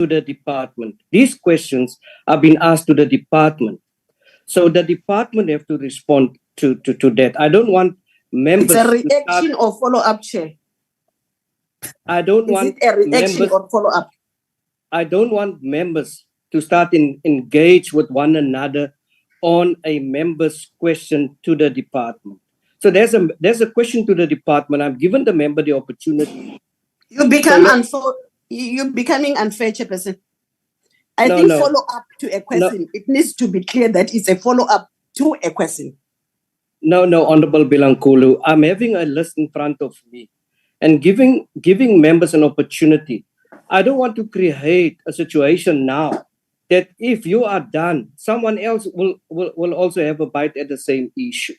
to the department. These questions are being asked to the department. So the department have to respond to that. I don't want members. It's a reaction or follow-up, Chair. I don't want it a reaction members, or follow-up? I don't want members to start engage with one another on a member's question to the department. So there's a question to the department. I've given the member the opportunity. You're becoming unfair, Chairperson. I think follow-up to a question, it needs to be clear that it's a follow-up to a question. No, Honorable Bilankulu. I'm having a list in front of me and giving members an opportunity. I don't want to create a situation now that if you are done, someone else will also have a bite at the same issue.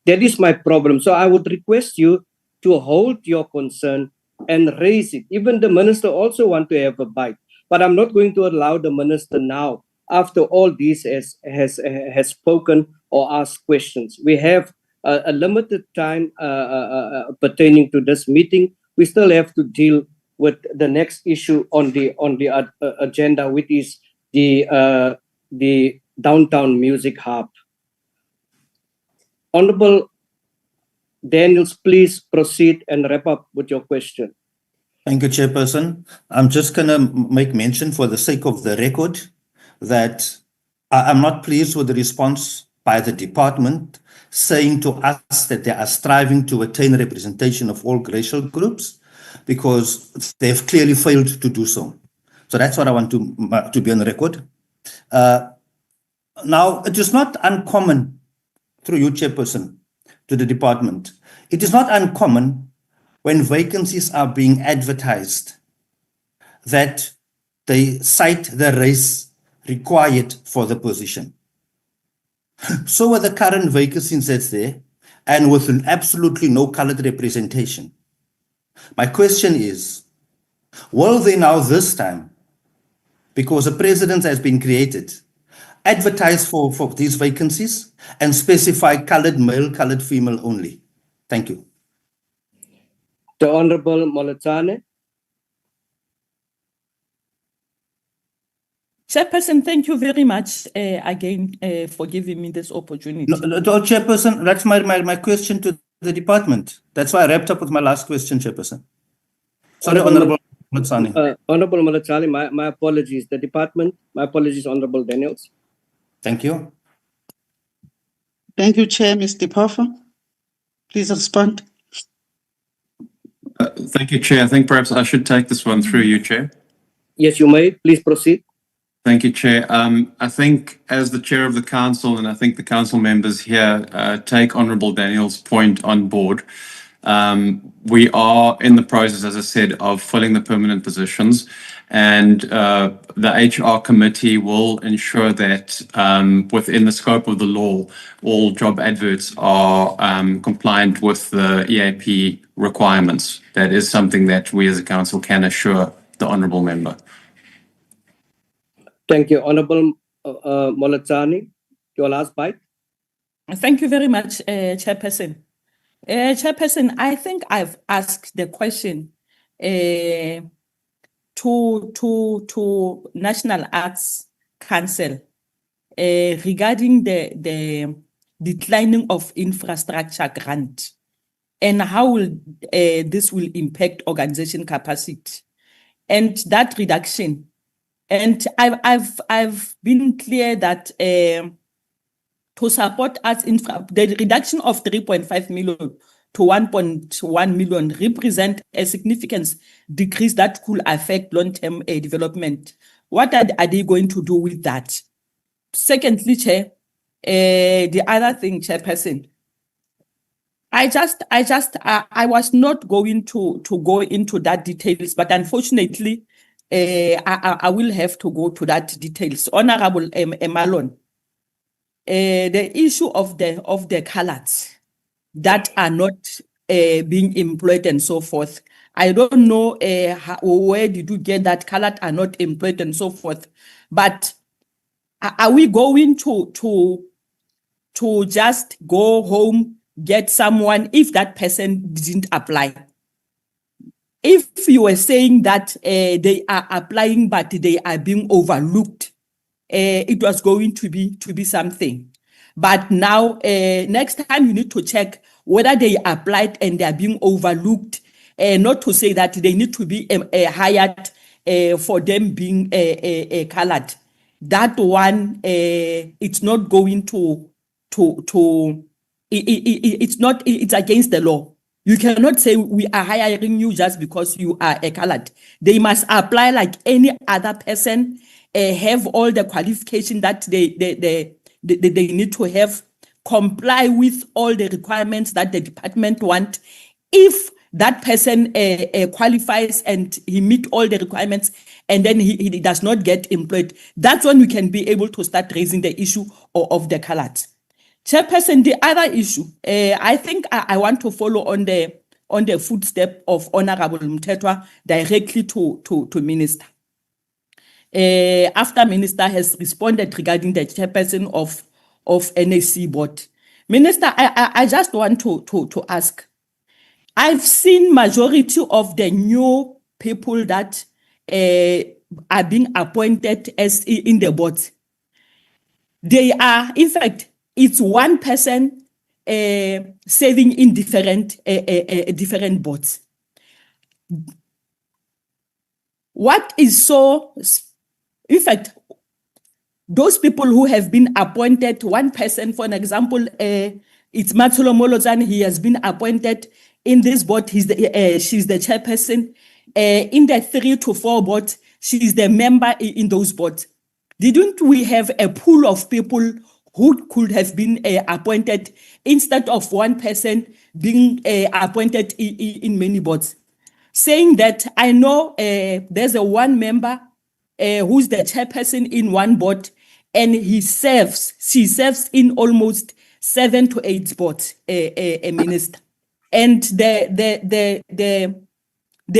That is my problem. So I would request you to hold your concern and raise it. Even the minister also want to have a bite. But I'm not going to allow the minister now, after all this has spoken or asked questions. We have a limited time pertaining to this meeting. We still have to deal with the next issue on the agenda, which is the downtown music hub. Honorable Daniels, please proceed and wrap up with your question. Thank you, Chairperson. I'm just going to make mention for the sake of the record that I'm not pleased with the response by the department saying to us that they are striving to attain representation of all racial groups, because they've clearly failed to do so. So that's what I want to be on the record. Now, it is not uncommon, through you, Chairperson, to the department. It is not uncommon when vacancies are being advertised that they cite the race required for the position. So are the current vacancies that's there, and with absolutely no colored representation. My question is, will they now this time, because a precedent has been created, advertise for these vacancies and specify colored male, colored female only? Thank you. The Honorable Molatane. Chairperson, thank you very much again for giving me this opportunity. No, Chairperson, that's my question to the department. That's why I wrapped up with my last question, Chairperson. Sorry, Honorable Molatane. Honorable Molatane, my apologies. The department, my apologies, Honorable Daniels. Thank you. Thank you, Chair. Mr. Poffer, please respond. Thank you, Chair. I think perhaps I should take this one through you, Chair. Yes, you may. Please proceed. Thank you, Chair. I think as the Chair of the Council, and I think the Council members here take Honourable Daniel's point on board. We are in the process, as I said, of filling the permanent positions, and the HR committee will ensure that within the scope of the law, all job adverts are compliant with the EAP requirements. That is something that we as a council can assure the honourable member. Thank you, Honourable Molatane. Your last bite. Thank you very much, Chairperson. Chairperson, I think I've asked the question to National Arts Council regarding the declining of infrastructure grant and how this will impact organization capacity and that reduction. And I've been clear that to support arts infra, the reduction of 3.5 million to 1.1 million represent a significant decrease that could affect long-term development. What are they going to do with that? Secondly, Chair, the other thing, Chairperson, I was not going to go into that details, but unfortunately, I will have to go to that details. Honorable Malone, the issue of the colors that are not being employed and so forth. I don't know where did you get that colored are not employed and so forth. But are we going to just go home, get someone if that person didn't apply? if you were saying that they are applying but they are being overlooked, it was going to be something. But now, next time you need to check whether they applied and they are being overlooked, not to say that they need to be hired for them being colored. That one, it's not going it's against the law. You cannot say we are hiring you just because you are a colored. They must apply like any other person, have all the qualification that they need to have, comply with all the requirements that the department want. If that person qualifies and he meet all the requirements and then he does not get employed, that's when we can be able to start raising the issue of the colored. Chairperson, the other issue, I think I want to follow on the footstep of Honorable Mthethwa directly to Minister. After Minister has responded regarding the chairperson of NAC board. Minister, I just want to ask. I've seen majority of the new people that are being appointed as in the board. They are, in fact, it's one person serving in different boards. What is so, in fact, those people who have been appointed, one person, for an example, it's Matsulo Molozane, he has been appointed in this board, she's the chairperson. In the 3 to 4 boards, she is the member in those boards. Didn't we have a pool of people who could have been appointed instead of one person being appointed in many boards? Saying that, I know there's a one member who's the chairperson in one board, and she serves in almost 7 to 8 boards, a minister. And they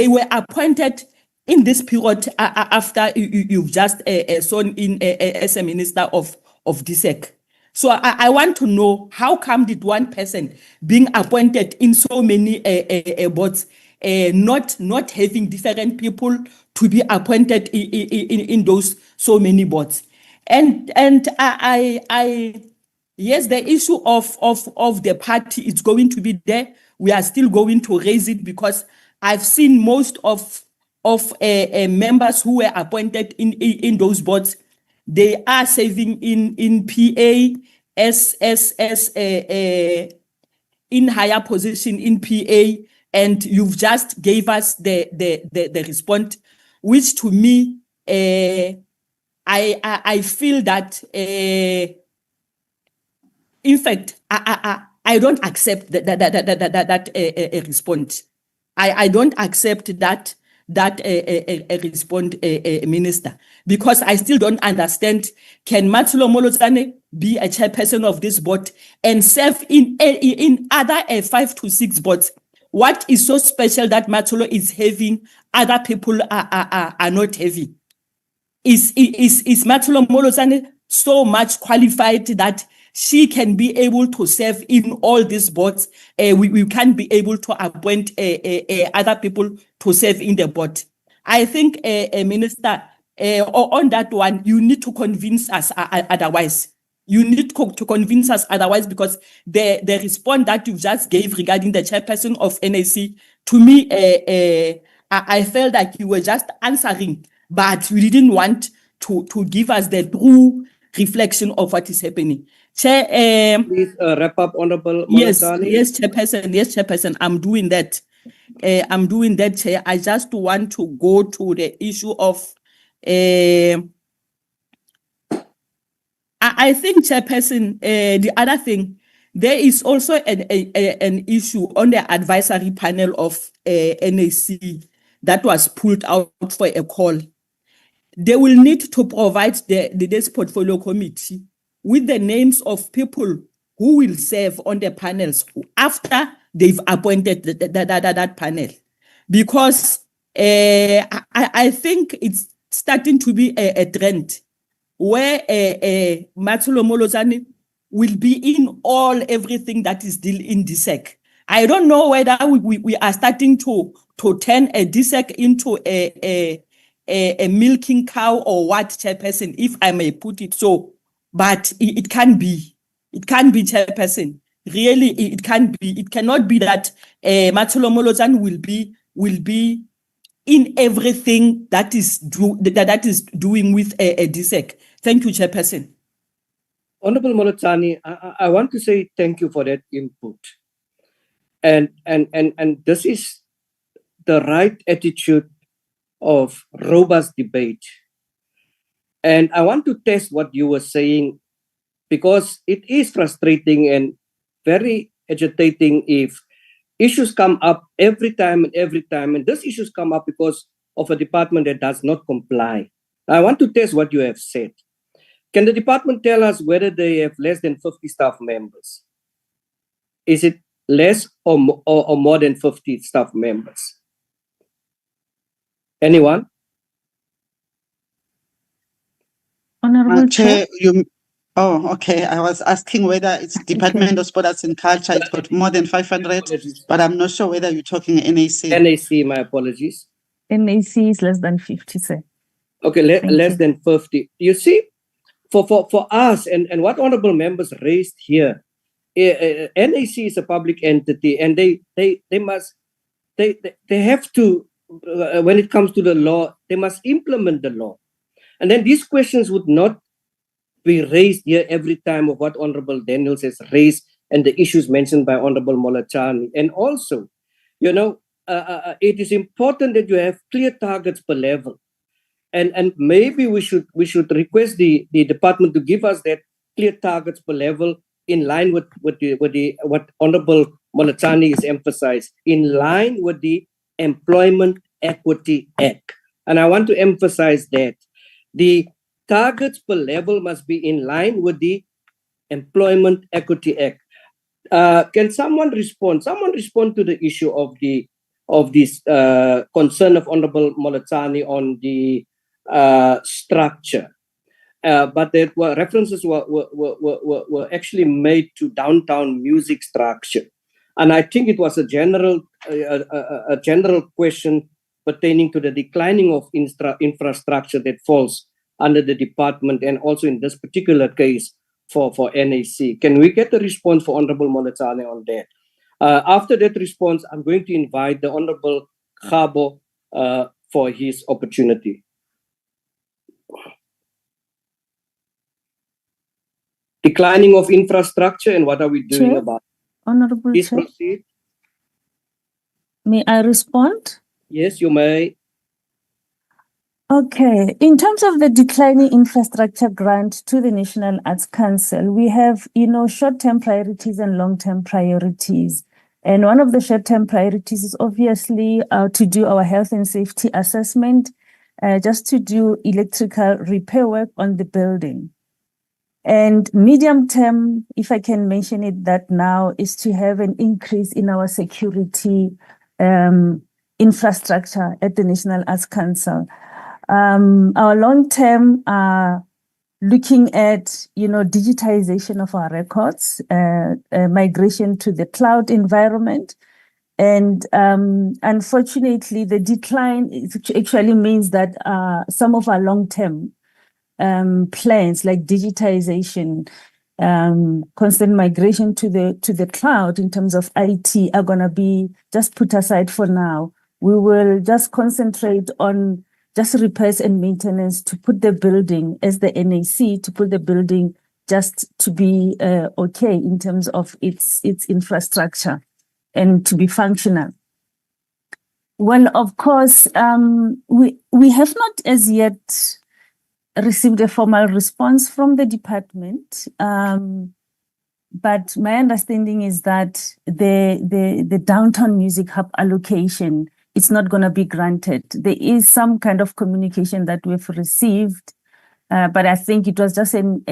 were appointed in this period after you've just sworn in as a minister of DSEC. So I want to know, how come did one person being appointed in so many boards, not having different people to be appointed in those so many boards? And I yes, the issue of the party is going to be there. We are still going to raise it because I've seen most of members who were appointed in those boards. They are serving in PA as in higher position in PA, and you've just gave us the response, which to me I feel that in fact I don't accept that response. I don't accept that response, Minister, because I still don't understand. Can Matsulo Molozane be a chairperson of this board and serve in other 5 to 6 boards? What is so special that Matsulo is having other people are not having? Is Matsulo Molozane so much qualified that she can be able to serve in all these boards? We can't be able to appoint other people to serve in the board. I think, Minister, on that one, you need to convince us otherwise. You need to convince us otherwise, because the response that you just gave regarding the chairperson of NAC, to me, I felt like you were just answering, but you didn't want to give us the true reflection of what is happening. Chair, please wrap up, Honorable Molozane. Yes, Yes, Chairperson, I'm doing that. Chair. I just want to go to the issue of I think, Chairperson, the other thing, there is also an issue on the advisory panel of NAC that was pulled out for a call. They will need to provide this portfolio committee with the names of people who will serve on the panels after they've appointed that panel. Because I think it's starting to be a trend where Matsulo Molozane will be in everything that is still in DSEC. I don't know whether we are starting to turn a DSEC into a milking cow or what, Chairperson, if I may put it so. But it can be. It can be, Chairperson. Really, it can be. It cannot be that Matsholo Molotsan will be in everything that is doing with a DSEC. Thank you, Chairperson. Honorable Molotani, I want to say thank you for that input. And this is the right attitude of robust debate. And I want to test what you were saying, because it is frustrating and very agitating if issues come up every time, and these issues come up because of a department that does not comply. I want to test what you have said. Can the department tell us whether they have less than 50 staff members? Is it less or more than 50 staff members? Anyone? Honorable Chair, okay. I was asking whether it's Department of Sports and Culture. It's got more than 500, but I'm not sure whether you're talking NAC. NAC, my apologies. NAC is less than 50, sir. Okay, less than 50. You see, for us and what honorable members raised here, NAC is a public entity, and they have to, when it comes to the law, they must implement the law. And then these questions would not be raised here every time of what Honorable Daniels has raised and the issues mentioned by Honorable Molachani. And also, you know, it is important that you have clear targets per level. And maybe we should request the department to give us that clear targets per level in line with what Honorable Molachani is emphasized, in line with the Employment Equity Act. And I want to emphasize that the targets per level must be in line with the Employment Equity Act. Can someone respond? Someone respond to the issue of this concern of Honorable Molachani on the structure. But there were references were actually made to downtown music structure, and I think it was a general question pertaining to the declining of infrastructure that falls under the department, and also in this particular case for NAC. Can we get a response for Honorable Molachani on that? After that response, I'm going to invite the Honorable Khabo for his opportunity. Declining of infrastructure, and what are we doing about it? Honorable Please Chair, proceed. may I respond? Yes, you may. Okay, in terms of the declining infrastructure grant to the National Arts Council, we have, short-term priorities and long-term priorities. And one of the short-term priorities is obviously to do our health and safety assessment, just to do electrical repair work on the building. And medium term, if I can mention it, that now is to have an increase in our security infrastructure at the National Arts Council. Our long term are looking at, digitization of our records, migration to the cloud environment. And unfortunately, the decline actually means that some of our long term plans like digitization, constant migration to the cloud in terms of IT are going to be just put aside for now. We will just concentrate on just repairs and maintenance to put the building, as the NAC, to put the building just to be okay in terms of its infrastructure and to be functional. Well, of course, we have not as yet received a formal response from the department, but my understanding is that the downtown music hub allocation, it's not going to be granted. There is some kind of communication that we've received, but I think it was just an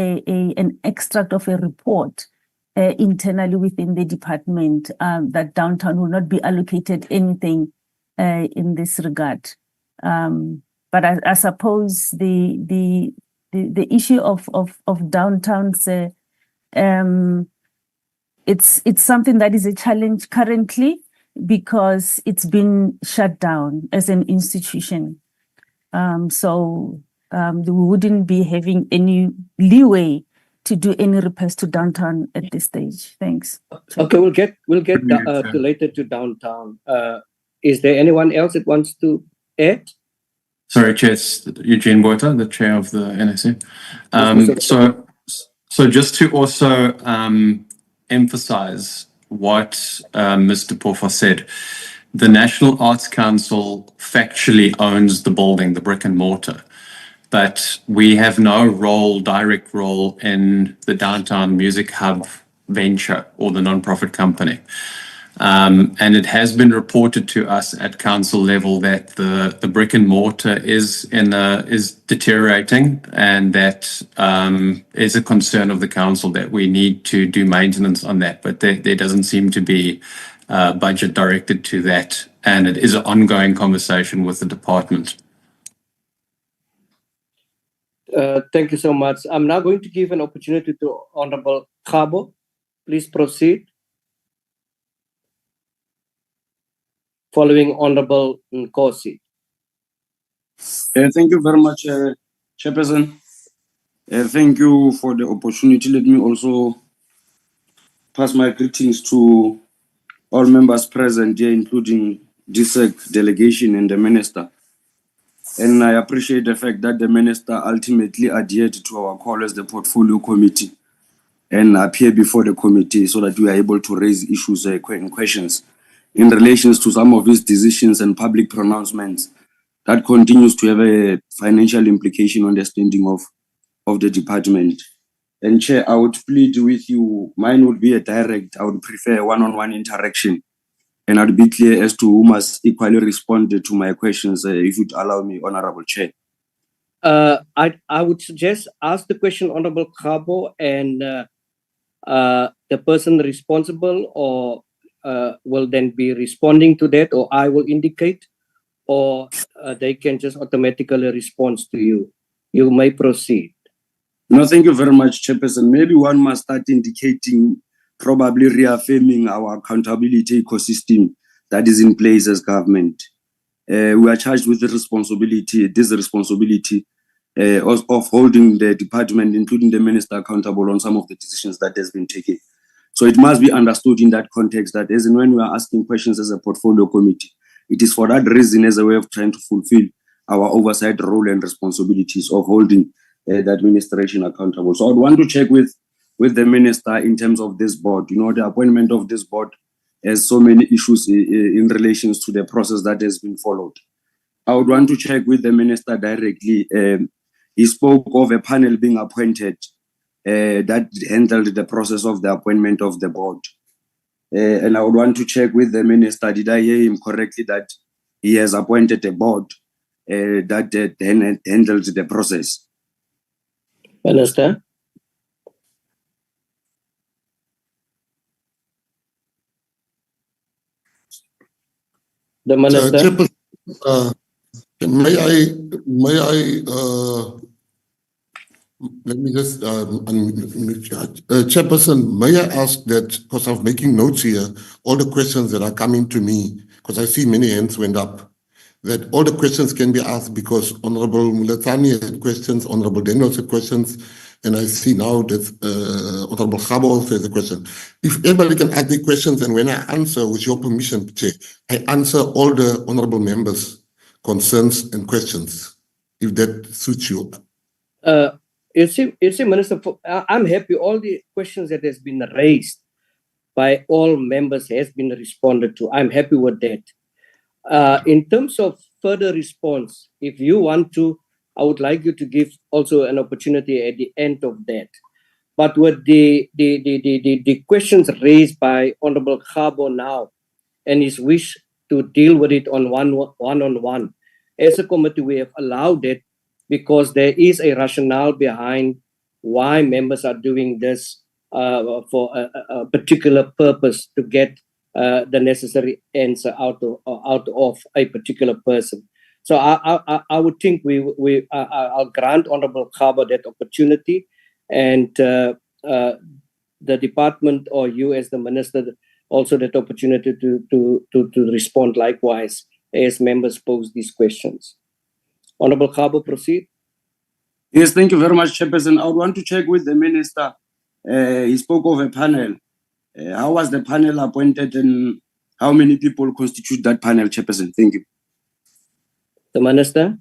extract of a report internally within the department that downtown will not be allocated anything in this regard. But I suppose the issue of downtowns, it's something that is a challenge currently, because it's been shut down as an institution. So we wouldn't be having any leeway to do any repairs to downtown at this stage. Thanks. Okay, we'll get later to downtown. Is there anyone else that wants to add? Sorry, Chair, it's Eugene Boita, the chair of the NAC. So just to also emphasize what Mr. Pofa said, the National Arts Council factually owns the building, the brick and mortar, but we have no direct role in the Downtown Music Hub venture or the non-profit company. And it has been reported to us at council level that the brick and mortar is deteriorating, and that is a concern of the council that we need to do maintenance on that. But there doesn't seem to be budget directed to that, and it is an ongoing conversation with the department. Thank you so much. I'm now going to give an opportunity to Honorable Khabo. Please proceed. Following Honorable Nkosi. Thank you very much, Chairperson. Thank you for the opportunity. Let me also pass my greetings to all members present here, including DSEC delegation and the Minister. And I appreciate the fact that the Minister ultimately adhered to our call as the Portfolio Committee and appear before the committee so that we are able to raise issues and questions in relation to some of his decisions and public pronouncements that continues to have a financial implication on the standing of the department. And Chair, I would plead with you, mine would be a direct, I would prefer a one-on-one interaction, and I'd be clear as to who must equally respond to my questions, if you'd allow me, Honorable Chair. I would suggest ask the question, Honorable Khabo, and the person responsible or will then be responding to that, or I will indicate, or they can just automatically respond to you. You may proceed. No, thank you very much, Chairperson. Maybe one must start indicating, probably reaffirming our accountability ecosystem that is in place as government. We are charged with this responsibility of holding the department, including the Minister, accountable on some of the decisions that has been taken. So it must be understood in that context that as and when we are asking questions as a portfolio committee, it is for that reason as a way of trying to fulfill our oversight role and responsibilities of holding the administration accountable. So I would want to check with the Minister in terms of this board. You know, the appointment of this board has so many issues in relation to the process that has been followed. I would want to check with the Minister directly. He spoke of a panel being appointed that handled the process of the appointment of the board. And I would want to check with the Minister, did I hear him correctly that he has appointed a board that handled the process? Minister? The Minister? May I let me just Chairperson, may I ask that, because I'm making notes here, all the questions that are coming to me, because I see many hands went up, that all the questions can be asked, because Honorable Mulatani had questions, Honorable Daniels had questions, and I see now that Honorable Khabo also has a question. If everybody can ask the questions, and when I answer, with your permission, Chair, I answer all the honorable members' concerns and questions, if that suits you. You see, Minister, I'm happy all the questions that has been raised by all members has been responded to. I'm happy with that. In terms of further response, if you want to, I would like you to give also an opportunity at the end of that. But with the questions raised by Honorable Khabo now and his wish to deal with it on one-on-one, as a committee, we have allowed it because there is a rationale behind why members are doing this for a particular purpose, to get the necessary answer out of a particular person. So I would think I'll grant Honorable Khabo that opportunity, and the department or you as the Minister also that opportunity to respond likewise as members pose these questions. Honorable Khabo, proceed. Yes, thank you very much, Chairperson. I would want to check with the Minister. He spoke of a panel. How was the panel appointed and how many people constitute that panel, Chairperson? Thank you. The Minister.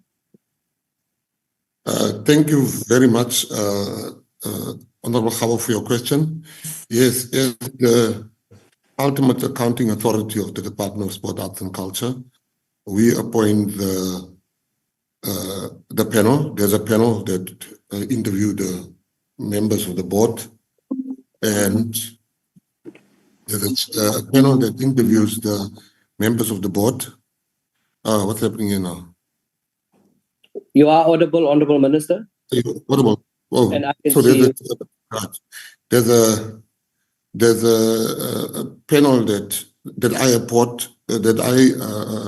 Thank you very much, Honorable Khabo, for your question. Yes, as the ultimate accounting authority of the Department of Sport, Arts and Culture, we appoint the panel. There's a panel that interview the members of the board, and there's a panel that interviews the members of the board. What's happening here now? You are audible, Honorable Minister. Audible. Oh, and I can so see there's a panel that I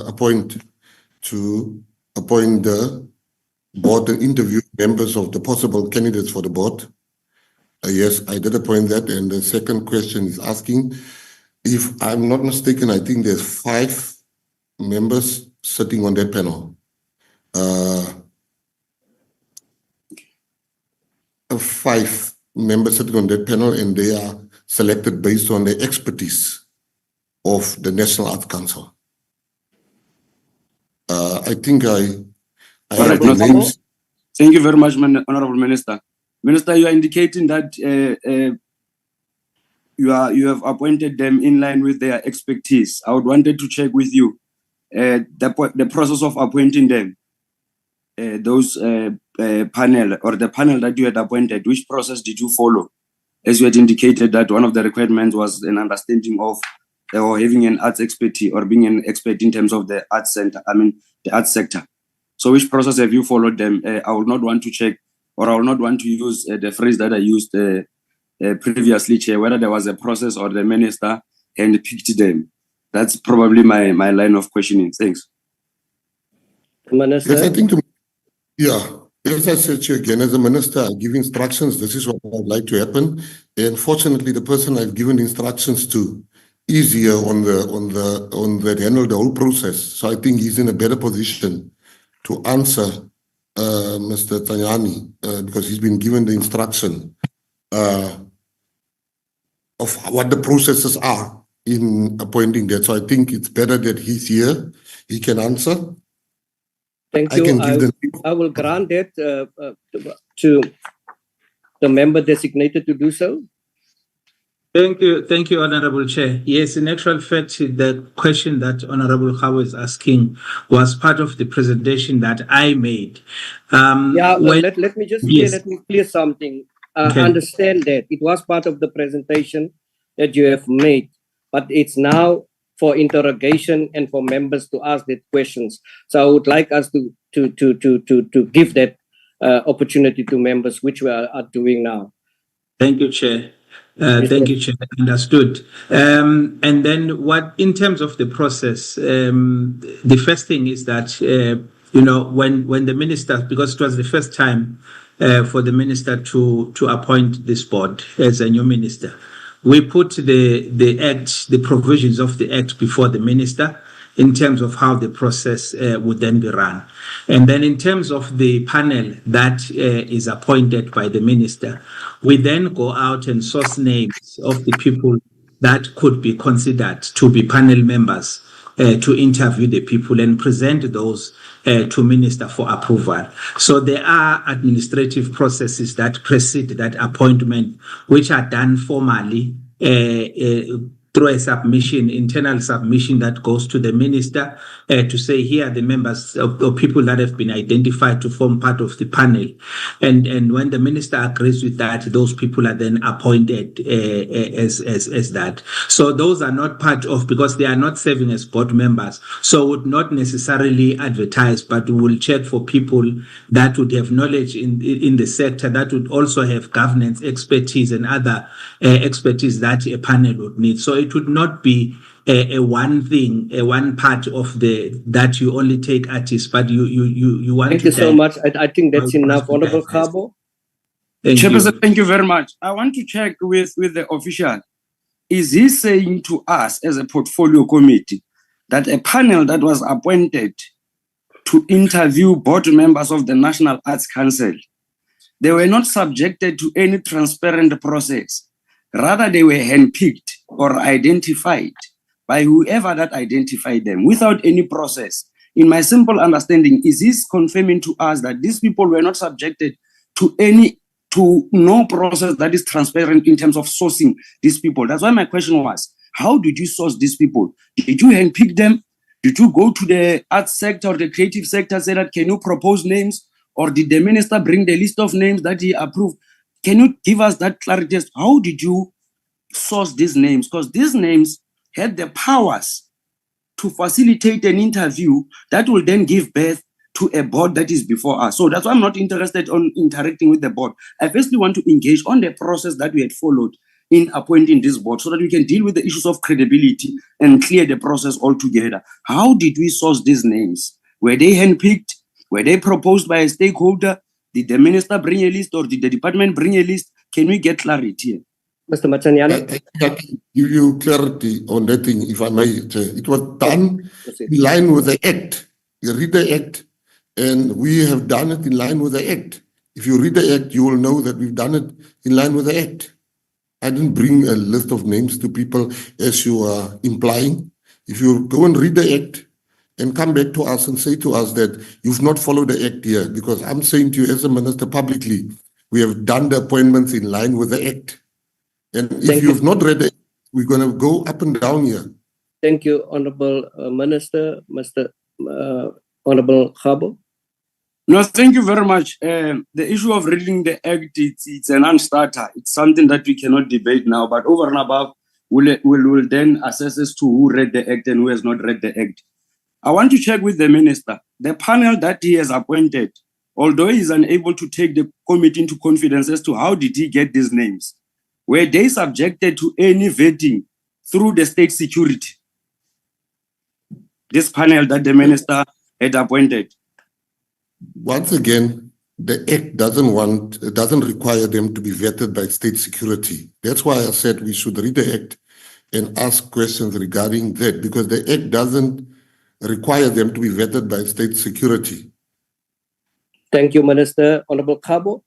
appoint to appoint the board and interview members of the possible candidates for the board. Yes, I did appoint that. And the second question is asking, if I'm not mistaken, I think there's 5 members sitting on that panel. 5 members sitting on that panel, and they are selected based on the expertise of the National Arts Council. I think I have the names. Thank you very much, Honorable Minister. Minister, you are indicating that you have appointed them in line with their expertise. I would wanted to check with you the process of appointing them. Those panel or the panel that you had appointed, which process did you follow? As you had indicated that one of the requirements was an understanding of or having an arts expertise or being an expert in terms of the arts center, the arts sector. So which process have you followed them? I would not want to check, or I will not want to use the phrase that I used previously, Chair, whether there was a process or the minister handpicked them. That's probably my line of questioning. Thanks. Minister. Yes, I think, as I said to you again, as a minister, I give instructions. This is what I'd like to happen. And fortunately, the person I've given instructions to is here on the handle the whole process. So I think he's in a better position to answer Mr. Tanyani because he's been given the instruction of what the processes are in appointing that. So I think it's better that he's here. He can answer. Thank you. I will grant that to the member designated to do so. Thank you, Honorable Chair. Yes, in actual fact, the question that Honorable Khabo is asking was part of the presentation that I made. Let me just clear something. Okay. I understand that it was part of the presentation that you have made, but it's now for interrogation and for members to ask that questions. So I would like us to give that opportunity to members, which we are doing now. Thank you, Chair. Thank you, Chair. Understood. And then what, in terms of the process, the first thing is that, when the minister, because it was the first time for the minister to appoint this board as a new minister, we put the act, the provisions of the act before the minister in terms of how the process would then be run. And then in terms of the panel that is appointed by the minister, we then go out and source names of the people that could be considered to be panel members to interview the people and present those to minister for approval. So there are administrative processes that precede that appointment, which are done formally through a submission, internal submission that goes to the minister to say, here are the members or people that have been identified to form part of the panel. And when the minister agrees with that, those people are then appointed as that. So those are not part of, because they are not serving as board members, so would not necessarily advertise, but we will check for people that would have knowledge in the sector, that would also have governance expertise and other expertise that a panel would need. So it would not be a one thing, a one part of that you only take artists, but you want. Thank you so much. I think that's enough, Honorable Khabo. Chairperson, thank you very much. I want to check with the official. is he saying to us as a portfolio committee that a panel that was appointed to interview board members of the National Arts Council, they were not subjected to any transparent process. Rather, they were handpicked or identified by whoever that identified them without any process? In my simple understanding, is this confirming to us that these people were not subjected to no process that is transparent in terms of sourcing these people? That's why my question was, how did you source these people? Did you handpick them? Did you go to the arts sector or the creative sector, say that, can you propose names? Or did the minister bring the list of names that he approved? Can you give us that clarity? How did you source these names? Because these names had the powers to facilitate an interview that will then give birth to a board that is before us. So that's why I'm not interested on interacting with the board. I firstly want to engage on the process that we had followed in appointing this board so that we can deal with the issues of credibility and clear the process altogether. How did we source these names? Were they handpicked? Were they proposed by a stakeholder? Did the minister bring a list or did the department bring a list? Can we get clarity? Mr. Matsanyana? I can give you clarity on that thing, if I may. It was done in line with the Act. You read the Act, and we have done it in line with the Act. If you read the Act, you will know that we've done it in line with the Act. I didn't bring a list of names to people as you are implying. If you go and read the Act and come back to us and say to us that you've not followed the Act here, because I'm saying to you as a minister publicly, we have done the appointments in line with the Act. And if you've not read it, we're going to go up and down here. Thank you, Honorable Minister, Honorable Khabo. No, thank you very much. The issue of reading the Act, it's a non-starter. It's something that we cannot debate now, but over and above, we'll then assess as to who read the Act and who has not read the Act. I want to check with the minister. The panel that he has appointed, although he is unable to take the committee into confidence as to how did he get these names, were they subjected to any vetting through the state security? This panel that the minister had appointed. Once again, the Act doesn't require them to be vetted by state security. That's why I said we should read the Act and ask questions regarding that, because the Act doesn't require them to be vetted by state security. Thank you, Minister. Honorable Khabo.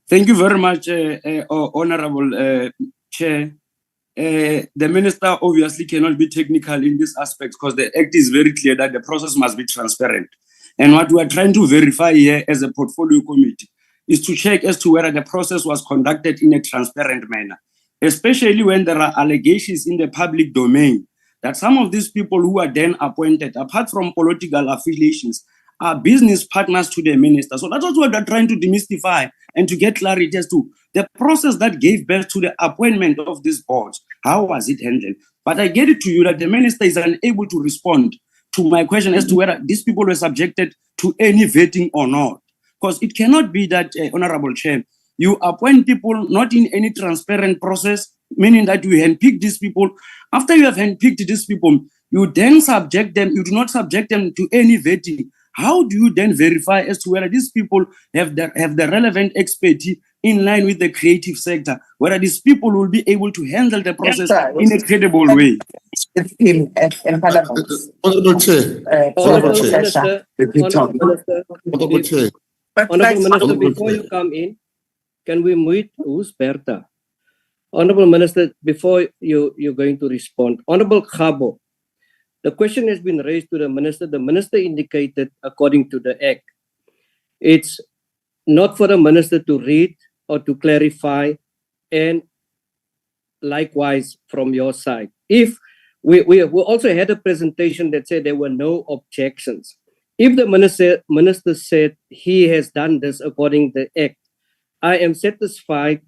Thank you very much, Honorable Chair. The minister obviously cannot be technical in this aspect because the Act is very clear that the process must be transparent. And what we are trying to verify here as a portfolio committee is to check as to whether the process was conducted in a transparent manner, especially when there are allegations in the public domain that some of these people who are then appointed, apart from political affiliations, are business partners to the minister. So that's what we're trying to demystify and to get clarity as to the process that gave birth to the appointment of this board. How was it handled? But I get it to you that the minister is unable to respond to my question as to whether these people were subjected to any vetting or not. Because it cannot be that, Honorable Chair, you appoint people not in any transparent process, meaning that you handpick these people. After you have handpicked these people, you then subject them, you do not subject them to any vetting. How do you then verify as to whether these people have the relevant expertise in line with the creative sector, whether these people will be able to handle the process in a credible way? Honorable Chair. Honorable Minister, before you come in, can we meet Bertha? Honorable Minister, before you're going to respond, Honorable Khabo, the question has been raised to the minister. The minister indicated, according to the Act, it's not for the minister to read or to clarify, and likewise from your side. If we also had a presentation that said there were no objections. If the minister said he has done this according to the Act, I am satisfied,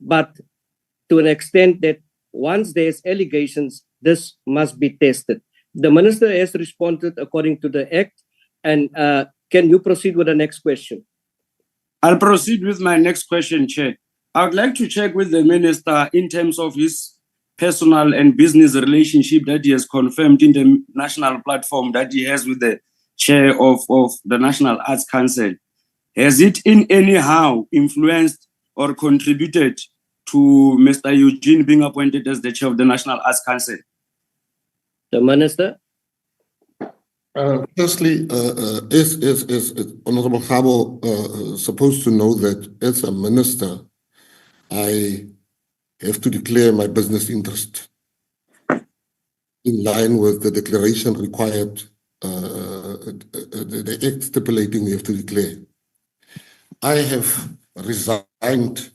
but to an extent that once there's allegations, this must be tested. The minister has responded according to the Act, and can you proceed with the next question? I'll proceed with my next question, Chair. I would like to check with the minister in terms of his personal and business relationship that he has confirmed in the national platform that he has with the chair of the National Arts Council. Has it in any how influenced or contributed to Mr. Eugene being appointed as the chair of the National Arts Council? The Minister. Firstly, is Honorable Gabo supposed to know that as a minister, I have to declare my business interest in line with the declaration required, the act stipulating we have to declare. I have resigned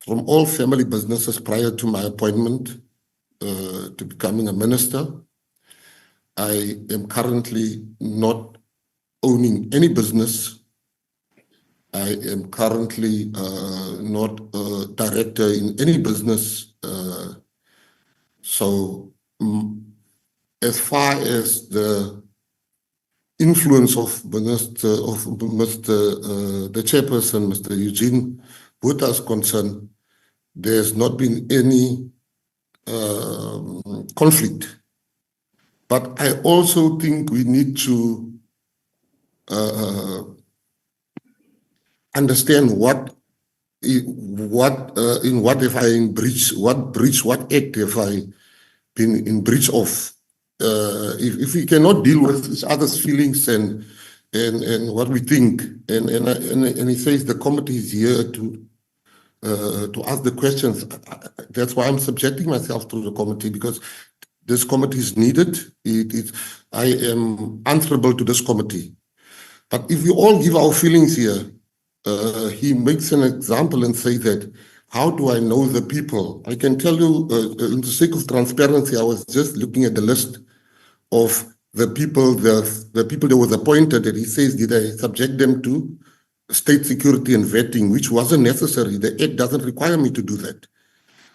from all family businesses prior to my appointment to becoming a minister. I am currently not owning any business. I am currently not a director in any business. So as far as the influence of the chairperson, Mr. Eugene Botha is concerned, there's not been any conflict. But I also think we need to understand what if I in breach, what act have I been in breach of? If we cannot deal with each other's feelings and what we think, and he says the committee is here to ask the questions. That's why I'm subjecting myself to the committee, because this committee is needed. I am answerable to this committee. But if we all give our feelings here, he makes an example and say that, how do I know the people? I can tell you, in the sake of transparency, I was just looking at the list of the people that was appointed, and he says, did I subject them to state security and vetting, which wasn't necessary. The Act doesn't require me to do that.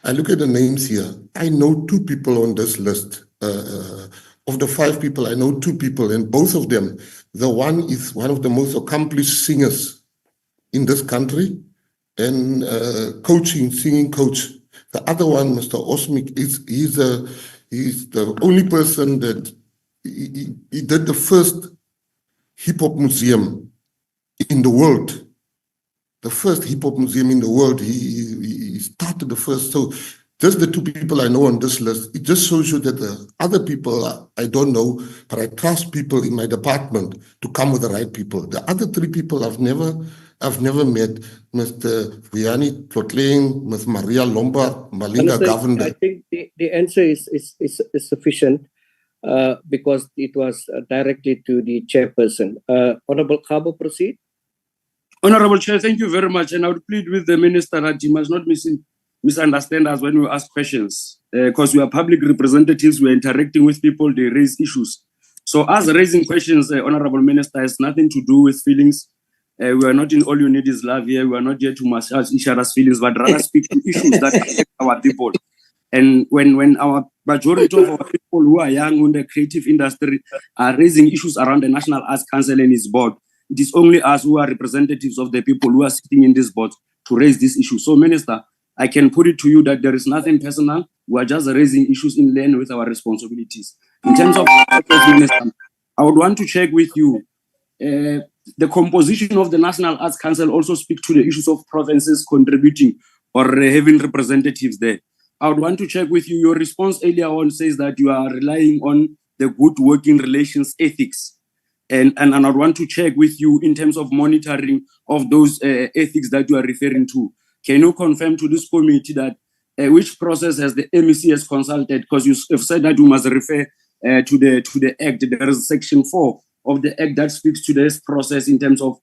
I look at the names here. I know 2 people on this list. Of the 5 people, I know 2 people, and both of them, the one is one of the most accomplished singers in this country, and singing coach. The other one, Mr. Owesome, he's the only person that he did the first hip hop museum in the world. The first hip hop museum in the world. He started the first. So just the 2 people I know on this list. It just shows you that the other people I don't know, but I trust people in my department to come with the right people. The other 3 people I've never met. Mr. Vianney Tlotling, Ms. Maria Lombard, Malinga Governor. I think the answer is sufficient because it was directly to the chairperson. Honorable Gabo, proceed. Honorable Chair, thank you very much. And I would plead with the Minister that he must not misunderstand us when we ask questions, because we are public representatives, we are interacting with people, they raise issues. So us raising questions, Honorable Minister, has nothing to do with feelings. We are not in All You Need Is Love here. We are not here to massage each other's feelings, but rather speak to issues that affect our people. And when our majority of our people who are young in the creative industry are raising issues around the National Arts Council and its board, it is only us who are representatives of the people who are sitting in this board to raise this issue. So, Minister, I can put it to you that there is nothing personal. We are just raising issues in line with our responsibilities. In terms of Minister, I would want to check with you. The composition of the National Arts Council also speaks to the issues of provinces contributing or having representatives there. I would want to check with you. Your response earlier on says that you are relying on the good working relations ethics. And I would want to check with you in terms of monitoring of those ethics that you are referring to. Can you confirm to this committee that which process has the MEC has consulted? Because you have said that you must refer to the Act. There is Section 4 of the Act that speaks to this process in terms of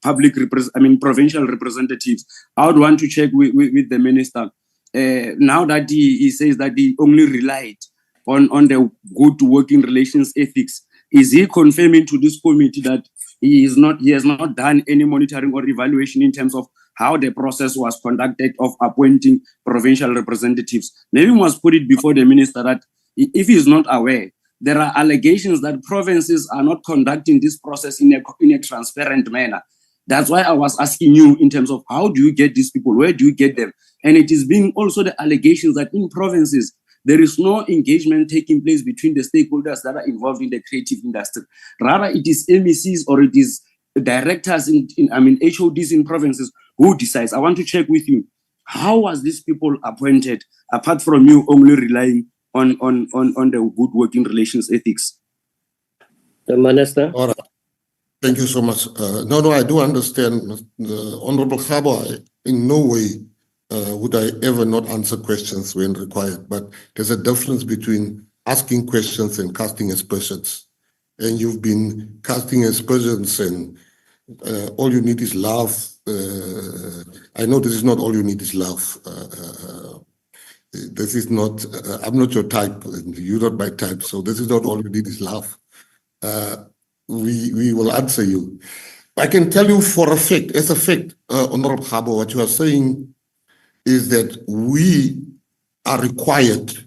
provincial representatives. I would want to check with the minister. Now that he says that he only relied on the good working relations ethics, is he confirming to this committee that he has not done any monitoring or evaluation in terms of how the process was conducted of appointing provincial representatives? Maybe we must put it before the minister that if he is not aware, there are allegations that provinces are not conducting this process in a transparent manner. That's why I was asking you in terms of how do you get these people? Where do you get them? And it is being also the allegations that in provinces, there is no engagement taking place between the stakeholders that are involved in the creative industry. Rather, it is MECs or it is directors HODs in provinces who decides. I want to check with you. How was these people appointed, apart from you only relying on the good working relations ethics? The Minister. All right. Thank you so much. No, I do understand, Honorable Khabo. In no way would I ever not answer questions when required, but there's a difference between asking questions and casting aspersions. And you've been casting aspersions, and all you need is love. I know this is not all you need is love. This is not, I'm not your type, and you're not my type, so this is not all you need is love. We will answer you. I can tell you for a fact, as a fact, Honorable Khabo, what you are saying is that we are required to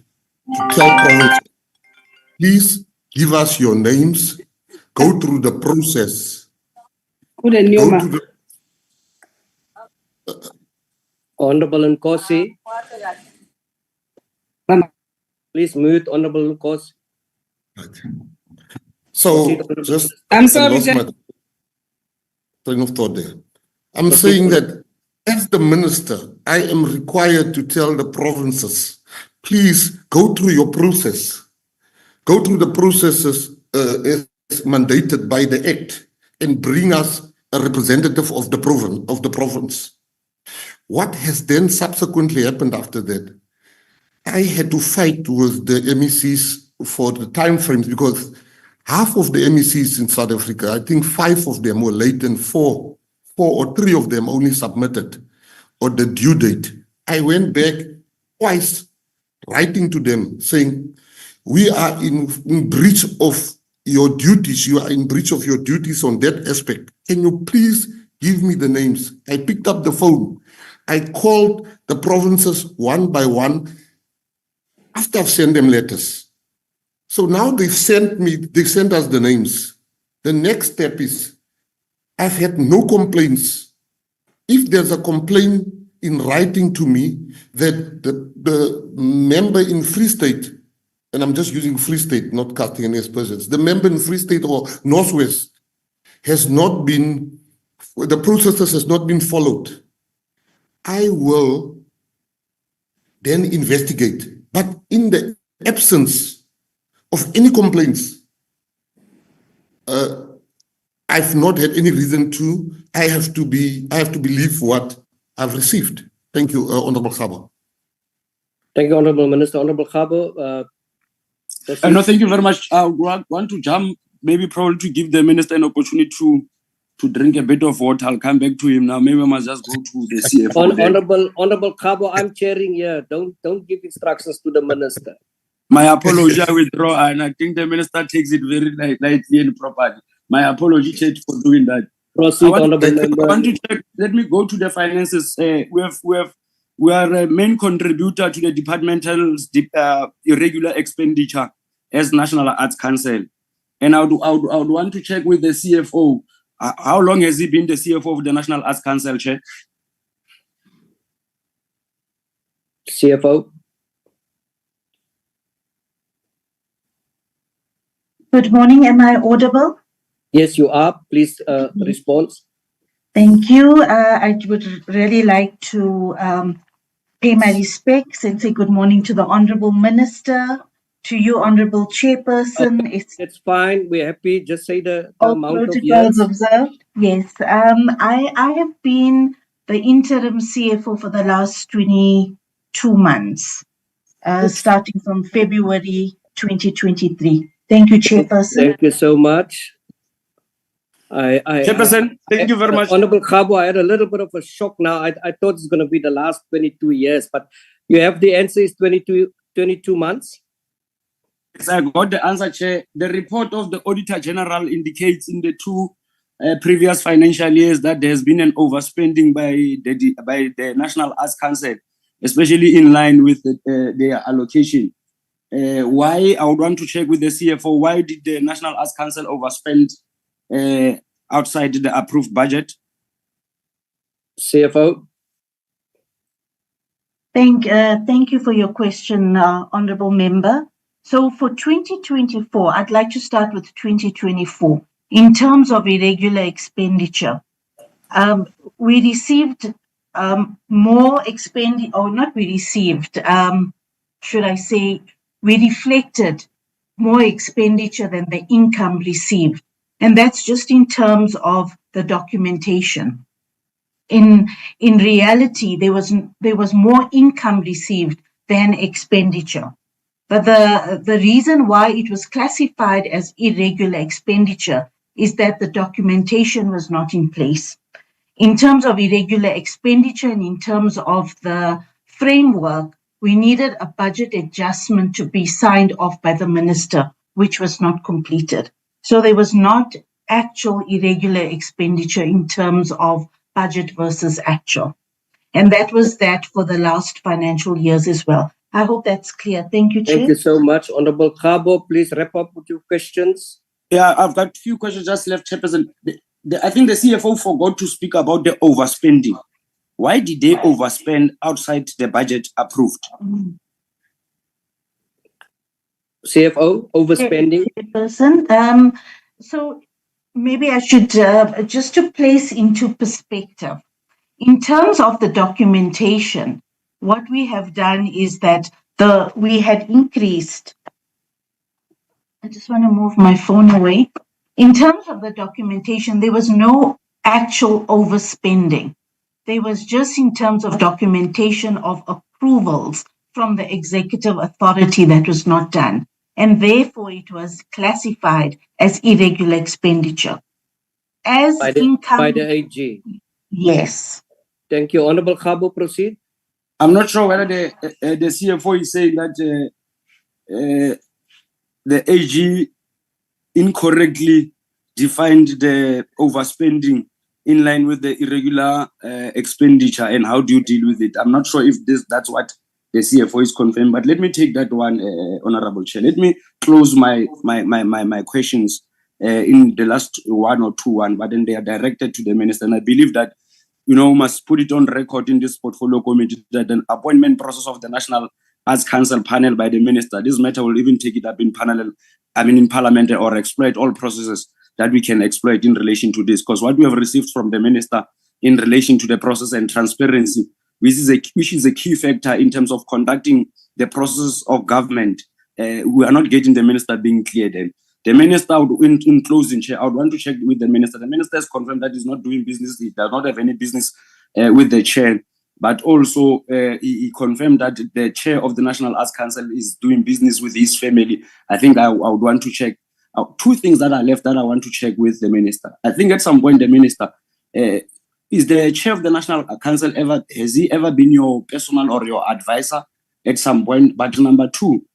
tell province, please give us your names, go through the process. Honorable Nkosi. Please mute Honorable Nkosi. So, just I'm sorry, I lost my train of thought there. I'm saying that as the minister, I am required to tell the provinces, please go through your process. Go through the processes as mandated by the Act and bring us a representative of the province. What has then subsequently happened after that? I had to fight with the MECs for the time frames because half of the MECs in South Africa, I think 5 of them were late and 4 or 3 of them only submitted on the due date. I went back twice writing to them saying, we are in breach of your duties. You are in breach of your duties on that aspect. Can you please give me the names? I picked up the phone. I called the provinces one by one after I've sent them letters. So now they've sent us the names. The next step is, I've had no complaints. If there's a complaint in writing to me that the member in Free State, and I'm just using Free State, not casting any aspersions, the member in Free State or Northwest has not been, the processes has not been followed, I will then investigate. But in the absence of any complaints, I've not had any reason to. I have to believe what I've received. Thank you, Honorable Khabo. Thank you, Honorable Minister. Honorable Khabo. No, thank you very much. I want to jump, maybe probably to give the minister an opportunity to drink a bit of water. I'll come back to him now. Maybe I must just go to the CFO. Honorable Khabo, I'm chairing here. Don't give instructions to the minister. My apology, I withdraw, and I think the minister takes it very lightly and properly. My apology, Chair, for doing that. Proceed, Honorable Member. I want to check. Let me go to the finances. We are a main contributor to the departmental's irregular expenditure as National Arts Council, and I would want to check with the CFO. How long has he been the CFO of the National Arts Council, Chair? CFO. Good morning. Am I audible? Yes, you are. Please respond. Thank you. I would really like to pay my respects and say good morning to the Honorable Minister, to you, Honorable Chairperson. It's fine. We're happy. Just say the amount of years. Observed. Yes. I have been the interim CFO for the last 22 months, starting from February 2023. Thank you, Chairperson. Thank you so much. Chairperson, thank you very much. Honorable Khabo, I had a little bit of a shock now. I thought it's going to be the last 22 years, but you have the answer is 22 months? Yes, I got the answer, Chair. The report of the Auditor General indicates in the 2 previous financial years that there has been an overspending by the National Arts Council, especially in line with their allocation. Why? I would want to check with the CFO. Why did the National Arts Council overspend outside the approved budget? CFO. Thank you for your question, Honorable Member. So for 2024, I'd like to start with 2024. In terms of irregular expenditure, we received more expenditure, or not we received, should I say, we reflected more expenditure than the income received. And that's just in terms of the documentation. In reality, there was more income received than expenditure. But the reason why it was classified as irregular expenditure is that the documentation was not in place. In terms of irregular expenditure and in terms of the framework, we needed a budget adjustment to be signed off by the minister, which was not completed. So there was not actual irregular expenditure in terms of budget versus actual. And that was that for the last financial years as well. I hope that's clear. Thank you, Chair. Thank you so much. Honorable Kabo, please wrap up with your questions. Yeah, I've got a few questions just left, Chairperson. I think the CFO forgot to speak about the overspending. Why did they overspend outside the budget approved? CFO, overspending. So maybe I should, just to place into perspective, in terms of the documentation, what we have done is that we had increased. I just want to move my phone away. In terms of the documentation, there was no actual overspending. There was just in terms of documentation of approvals from the executive authority that was not done. And therefore, it was classified as irregular expenditure. As by the, income. By the AG. Yes. Thank you. Honorable Kabo, proceed. I'm not sure whether the CFO is saying that the AG incorrectly defined the overspending in line with the irregular expenditure, and how do you deal with it? I'm not sure if that's what the CFO is confirmed, but let me take that one, Honorable Chair. Let me close my questions in the last one or two, but then they are directed to the minister, and I believe that must put it on record in this portfolio committee that an appointment process of the National Arts Council panel by the minister, this matter will even take it up in Parliament, or exploit all processes that we can exploit in relation to this. Because what we have received from the minister in relation to the process and transparency, which is a key factor in terms of conducting the process of government, we are not getting the minister being clear then. The minister, in closing, Chair, I would want to check with the minister. The minister has confirmed that he's not doing business. He does not have any business with the chair. But also, he confirmed that the chair of the National Arts Council is doing business with his family. I think I would want to check. Two things that are left that I want to check with the minister. I think at some point, the minister, is the chair of the National Council has he ever been your personal or your advisor at some point? But number two,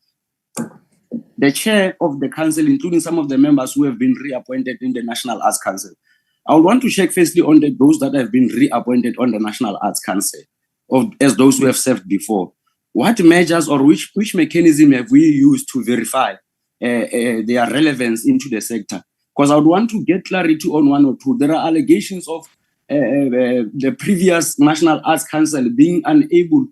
the chair of the council, including some of the members who have been reappointed in the National Arts Council, I would want to check firstly on those that have been reappointed on the National Arts Council, as those who have served before. What measures or which mechanism have we used to verify their relevance into the sector? Because I would want to get clarity on one or two. There are allegations of the previous National Arts Council being unable,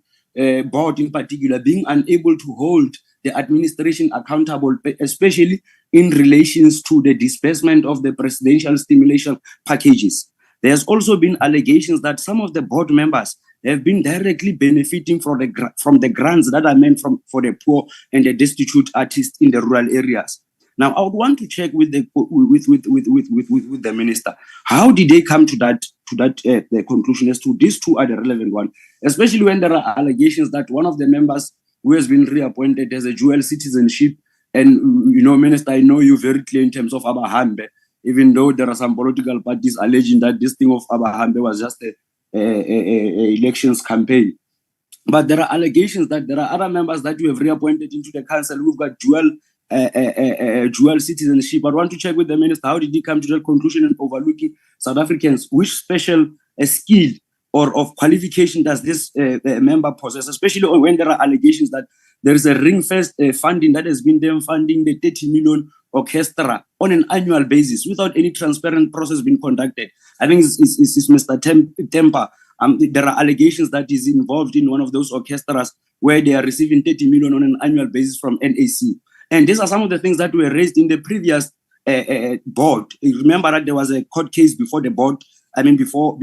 board in particular, being unable to hold the administration accountable, especially in relations to the disbursement of the presidential stimulation packages. There's also been allegations that some of the board members have been directly benefiting from the grants that are meant for the poor and the destitute artists in the rural areas. Now, I would want to check with the minister. How did they come to the conclusion as to these two are the relevant one, especially when there are allegations that one of the members who has been reappointed as a dual citizenship, and Minister, I know you very clear in terms of Abahambe, even though there are some political parties alleging that this thing of Abahambe was just a elections campaign. But there are allegations that there are other members that you have reappointed into the council who've got dual citizenship. I want to check with the minister, how did he come to that conclusion and overlooking South Africans? Which special skill or of qualification does this member possess, especially when there are allegations that there is a ring-fenced funding that has been them funding the 30 million orchestra on an annual basis without any transparent process being conducted? I think it's Mr. Temper. There are allegations that he's involved in one of those orchestras where they are receiving 30 million on an annual basis from NAC. And these are some of the things that were raised in the previous board. You remember that there was a court case before the board. before,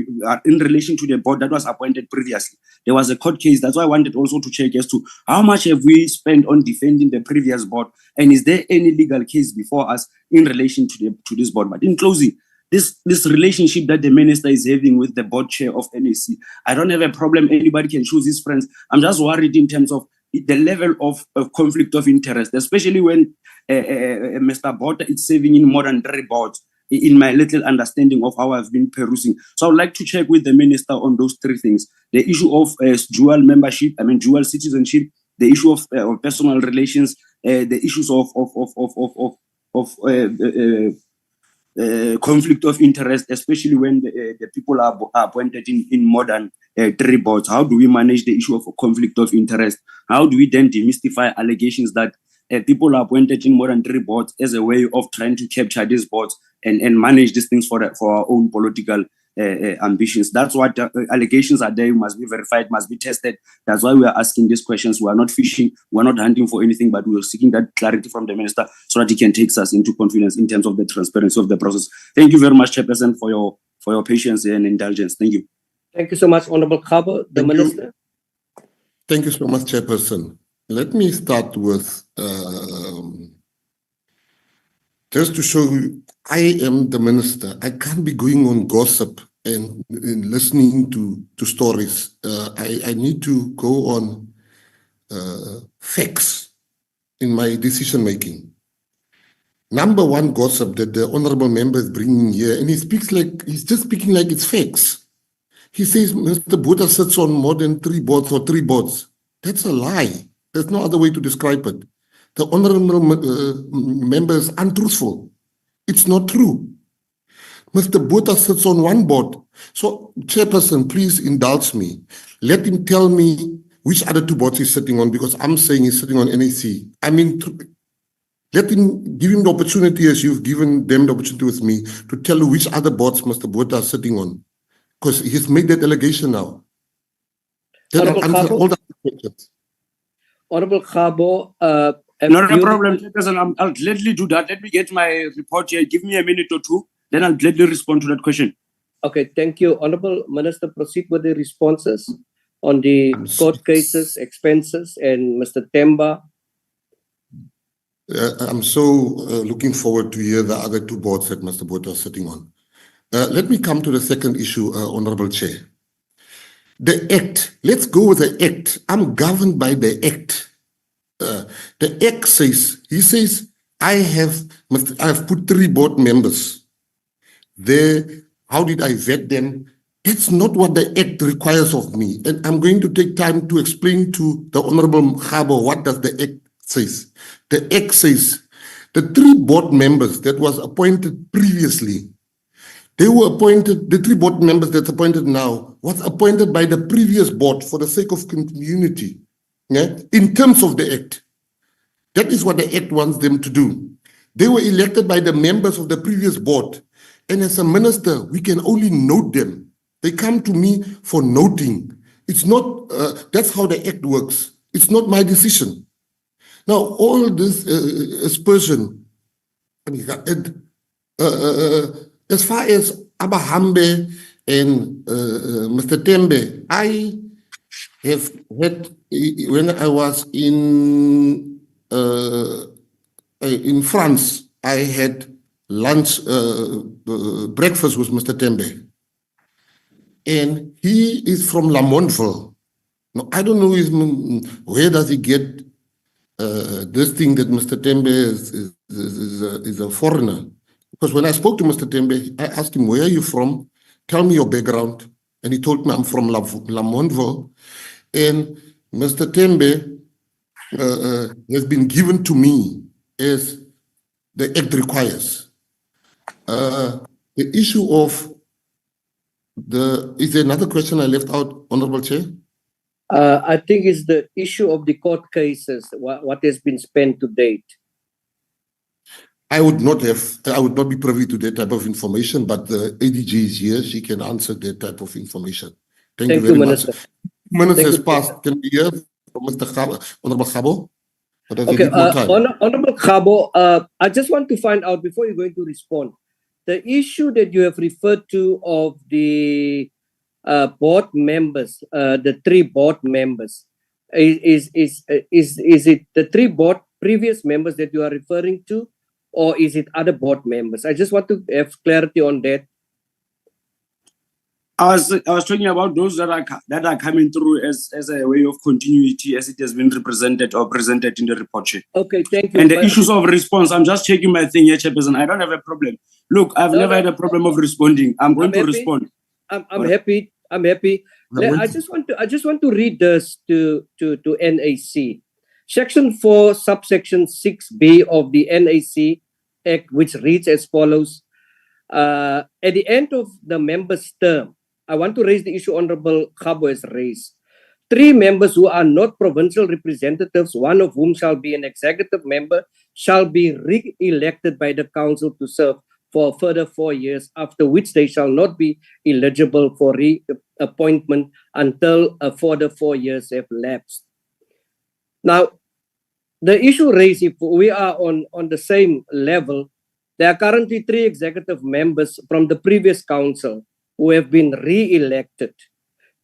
in relation to the board that was appointed previously, there was a court case. That's why I wanted also to check as to how much have we spent on defending the previous board, and is there any legal case before us in relation to this board? But in closing, this relationship that the minister is having with the board chair of NAC, I don't have a problem. Anybody can choose his friends. I'm just worried in terms of the level of conflict of interest, especially when Mr. Bota is serving in more than 3 boards, in my little understanding of how I've been perusing. So I would like to check with the minister on those 3 things: the issue of dual membership, dual citizenship, the issue of personal relations, the issues of conflict of interest, especially when the people are appointed in more than 3 boards. How do we manage the issue of conflict of interest? How do we then demystify allegations that people are appointed in more than 3 boards as a way of trying to capture these boards and manage these things for our own political ambitions? That's what allegations are there, must be verified, must be tested. That's why we are asking these questions. We are not fishing, we're not hunting for anything, but we're seeking that clarity from the minister so that he can take us into confidence in terms of the transparency of the process. Thank you very much, Chairperson, for your patience and indulgence. Thank you. Thank you so much, Honorable Khabo, the Minister. Thank you so much, Chairperson. Let me start with just to show you, I am the minister. I can't be going on gossip and listening to stories. I need to go on facts in my decision making. Number one gossip that the honorable member is bringing here, and he's just speaking like it's facts. He says Mr. Bota sits on more than 3 boards or 3 boards. That's a lie. There's no other way to describe it. The honorable member is untruthful. It's not true. Mr. Bota sits on 1 board. So, Chairperson, please indulge me. Let him tell me which other 2 boards he's sitting on, because I'm saying he's sitting on NAC. Let him give him the opportunity, as you've given them the opportunity with me, to tell you which other boards Mr. Bota is sitting on, because he's made that allegation now. Then I'll answer all the questions. Honorable Khabo, not a problem, Chairperson. I'll gladly do that. Let me get my report here. Give me a minute or 2, then I'll gladly respond to that question. Okay, thank you. Honorable Minister, proceed with the responses on the court cases, expenses, and Mr. Temba. I'm so looking forward to hear the other 2 boards that Mr. Bota is sitting on. Let me come to the second issue, Honorable Chair. The Act. Let's go with the Act. I'm governed by the Act. The Act says, he says, I have put 3 board members there. How did I vet them? That's not what the Act requires of me. And I'm going to take time to explain to the Honorable Khabo what does the Act says. The Act says the 3 board members that was appointed previously, they were appointed, the 3 board members that's appointed now was appointed by the previous board for the sake of community. Yeah? In terms of the Act. That is what the Act wants them to do. They were elected by the members of the previous board. And as a minister, we can only note them. They come to me for noting. It's not, that's how the Act works. It's not my decision. Now, all this aspersion, as far as Abahambe and Mr. Tembe, I have had, when I was in France, I had lunch, breakfast with Mr. Tembe. And he is from Lamontville. Now, I don't know where does he get this thing that Mr. Tembe is a foreigner. Because when I spoke to Mr. Tembe, I asked him, where are you from? Tell me your background. And he told me I'm from Lamontville. And Mr. Tembe has been given to me as the Act requires. The issue of is there another question I left out, Honorable Chair? I think it's the issue of the court cases, what has been spent to date. I would not be privy to that type of information, but the ADG is here. She can answer that type of information. Thank you very much. Minister has passed. Can we hear from Mr. Khabo, Honorable Khabo? Okay, Honorable Khabo, I just want to find out, before you're going to respond, the issue that you have referred to of the board members, the 3 board members, is it the 3 previous members that you are referring to, or is it other board members? I just want to have clarity on that. I was talking about those that are coming through as a way of continuity, as it has been represented or presented in the report. Okay, thank you. And the issues of response, I'm just checking my thing here, Chairperson. I don't have a problem. Look, I've never had a problem of responding. I'm going to respond. I'm happy. I just want to read this to NAC. Section 4, subsection 6B of the NAC Act, which reads as follows. At the end of the member's term, I want to raise the issue Honorable Khabo has raised. 3 members who are not provincial representatives, one of whom shall be an executive member, shall be re-elected by the council to serve for a further 4 years, after which they shall not be eligible for reappointment until a further 4 years have lapsed. Now, the issue raised, if we are on the same level, there are currently 3 executive members from the previous council who have been re-elected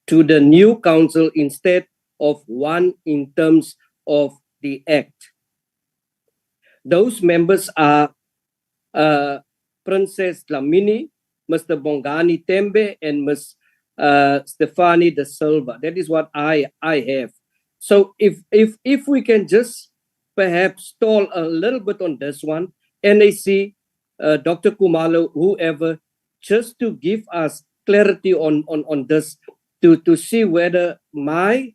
to the new council instead of 1 in terms of the Act. Those members are Princess Dlamini, Mr. Bongani Tembe, and Ms. Stefani De Silva. That is what I have. So if we can just perhaps stall a little bit on this one, NAC, Dr. Kumalo, whoever, just to give us clarity on this, to see whether my,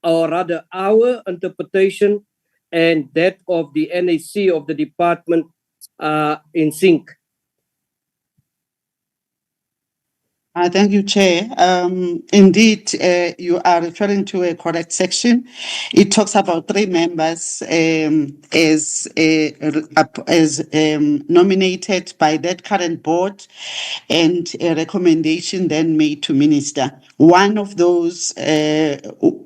or rather our interpretation and that of the NAC of the department are in sync. Thank you, Chair. Indeed, you are referring to a correct section. It talks about 3 members as nominated by that current board, and a recommendation then made to minister. One of those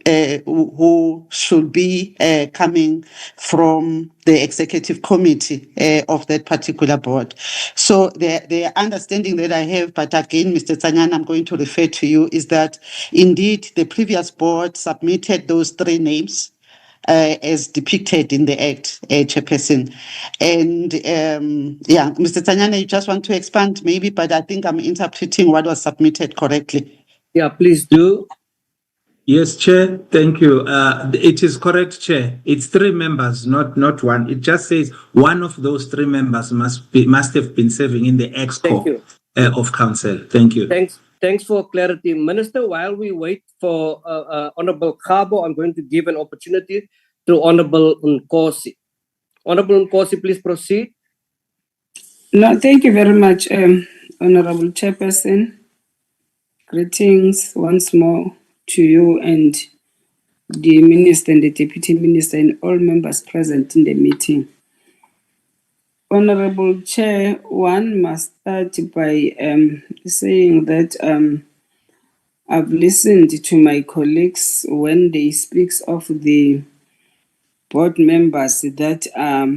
who should be coming from the executive committee of that particular board. So the understanding that I have, but again, Mr. Tsanyan, I'm going to refer to you, is that indeed the previous board submitted those 3 names as depicted in the Act, Chairperson. And yeah, Mr. Tsanyan, you just want to expand maybe, but I think I'm interpreting what was submitted correctly. Yeah, please do. Yes, Chair. Thank you. It is correct, Chair. It's 3 members, not 1. It just says one of those 3 members must have been serving in the ExCo of Council. Thank you. Thanks for clarity, Minister. While we wait for Honorable Khabo, I'm going to give an opportunity to Honorable Nkosi. Honorable Nkosi, please proceed. No, thank you very much, Honorable Chairperson. Greetings once more to you and the Minister and the Deputy Minister and all members present in the meeting. Honorable Chair, one must start by saying that I've listened to my colleagues when they speak of the board members that are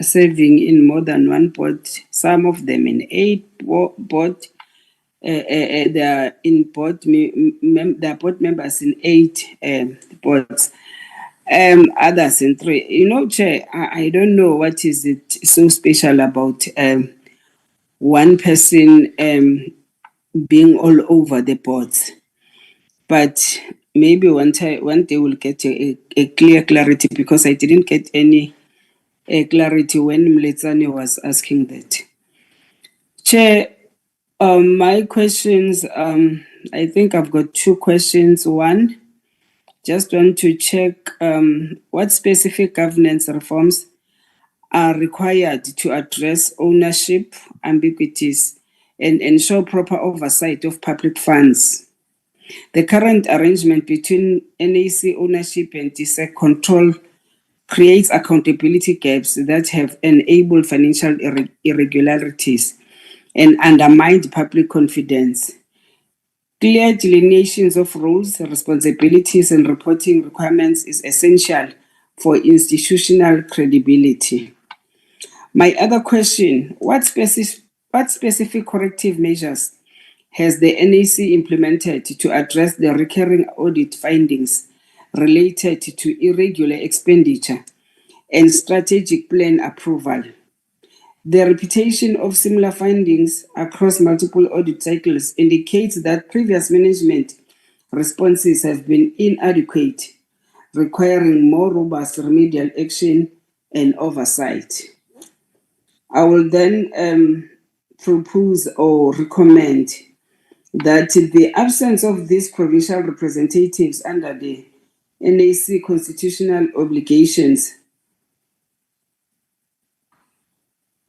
serving in more than 1 board, some of them in 8 board. They are in board. They are board members in 8 boards. Others in 3. You know, Chair, I don't know what is it so special about one person being all over the boards. But maybe one day we'll get a clear clarity, because I didn't get any clarity when Mletsane was asking that. Chair, my questions, I think I've got 2 questions. One, just want to check what specific governance reforms are required to address ownership ambiguities and ensure proper oversight of public funds. The current arrangement between NAC ownership and DSEC control creates accountability gaps that have enabled financial irregularities and undermined public confidence. Clear delineations of roles, responsibilities, and reporting requirements is essential for institutional credibility. My other question, what what specific corrective measures has the NAC implemented to address the recurring audit findings related to irregular expenditure and strategic plan approval? The repetition of similar findings across multiple audit cycles indicates that previous management responses have been inadequate, requiring more robust remedial action and oversight. I will then propose or recommend that the absence of these provincial representatives under the NAC constitutional obligations,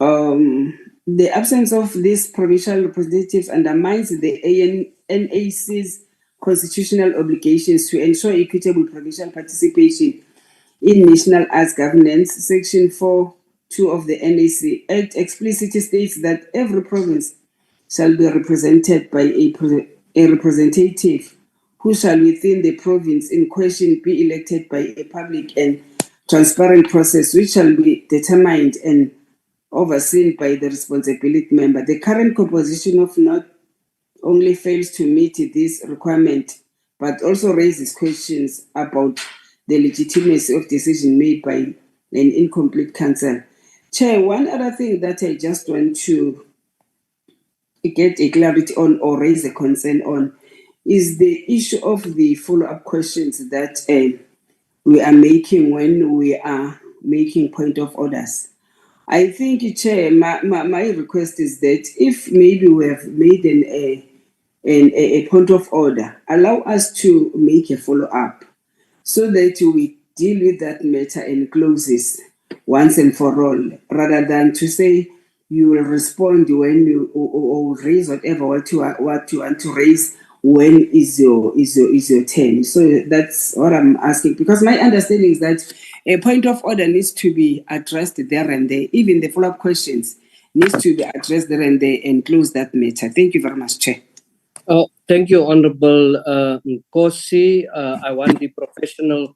the absence of these provincial representatives undermines the NAC's constitutional obligations to ensure equitable provincial participation in national arts governance. Section 4(2) of the NAC Act explicitly states that every province shall be represented by a representative who shall within the province in question be elected by a public and transparent process which shall be determined and overseen by the responsibility member. The current composition of not only fails to meet this requirement, but also raises questions about the legitimacy of decision made by an incomplete council. Chair, one other thing that I just want to get a clarity on or raise a concern on is the issue of the follow-up questions that we are making when we are making point of orders. I think, Chair, my request is that if maybe we have made a point of order, allow us to make a follow-up so that we deal with that matter and close this once and for all, rather than to say you will respond when you or raise what you want to raise when is your turn. So that's what I'm asking, because my understanding is that a point of order needs to be addressed there and there. Even the follow-up questions needs to be addressed there and there and close that matter. Thank you very much, Chair. Thank you, Honorable Nkosi. I want the professional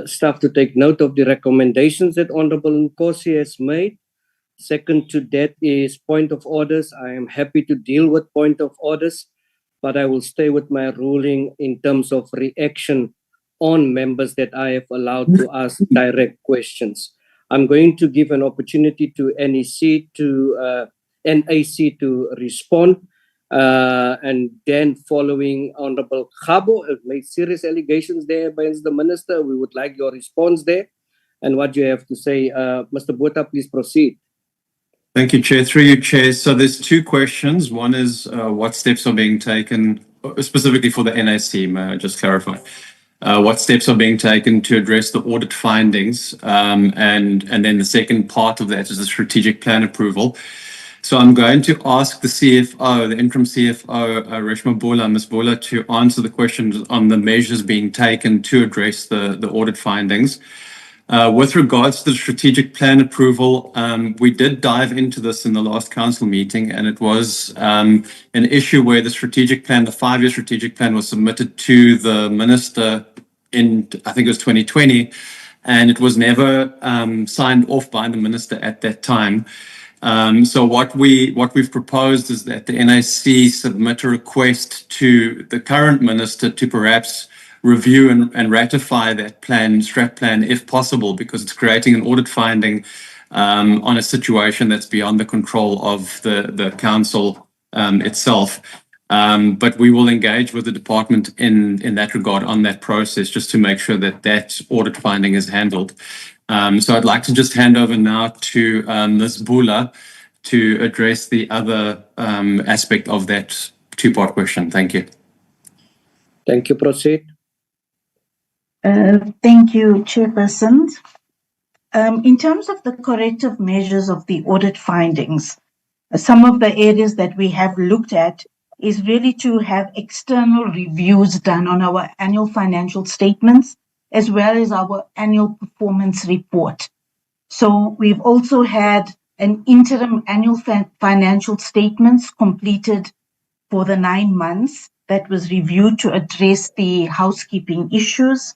staff to take note of the recommendations that Honorable Nkosi has made. Second to that is point of orders. I am happy to deal with point of orders, but I will stay with my ruling in terms of reaction on members that I have allowed to ask direct questions. I'm going to give an opportunity to NAC to respond, and then following Honorable Khabo have made serious allegations there against the minister. We would like your response there and what you have to say. Mr. Botha, please proceed. Thank you, Chair. Through you, Chair. So there's two questions. One is what steps are being taken, specifically for the NAC, may I just clarify? What steps are being taken to address the audit findings? And then the second part of that is the strategic plan approval. So I'm going to ask the CFO, the interim CFO, Reshma Bula, Ms. Bula, to answer the questions on the measures being taken to address the audit findings. With regards to the strategic plan approval, we did dive into this in the last council meeting, and it was an issue where the strategic plan, the 5-year strategic plan, was submitted to the minister in, I think it was 2020, and it was never signed off by the minister at that time. So what we've proposed is that the NAC submit a request to the current minister to perhaps review and ratify that plan, strat plan, if possible, because it's creating an audit finding on a situation that's beyond the control of the council itself. But we will engage with the department in that regard on that process, just to make sure that that audit finding is handled. So I'd like to just hand over now to Ms. Bula to address the other aspect of that two-part question. Thank you. Thank you. Proceed. Thank you, Chairperson. In terms of the corrective measures of the audit findings, some of the areas that we have looked at is really to have external reviews done on our annual financial statements, as well as our annual performance report. So we've also had an interim annual financial statements completed for the 9 months that was reviewed to address the housekeeping issues.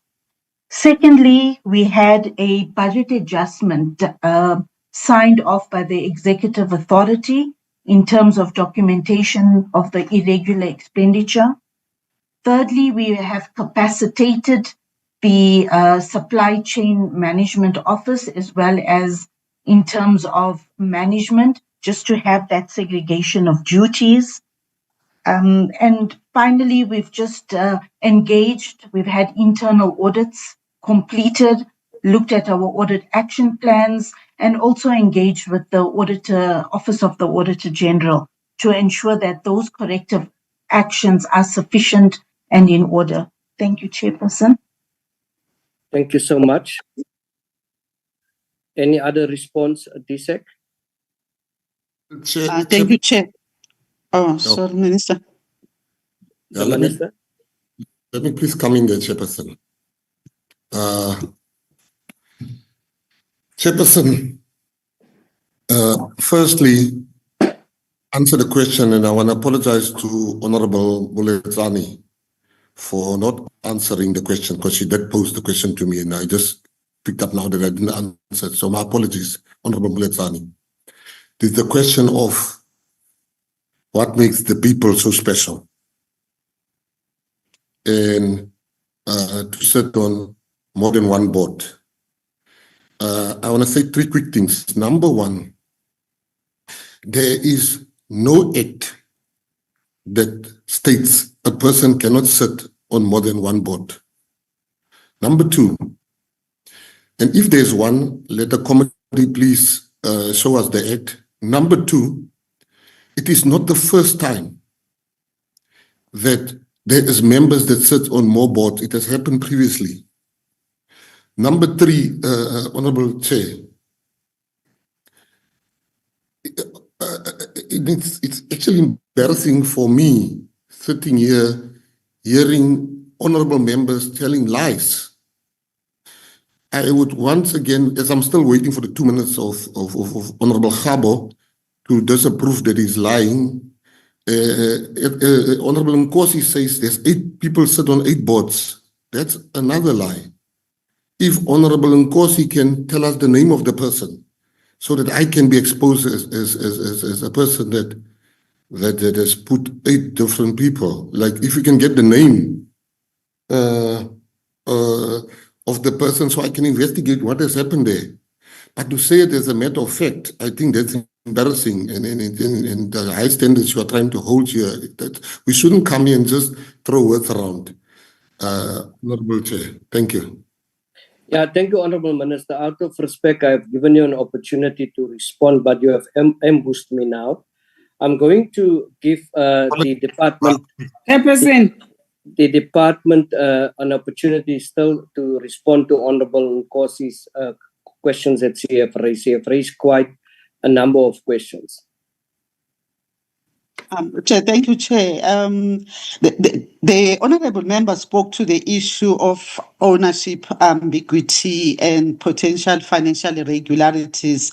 Secondly, we had a budget adjustment signed off by the executive authority in terms of documentation of the irregular expenditure. Thirdly, we have capacitated the supply chain management office as well as in terms of management, just to have that segregation of duties. And finally, we've just engaged, we've had internal audits completed, looked at our audit action plans, and also engaged with the Office of the Auditor General to ensure that those corrective actions are sufficient and in order. Thank you, Chairperson. Thank you so much. Any other response, DSEC? Thank you, Chair. Oh, sorry, Minister. Yeah, Minister? Let me please come in there, Chairperson. Chairperson, firstly, answer the question, and I want to apologize to Honorable Muletsani for not answering the question, because she did pose the question to me and I just picked up now that I didn't answer it. So my apologies, Honorable Muletsani. This is the question of what makes the people so special. And to sit on more than one board. I want to say three quick things. Number one, there is no act that states a person cannot sit on more than one board. Number two, and if there's one, let the committee please show us the act. Number two, it is not the first time that there is members that sit on more boards. It has happened previously. Number three, Honorable Chair, it's actually embarrassing for me sitting here hearing honorable members telling lies. I would once again, as I'm still waiting for the 2 minutes of Honorable Gabo to disapprove that he's lying, Honorable Nkosi says there's 8 people sit on 8 boards. That's another lie. If Honorable Nkosi can tell us the name of the person so that I can be exposed as a person that has put 8 different people. Like if you can get the name of the person so I can investigate what has happened there. But to say it as a matter of fact, I think that's embarrassing and the high standards you are trying to hold here. That we shouldn't come here and just throw words around. Honorable Chair, thank you. Yeah, thank you, Honorable Minister. Out of respect, I've given you an opportunity to respond, but you have ambushed me now. I'm going to give the department an opportunity still to respond to Honorable Nkosi's questions that she have raised. She have raised quite a number of questions. Chair, thank you, Chair. The honourable member spoke to the issue of ownership ambiguity and potential financial irregularities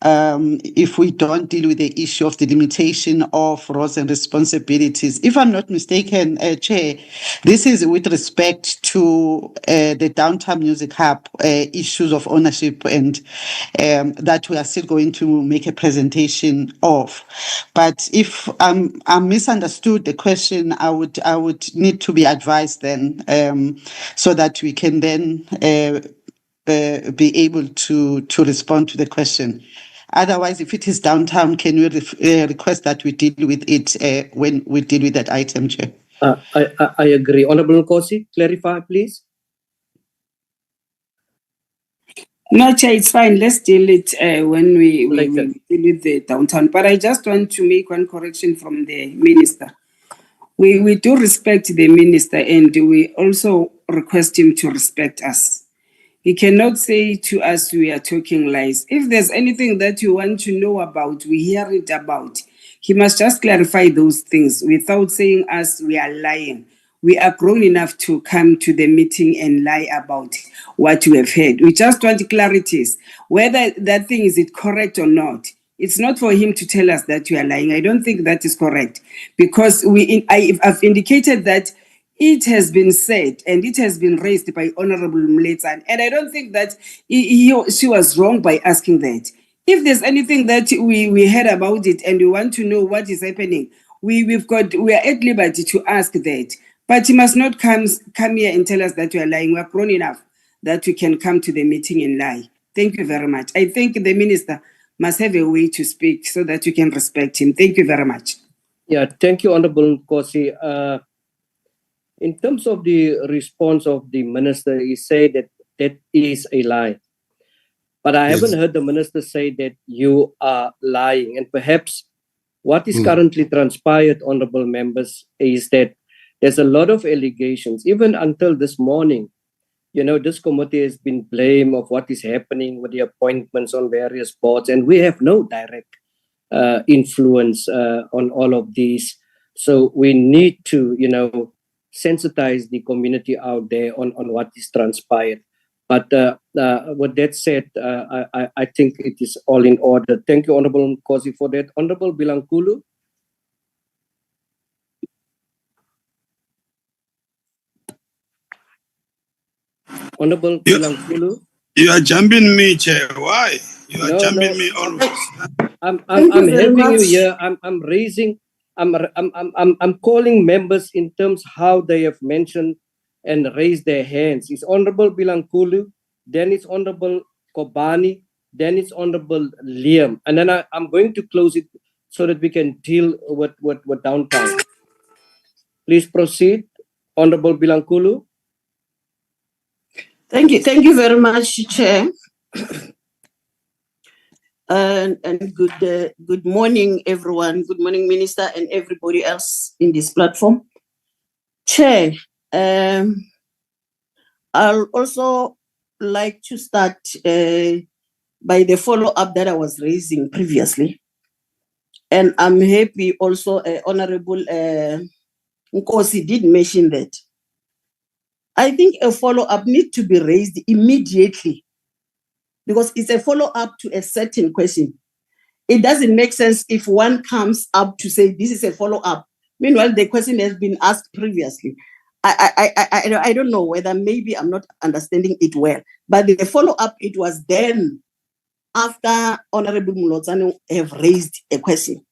if we don't deal with the issue of the limitation of roles and responsibilities. If I'm not mistaken, Chair, this is with respect to the Downtown Music Hub issues of ownership and that we are still going to make a presentation of. But if I misunderstood the question, I would need to be advised then so that we can then be able to respond to the question. Otherwise, if it is downtown, can we request that we deal with it when we deal with that item, Chair? I agree. Honorable Nkosi, clarify, please. No, Chair, it's fine. Let's deal it when we deal with the downtown. But I just want to make one correction from the minister. We do respect the minister and we also request him to respect us. He cannot say to us we are talking lies. If there's anything that you want to know about, we hear it about, he must just clarify those things without saying us we are lying. We are grown enough to come to the meeting and lie about what we have heard. We just want clarities. Whether that thing, is it correct or not? It's not for him to tell us that we are lying. I don't think that is correct. Because I've indicated that it has been said and it has been raised by Honorable Mletsan. And I don't think that she was wrong by asking that. if there's anything that we heard about it and we want to know what is happening, we are at liberty to ask that. But you must not come here and tell us that you are lying. We are grown enough that we can come to the meeting and lie. Thank you very much. I think the minister must have a way to speak so that you can respect him. Thank you very much. Yeah, thank you, Honorable Nkosi. In terms of the response of the minister, he said that that is a lie. But I haven't heard the minister say that you are lying. And perhaps what is currently transpired, honorable members, is that there's a lot of allegations. Even until this morning, you know, this committee has been blamed of what is happening with the appointments on various boards, and we have no direct influence on all of these. So we need to, you know, sensitize the community out there on what is transpired. But with that said, I think it is all in order. Thank you, Honorable Nkosi, for that. Honorable Bilankulu. Honorable Bilankulu. You are jumping me, Chair. Why? You are jumping me always. I'm having you here. I'm raising. I'm calling members in terms how they have mentioned and raised their hands. It's Honorable Bilankulu, then it's Honorable Kobani, then it's Honorable Liam, and then I'm going to close it so that we can deal with downtime. Please proceed, Honorable Bilankulu. Thank you very much, Chair. And good morning, everyone. Good morning, Minister, and everybody else in this platform. Chair, I'll also like to start by the follow-up that I was raising previously. And I'm happy also Honorable Nkosi did mention that. I think a follow-up needs to be raised immediately because it's a follow-up to a certain question. It doesn't make sense if one comes up to say this is a follow-up. Meanwhile, the question has been asked previously. I don't know whether maybe I'm not understanding it well, but the follow-up, it was then after Honorable Mulotsane have raised a question.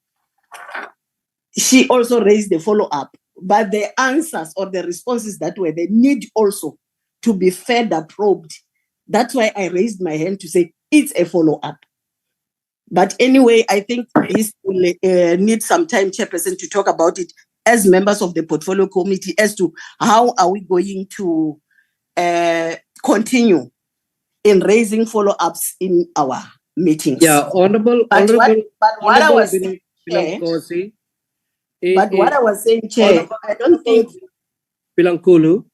She also raised the follow-up, but the answers or the responses that were, they need also to be further probed. That's why I raised my hand to say it's a follow-up. But anyway, I think this will need some time, Chairperson, to talk about it as members of the Portfolio Committee as to how are we going to continue in raising follow-ups in our meetings. Yeah, Honorable what I was saying, Chair, I don't think Bilankulu,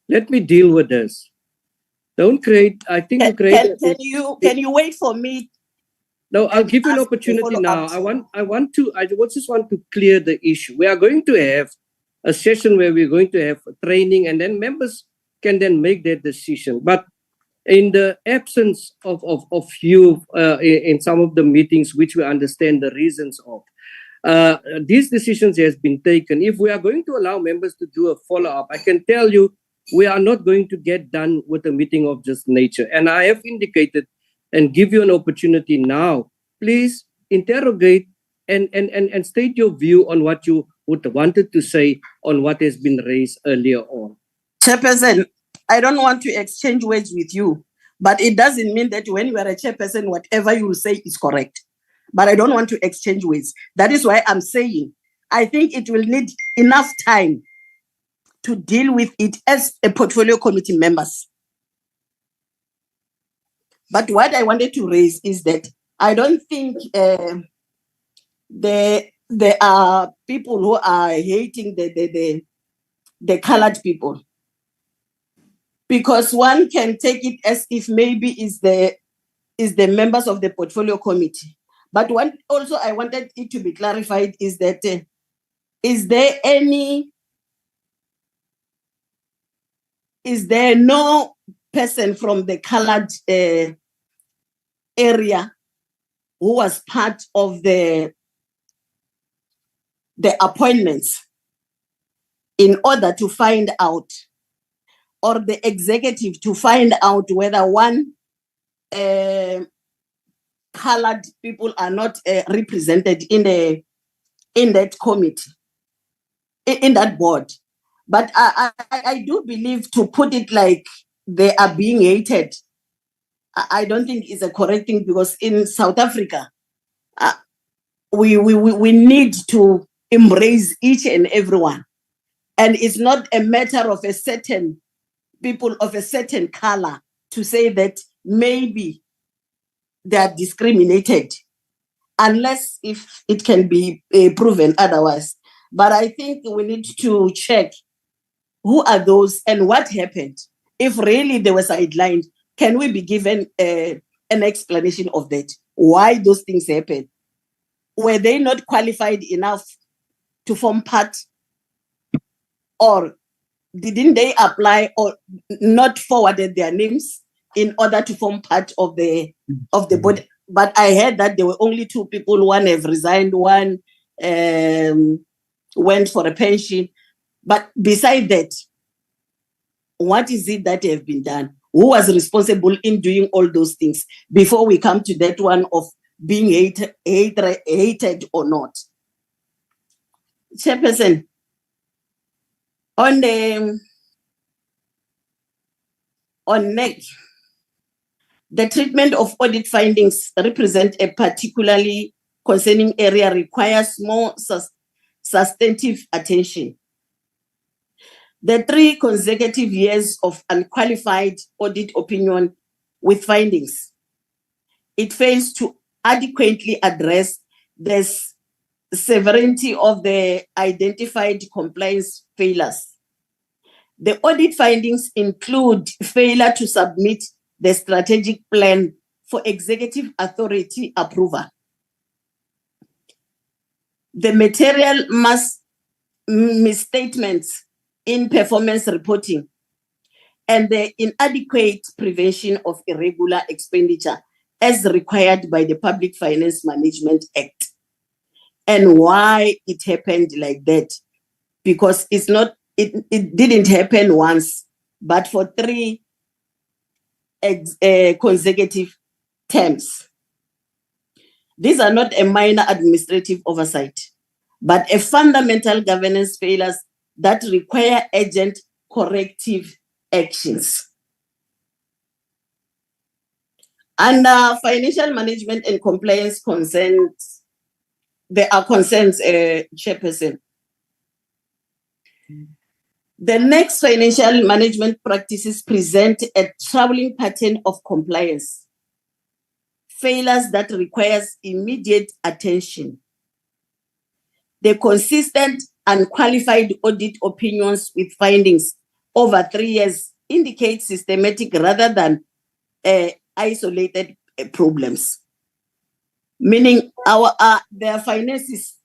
let me deal with this. Don't create. I think you create. Can you wait for me? No, I'll give you an opportunity now. I just want to clear the issue. We are going to have a session where we're going to have training, and then members can then make their decision. But in the absence of you in some of the meetings, which we understand the reasons of, these decisions has been taken. If we are going to allow members to do a follow-up, I can tell you we are not going to get done with a meeting of this nature. And I have indicated and give you an opportunity now. Please interrogate and state your view on what you would wanted to say on what has been raised earlier on. Chairperson, I don't want to exchange words with you, but it doesn't mean that when you are a chairperson, whatever you say is correct. But I don't want to exchange words. That is why I'm saying I think it will need enough time to deal with it as a portfolio committee members. But what I wanted to raise is that I don't think there are people who are hating the colored people, because one can take it as if maybe is the members of the portfolio committee. But what also I wanted it to be clarified is that is there no person from the colored area who was part of the appointments in order to find out, or the executive to find out whether one colored people are not represented in that committee, in that board. But I do believe to put it like they are being hated, I don't think is a correct thing, because in South Africa, we need to embrace each and everyone. And it's not a matter of a certain people of a certain color to say that maybe they are discriminated, unless if it can be proven otherwise. But I think we need to check who are those and what happened. If really they were sidelined, can we be given an explanation of that? Why those things happened? Were they not qualified enough to form part, or didn't they apply or not forwarded their names in order to form part of the board? But I heard that there were only 2 people. One have resigned, one went for a pension. But beside that, what is it that have been done? Who was responsible in doing all those things before we come to that one of being hated or not? Chairperson, on NAC, the treatment of audit findings represent a particularly concerning area requires more substantive attention. The 3 consecutive years of unqualified audit opinion with findings, it fails to adequately address the severity of the identified compliance failures. The audit findings include failure to submit the strategic plan for executive authority approval, the material misstatements in performance reporting, and the inadequate prevention of irregular expenditure as required by the Public Finance Management Act. And why it happened like that? Because it didn't happen once, but for 3 consecutive terms. These are not a minor administrative oversight, but a fundamental governance failures that require urgent corrective actions. Under financial management and compliance concerns, there are concerns, Chairperson. The next financial management practices present a troubling pattern of compliance failures that requires immediate attention. The consistent unqualified audit opinions with findings over 3 years indicate systematic rather than isolated problems. Meaning their finances,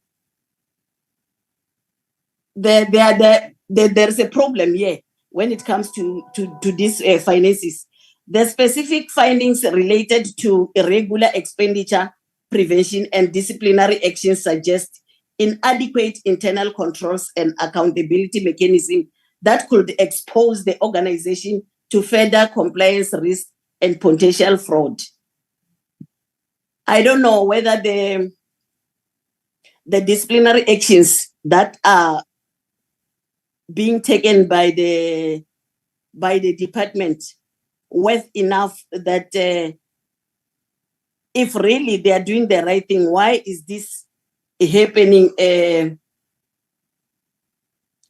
there's a problem here when it comes to these finances. The specific findings related to irregular expenditure, prevention, and disciplinary actions suggest inadequate internal controls and accountability mechanism that could expose the organization to further compliance risk and potential fraud. I don't know whether the disciplinary actions that are being taken by the department worth enough that if really they are doing the right thing, why is this happening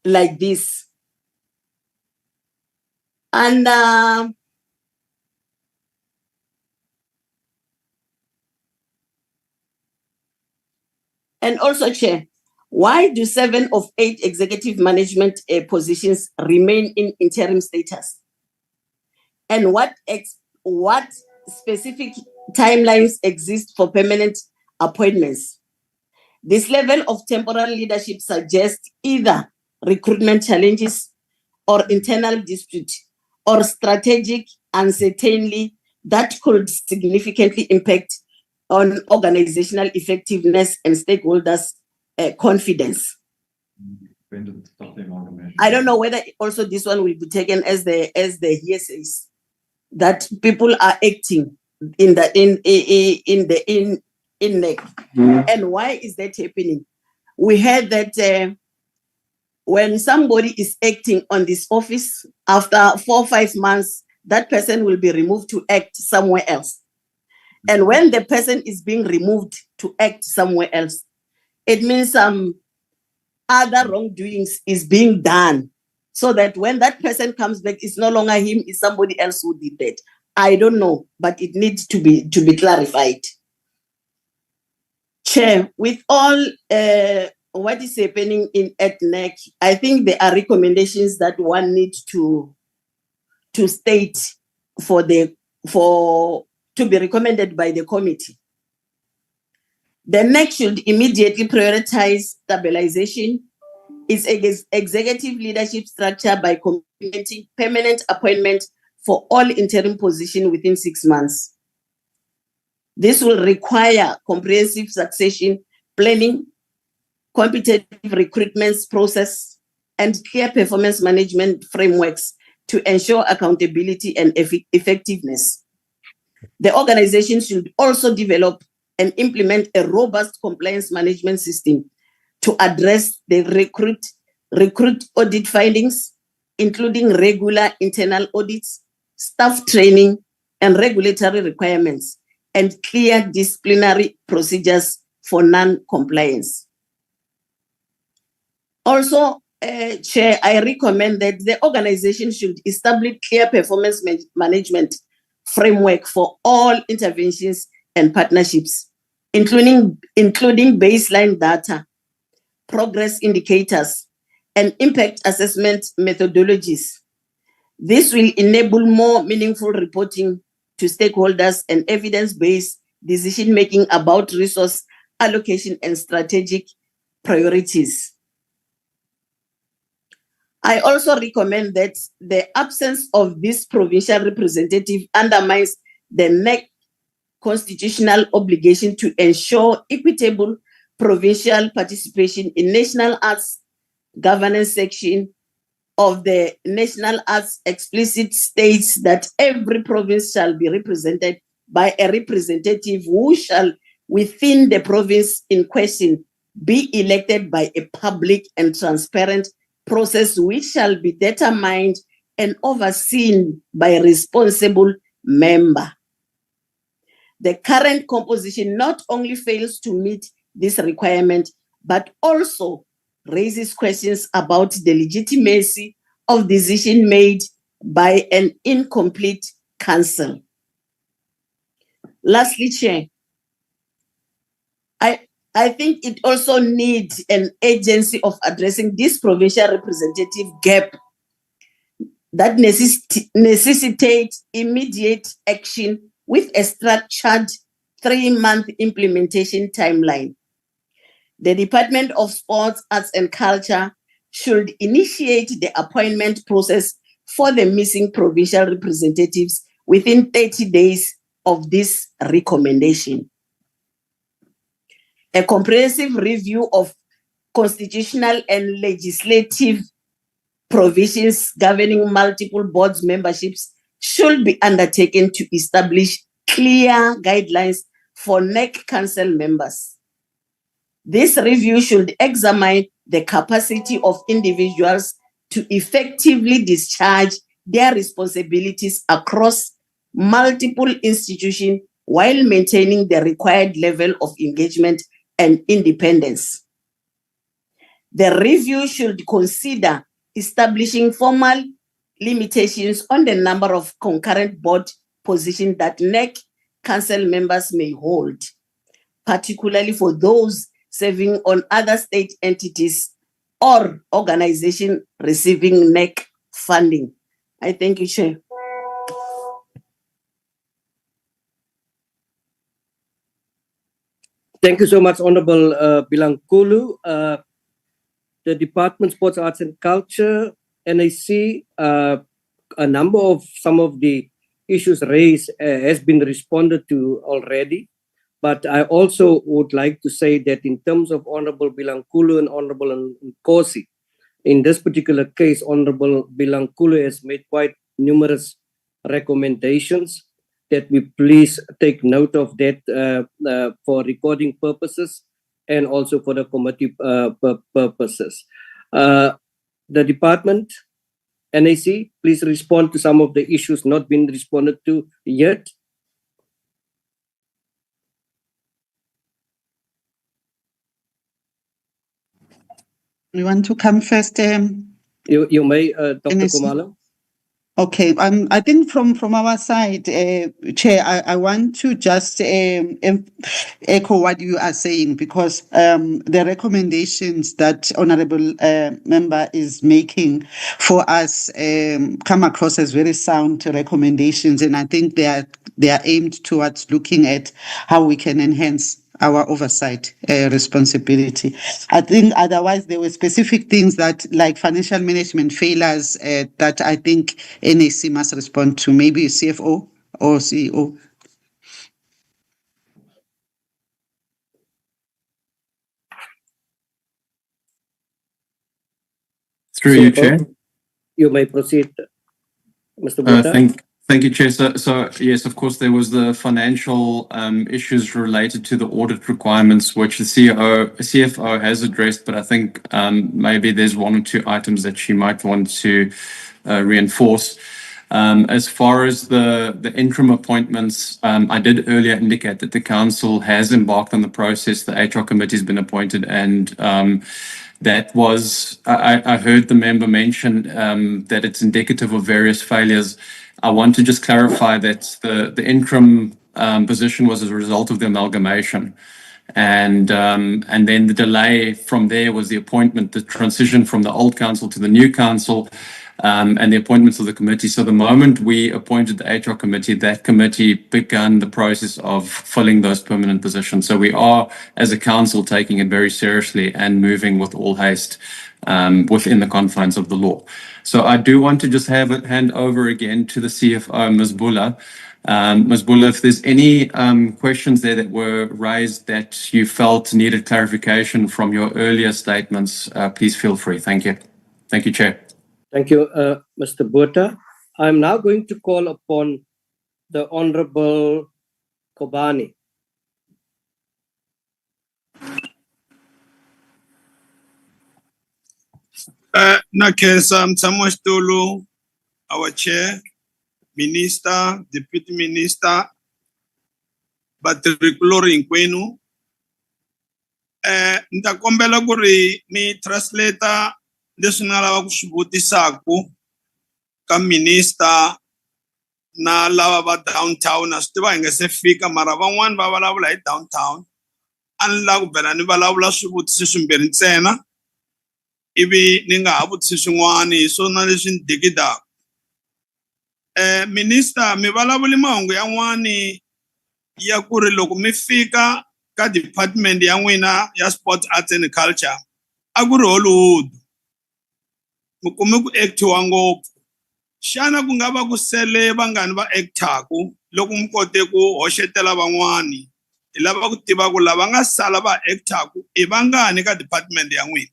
like this? And also, Chair, why do 7 of 8 executive management positions remain in interim status? And what specific timelines exist for permanent appointments? This level of temporal leadership suggests either recruitment challenges or internal dispute or strategic uncertainty that could significantly impact on organizational effectiveness and stakeholders' confidence. I don't know whether also this one will be taken as the hearsays that people are acting in NAC. And why is that happening? We heard that when somebody is acting on this office, after 4 or 5 months, that person will be removed to act somewhere else. And when the person is being removed to act somewhere else, it means some other wrongdoings is being done, so that when that person comes back, it's no longer him, it's somebody else who did that. I don't know, but it needs to be clarified. Chair, with all what is happening at NAC, I think there are recommendations that one needs to state to be recommended by the committee. The NAC should immediately prioritize stabilization, its executive leadership structure by implementing permanent appointment for all interim positions within 6 months. This will require comprehensive succession planning, competitive recruitment process, and clear performance management frameworks to ensure accountability and effectiveness. The organization should also develop and implement a robust compliance management system to address the recruit audit findings, including regular internal audits, staff training, and regulatory requirements, and clear disciplinary procedures for non-compliance. Also, Chair, I recommend that the organization should establish clear performance management framework for all interventions and partnerships, including baseline data, progress indicators, and impact assessment methodologies. This will enable more meaningful reporting to stakeholders and evidence-based decision-making about resource allocation and strategic priorities. I also recommend that the absence of this provincial representative undermines the NAC constitutional obligation to ensure equitable provincial participation in national arts governance section of the National Arts explicit states that every province shall be represented by a representative who shall, within the province in question, be elected by a public and transparent process which shall be determined and overseen by a responsible member. The current composition not only fails to meet this requirement, but also raises questions about the legitimacy of decision made by an incomplete council. Lastly, Chair, I think it also needs an agency of addressing this provincial representative gap that necessitates immediate action with a structured 3-month implementation timeline. The Department of Sports, Arts and Culture should initiate the appointment process for the missing provincial representatives within 30 days of this recommendation. A comprehensive review of constitutional and legislative provisions governing multiple boards memberships should be undertaken to establish clear guidelines for NAC council members. This review should examine the capacity of individuals to effectively discharge their responsibilities across multiple institutions while maintaining the required level of engagement and independence. The review should consider establishing formal limitations on the number of concurrent board positions that NAC council members may hold, particularly for those serving on other state entities or organizations receiving NAC funding. I thank you, Chair. Thank you so much, Honorable Bilankulu. The Department of Sports, Arts and Culture, NAC, a number of some of the issues raised has been responded to already. But I also would like to say that in terms of Honorable Bilankulu and Honorable Nkosi, in this particular case, Honorable Bilankulu has made quite numerous recommendations. that we please take note of that for recording purposes and also for the committee purposes. The department, NAC, please respond to some of the issues not been responded to yet. You want to come first? You may, Dr. NAC? Kumalo. Okay, I think from our side, Chair, I want to just echo what you are saying, because the recommendations that Honourable Member is making for us come across as very sound recommendations, and I think they are aimed towards looking at how we can enhance our oversight responsibility. I think otherwise there were specific things that, like financial management failures, that I think NAC must respond to, maybe CFO or CEO. Through you, Chair. You may proceed, Mr. Botha. Thank you, Chair. So yes, of course, there was the financial issues related to the audit requirements, which the CFO has addressed, but I think maybe there's one or two items that she might want to reinforce. As far as the interim appointments, I did earlier indicate that the council has embarked on the process. The HR committee has been appointed, and that was, I heard the member mention that it's indicative of various failures. I want to just clarify that the interim position was as a result of the amalgamation. And then the delay from there was the appointment, the transition from the old council to the new council, and the appointments of the committee. So the moment we appointed the HR committee, that committee began the process of filling those permanent positions. So we are, as a council, taking it very seriously and moving with all haste within the confines of the law. So I do want to just hand over again to the CFO, Ms. Bula. Ms. Bula, if there's any questions there that were raised that you felt needed clarification from your earlier statements, please feel free. Thank you. Thank you, Chair. Thank you, Mr. Botha. I'm now going to call upon the Honorable Kobani. Nakesa Mtsamwestulu, our chair, minister, deputy minister, Batrikulori Nkwenu. Ntakombela kuri mi translator leswi nga lava ku swi vutisaku ka minister na lava va downtown na swi tiva hi nga se fika mara van'wani va vulavula hi downtown a ni lava ku vhela ni vulavula swivutiso swimbirhi ntsena ivi ni nga ha vutisi swin'wana hi swona leswi ni digidaka. Minister mi vulavule mahungu yan'wani ya ku ri loko mi fika ka department ya n'wina ya sports, arts and culture a ku ri Hollywood mi kume ku actiwa ngopfu. Xana ku nga va ku sele vangani va actaku loko mi kote ku hoxetela van'wani hi lava ku tiva ku lava nga sala va actaku i vangani ka department ya n'wina.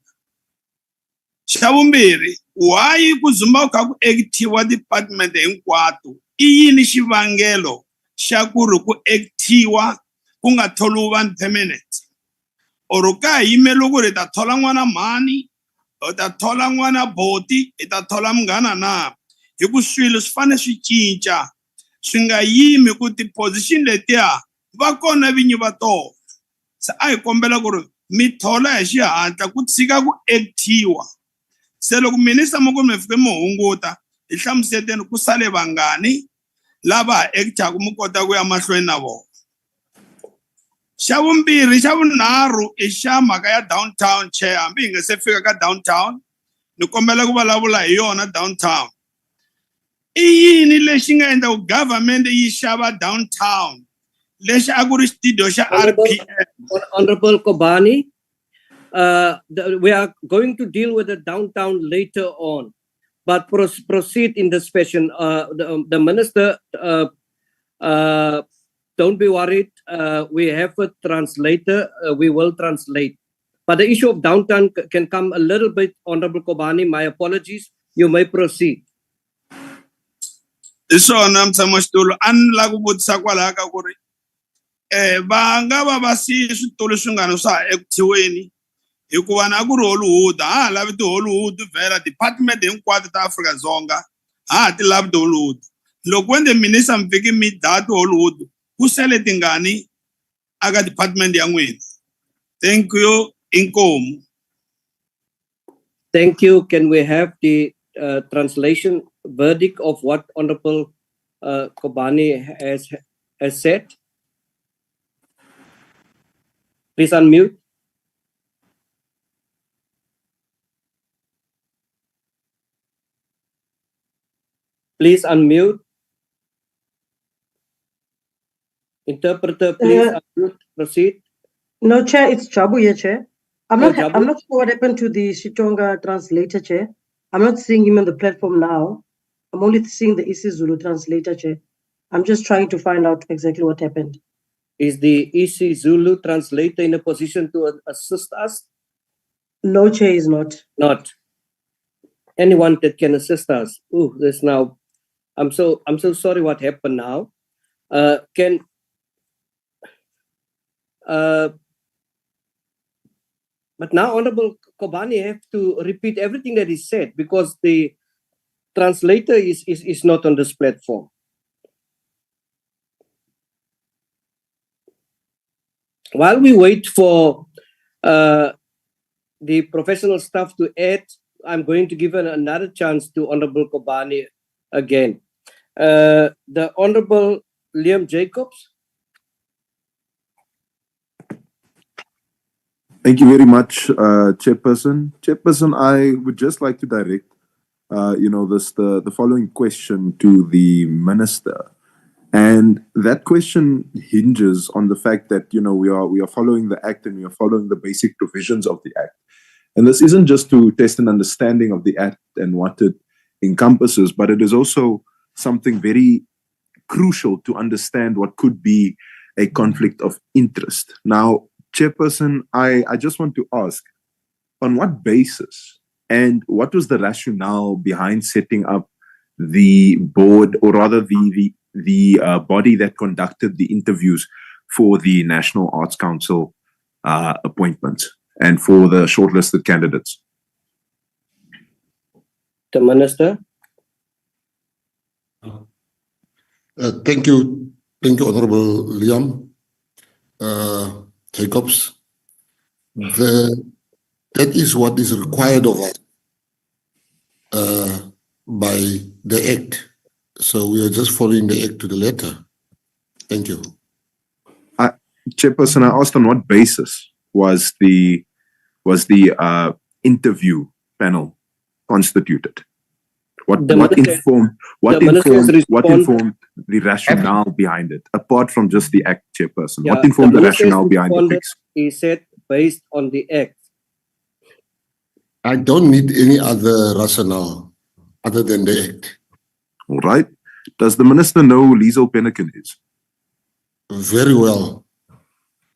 Xa vumbirhi, why ku zumba ku kha ku actiwa department hinkwato i yini xivangelo xa ku ri ku actiwa ku nga tholiwi vanhu permanent, or ka hi yimele ku ri ta thola n'wana mhani, u ta thola n'wana boti, i ta thola munghana na, hi ku swilo swi fanele swi cinca swi nga yimi ku ti-position letiya va kona vinyi va tona. Se a hi kombela ku ri mi thola hi xihatla ku tshika ku actiwa. Se loko minister mo ku mi fike mi hunguta hi hlamuseteni ku sale vangani lava actaku mi kota ku ya mahlweni na vona. Xa vumbirhi, xa vunharhu i xa mhaka ya downtown, chair, hambi hi nga se fika ka downtown ni kombela ku vulavula hi yona downtown. I yini lexi nga endla ku government yi xava downtown lexi a ku ri studio xa RPM? Honorable Kobani, we are going to deal with the downtown later on, but proceed in this fashion. The minister, don't be worried. We have a translator. We will translate. But the issue of downtown can come a little bit, Honorable Kobani. My apologies. You may proceed. Hi swona mutshamaxitulu a ni lava ku vutisa kwalaho ka ku ri va nga va va siye switulu swin'wana swa ha ekutiweni hikuva na ku ri Hollywood ha ha lavi ti-Hollywood vhela department hinkwato ta Afrika-Dzonga ha ha ti lavi ti-Hollywood. Loko when the minister mi fiki mi daya ti-Hollywood ku sele tingani aka department ya n'wina. Thank you, inkomu. Thank you. Can we have the translation verdict of what Honorable Kobani has said? Please unmute. Please unmute. Interpreter, please unmute. Proceed. No, Chair, it's Jabu here, Chair. I'm Oh, not Jabu? I'm not sure what happened to the Shitonga translator, Chair. I'm not seeing him on the platform now. I'm only seeing the isiZulu translator, Chair. I'm just trying to find out exactly what happened. Is the isiZulu translator in a position to assist us? No, Chair, is not. Not. Anyone that can assist us. Oh, this now. I'm so sorry what happened now. But now Honorable Kobani have to repeat everything that is said because the translator is not on this platform. While we wait for the professional staff to add, I'm going to give another chance to Honorable Kobani again. The Honorable Liam Jacobs. Thank you very much, Chairperson. Chairperson, I would just like to direct, the following question to the Minister. And that question hinges on the fact that, we are following the Act and we are following the basic provisions of the Act. And this isn't just to test an understanding of the Act and what it encompasses, but it is also something very crucial to understand what could be a conflict of interest. Now, Chairperson, I just want to ask, on what basis and what was the rationale behind setting up the board, or rather the body that conducted the interviews for the National Arts Council appointments and for the shortlisted candidates? The Minister. Thank you, Honorable Liam Jacobs. That is what is required of us by the Act. So we are just following the Act to the letter. Thank you. Chairperson, I asked on what basis was the interview panel constituted? What informed the rationale behind it, apart from just the Act, Chairperson? Yeah, what informed the Minister's rationale behind the fix? He said based on the Act. I don't need any other rationale other than the Act. All right. Does the Minister know who Liesl Penniken is? Very well.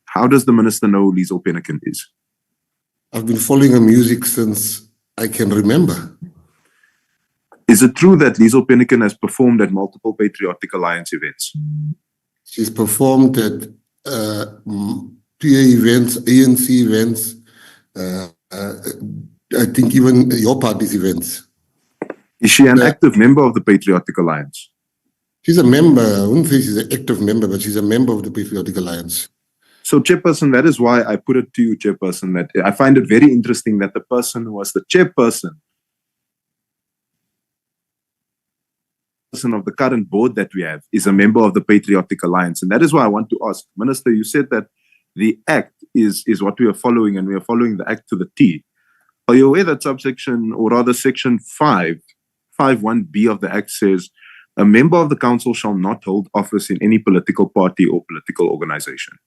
How does the Minister know who Liesl Penniken is? I've been following her music since I can remember. Is it true that Liesl Penniken has performed at multiple Patriotic Alliance events? She's performed at PA events, ANC events, I think even your party's events. Is she an active member of the Patriotic Alliance? She's a member. I wouldn't say she's an active member, but she's a member of the Patriotic Alliance. So, Chairperson, that is why I put it to you, Chairperson, that I find it very interesting that the person who was the chairperson of the current board that we have is a member of the Patriotic Alliance. And that is why I want to ask, Minister, you said that the Act is what we are following, and we are following the Act to the T. Are you aware that subsection, or rather section 5.1b of the Act says, a member of the council shall not hold office in any political party or political organization?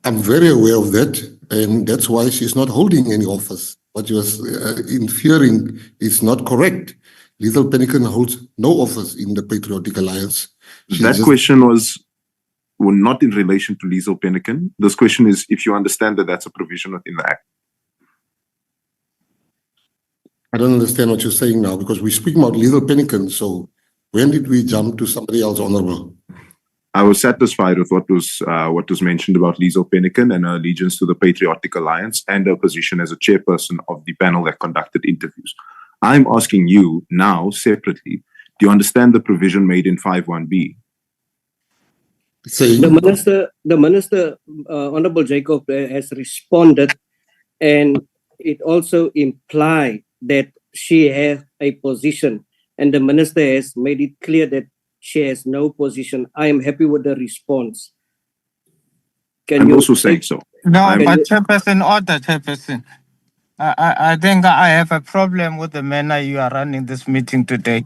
I'm very aware of that, and that's why she's not holding any office. What you was inferring is not correct. Liesl Penniken holds no office in the Patriotic Alliance. That question was not in relation to Liesl Penniken. This question is if you understand that that's a provision within the Act. I don't understand what you're saying now, because we're speaking about Liesl Penniken, so When did we jump to somebody else, Honorable? I was satisfied with what was mentioned about Liesl Penniken and her allegiance to the Patriotic Alliance and her position as a chairperson of the panel that conducted interviews. I'm asking you now separately, do you understand the provision made in 51B? The minister, Honorable Jacob, has responded, and it also implied that she has a position, and the minister has made it clear that she has no position. I am happy with the response. I'm also saying so. No, but Chairperson, Chairperson. I think I have a problem with the manner you are running this meeting today.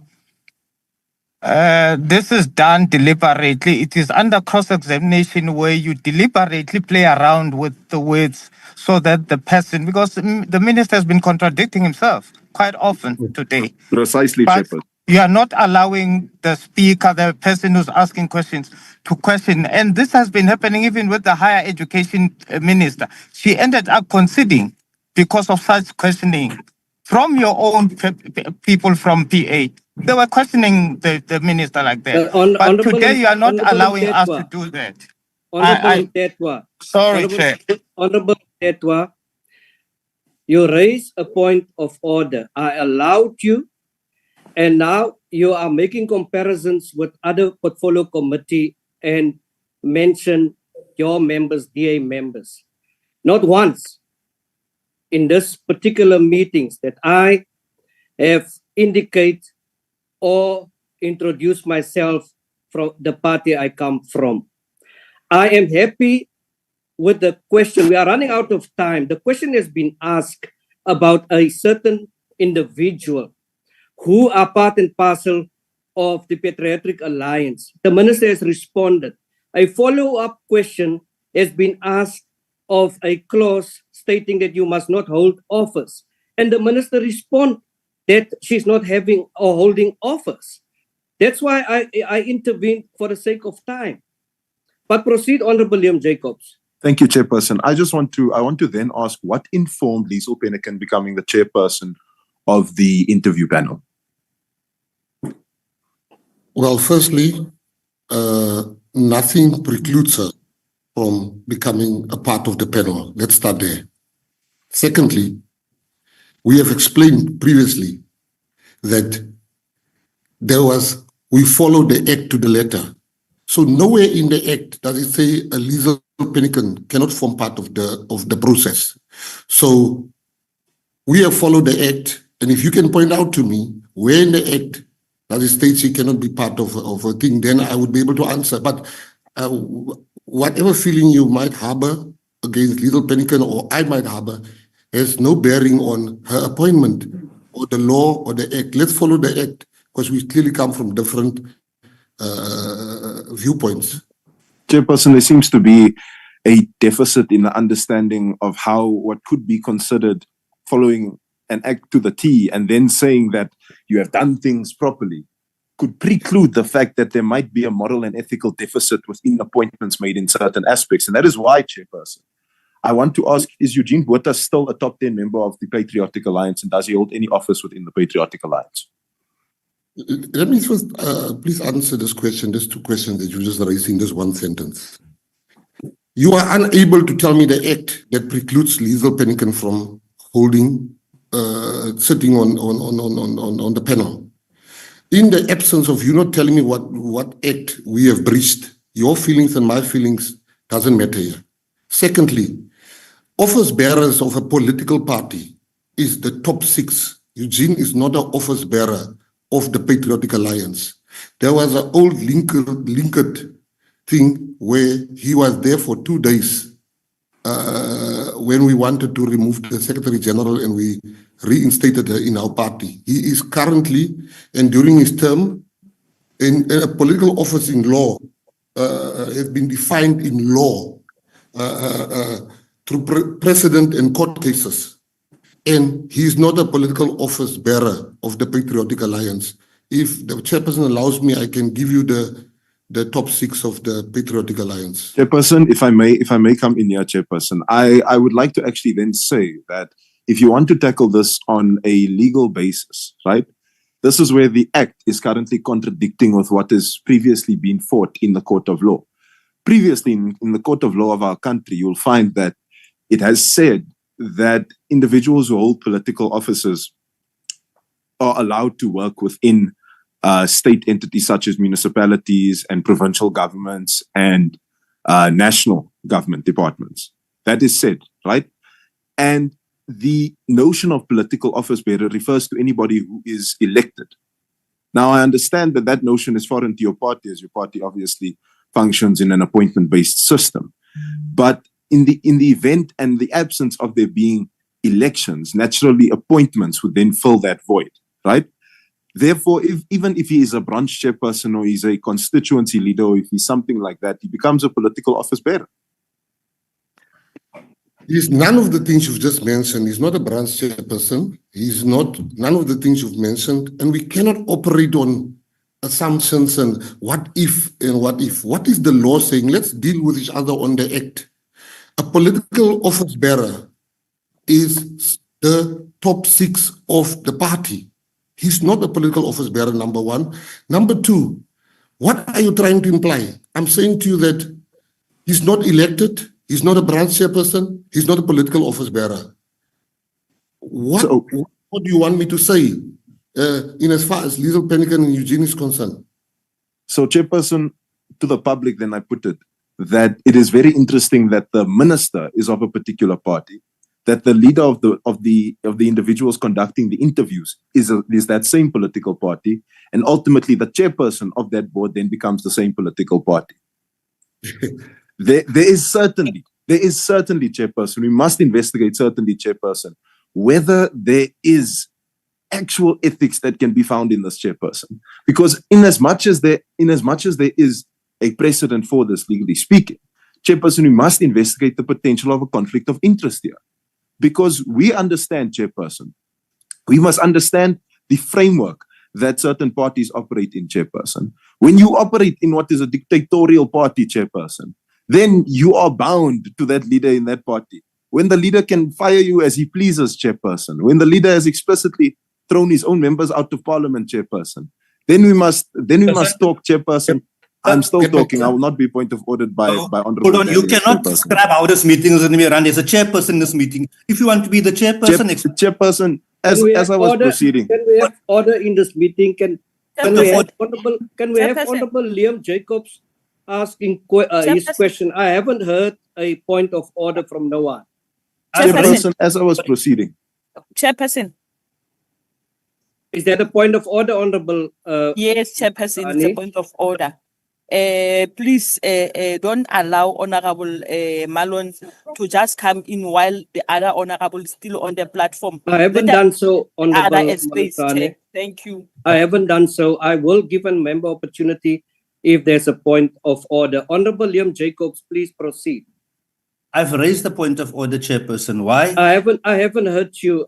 This is done deliberately. It is under cross-examination where you deliberately play around with the words so that the person, because the minister has been contradicting himself quite often today. Precisely, But Chairperson. you are not allowing the speaker, the person who's asking questions, to question. And this has been happening even with the higher education minister. She ended up conceding because of such questioning from your own people from PA. They were questioning the minister like that. But today you are not allowing us to do that. Honorable Tetwa. Sorry, Chair. Honorable Tetwa, you raise a point of order. I allowed you, and now you are making comparisons with other portfolio committee and mention your members, DA members. Not once in this particular meetings that I have indicate or introduce myself from the party I come from. I am happy with the question. We are running out of time. The question has been asked about a certain individual who are part and parcel of the Patriotic Alliance. The minister has responded. A follow-up question has been asked of a clause stating that you must not hold office. And the minister responded that she's not having or holding office. That's why I intervened for the sake of time. But proceed, Honorable Liam Jacobs. Thank you, Chairperson. I want to then ask what informed Liesl Penniken becoming the chairperson of the interview panel? Well, firstly, nothing precludes her from becoming a part of the panel. Let's start there. Secondly, we have explained previously that we followed the Act to the letter. So nowhere in the Act does it say a Liesl Penniken cannot form part of the process. So we have followed the Act, and if you can point out to me where in the Act does it state she cannot be part of a thing, then I would be able to answer. But whatever feeling you might harbor against Liesl Penniken or I might harbor has no bearing on her appointment or the law or the Act. Let's follow the Act because we clearly come from different viewpoints. Chairperson, there seems to be a deficit in the understanding of how what could be considered following an act to the T and then saying that you have done things properly could preclude the fact that there might be a moral and ethical deficit within appointments made in certain aspects. And that is why, Chairperson, I want to ask, is Eugene Botha still a top 10 member of the Patriotic Alliance, and does he hold any office within the Patriotic Alliance? Let me first please answer this question, these two questions that you just raised in this one sentence. You are unable to tell me the Act that precludes Liesl Penniken from holding, sitting on the panel. In the absence of you not telling me what Act we have breached, your feelings and my feelings doesn't matter here. Secondly, office bearers of a political party is the top 6. Eugene is not an office bearer of the Patriotic Alliance. There was an old Linked thing where he was there for 2 days when we wanted to remove the Secretary General and we reinstated her in our party. He is currently and during his term in a political office in law, has been defined in law through precedent and court cases. And he is not a political office bearer of the Patriotic Alliance. If the chairperson allows me, I can give you the top 6 of the Patriotic Alliance. Chairperson, if I may come in here, Chairperson, I would like to actually then say that if you want to tackle this on a legal basis, right, This is where the Act is currently contradicting with what has previously been fought in the court of law. Previously, in the court of law of our country, you'll find that it has said that individuals who hold political offices are allowed to work within state entities such as municipalities and provincial governments and national government departments. That is said, right? And the notion of political office bearer refers to anybody who is elected. Now, I understand that that notion is foreign to your party, as your party obviously functions in an appointment-based system. But in the event and the absence of there being elections, naturally appointments would then fill that void, right? Therefore, even if he is a branch chairperson or he's a constituency leader or if he's something like that, he becomes a political office bearer. He's none of the things you've just mentioned. He's not a branch chairperson. He's not none of the things you've mentioned. And we cannot operate on assumptions and what if and what if. What is the law saying? Let's deal with each other on the Act. A political office bearer is the top six of the party. He's not a political office bearer, number one. Number two, what are you trying to imply? I'm saying to you that he's not elected. He's not a branch chairperson. He's not a political office bearer. What do you want me to say in as far as Liesl Pennican and Eugene is concerned? So, Chairperson, to the public, then I put it, that it is very interesting that the minister is of a particular party, that the leader of the individuals conducting the interviews is that same political party, and ultimately the chairperson of that board then becomes the same political party. There is certainly, Chairperson, we must investigate certainly, Chairperson, whether there is actual ethics that can be found in this chairperson. Because in as much as there is a precedent for this, legally speaking, Chairperson, we must investigate the potential of a conflict of interest here. Because we understand, Chairperson, we must understand the framework that certain parties operate in, Chairperson. When you operate in what is a dictatorial party, Chairperson, then you are bound to that leader in that party. When the leader can fire you as he pleases, Chairperson, when the leader has explicitly thrown his own members out of parliament, Chairperson, then we must talk, Chairperson. I'm still talking. I will not be point of order by Honorable. Hold on, you cannot describe how this meeting is going to be run. There's a chairperson in this meeting. If you want to be the chairperson, Chairperson, as I was proceeding. Can we have order in this meeting? Can we have Honorable Liam Jacobs asking his question? I haven't heard a point of order from no one. Chairperson, as I was proceeding. Chairperson. Is that a point of order, Honorable? Yes, Chairperson, it's a point of order. Please don't allow Honorable Malone to just come in while the other Honorable is still on the platform. I haven't done so, Honorable space, Thank you. I haven't done so. I will give a member opportunity if there's a point of order. Honorable Liam Jacobs, please proceed. I've raised the point of order, Chairperson. Why? I haven't heard you,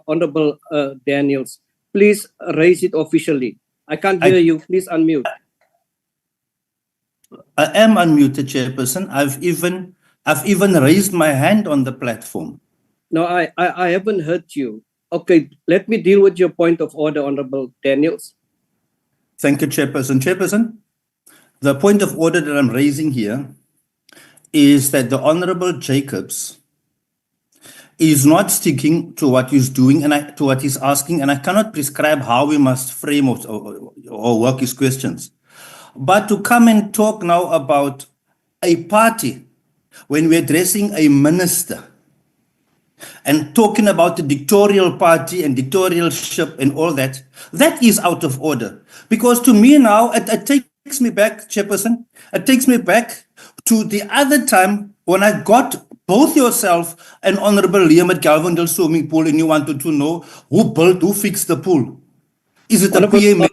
Honorable Daniels. Please raise it officially. I can't hear you. Please unmute. I am unmuted, Chairperson. I've even raised my hand on the platform. No, I haven't heard you. Okay, let me deal with your point of order, Honorable Daniels. Thank you, Chairperson. Chairperson, the point of order that I'm raising here is that the Honorable Jacobs is not sticking to what he's doing and to what he's asking, and I cannot prescribe how we must frame or work his questions. But to come and talk now about a party when we're addressing a minister and talking about the dictatorial party and dictatorialship and all that, that is out of order. Because to me now, it takes me back, Chairperson, it takes me back to the other time when I got both yourself and Honorable Liam at Galvindale swimming pool and you wanted to know who fixed the pool. Is it Honorable, PA?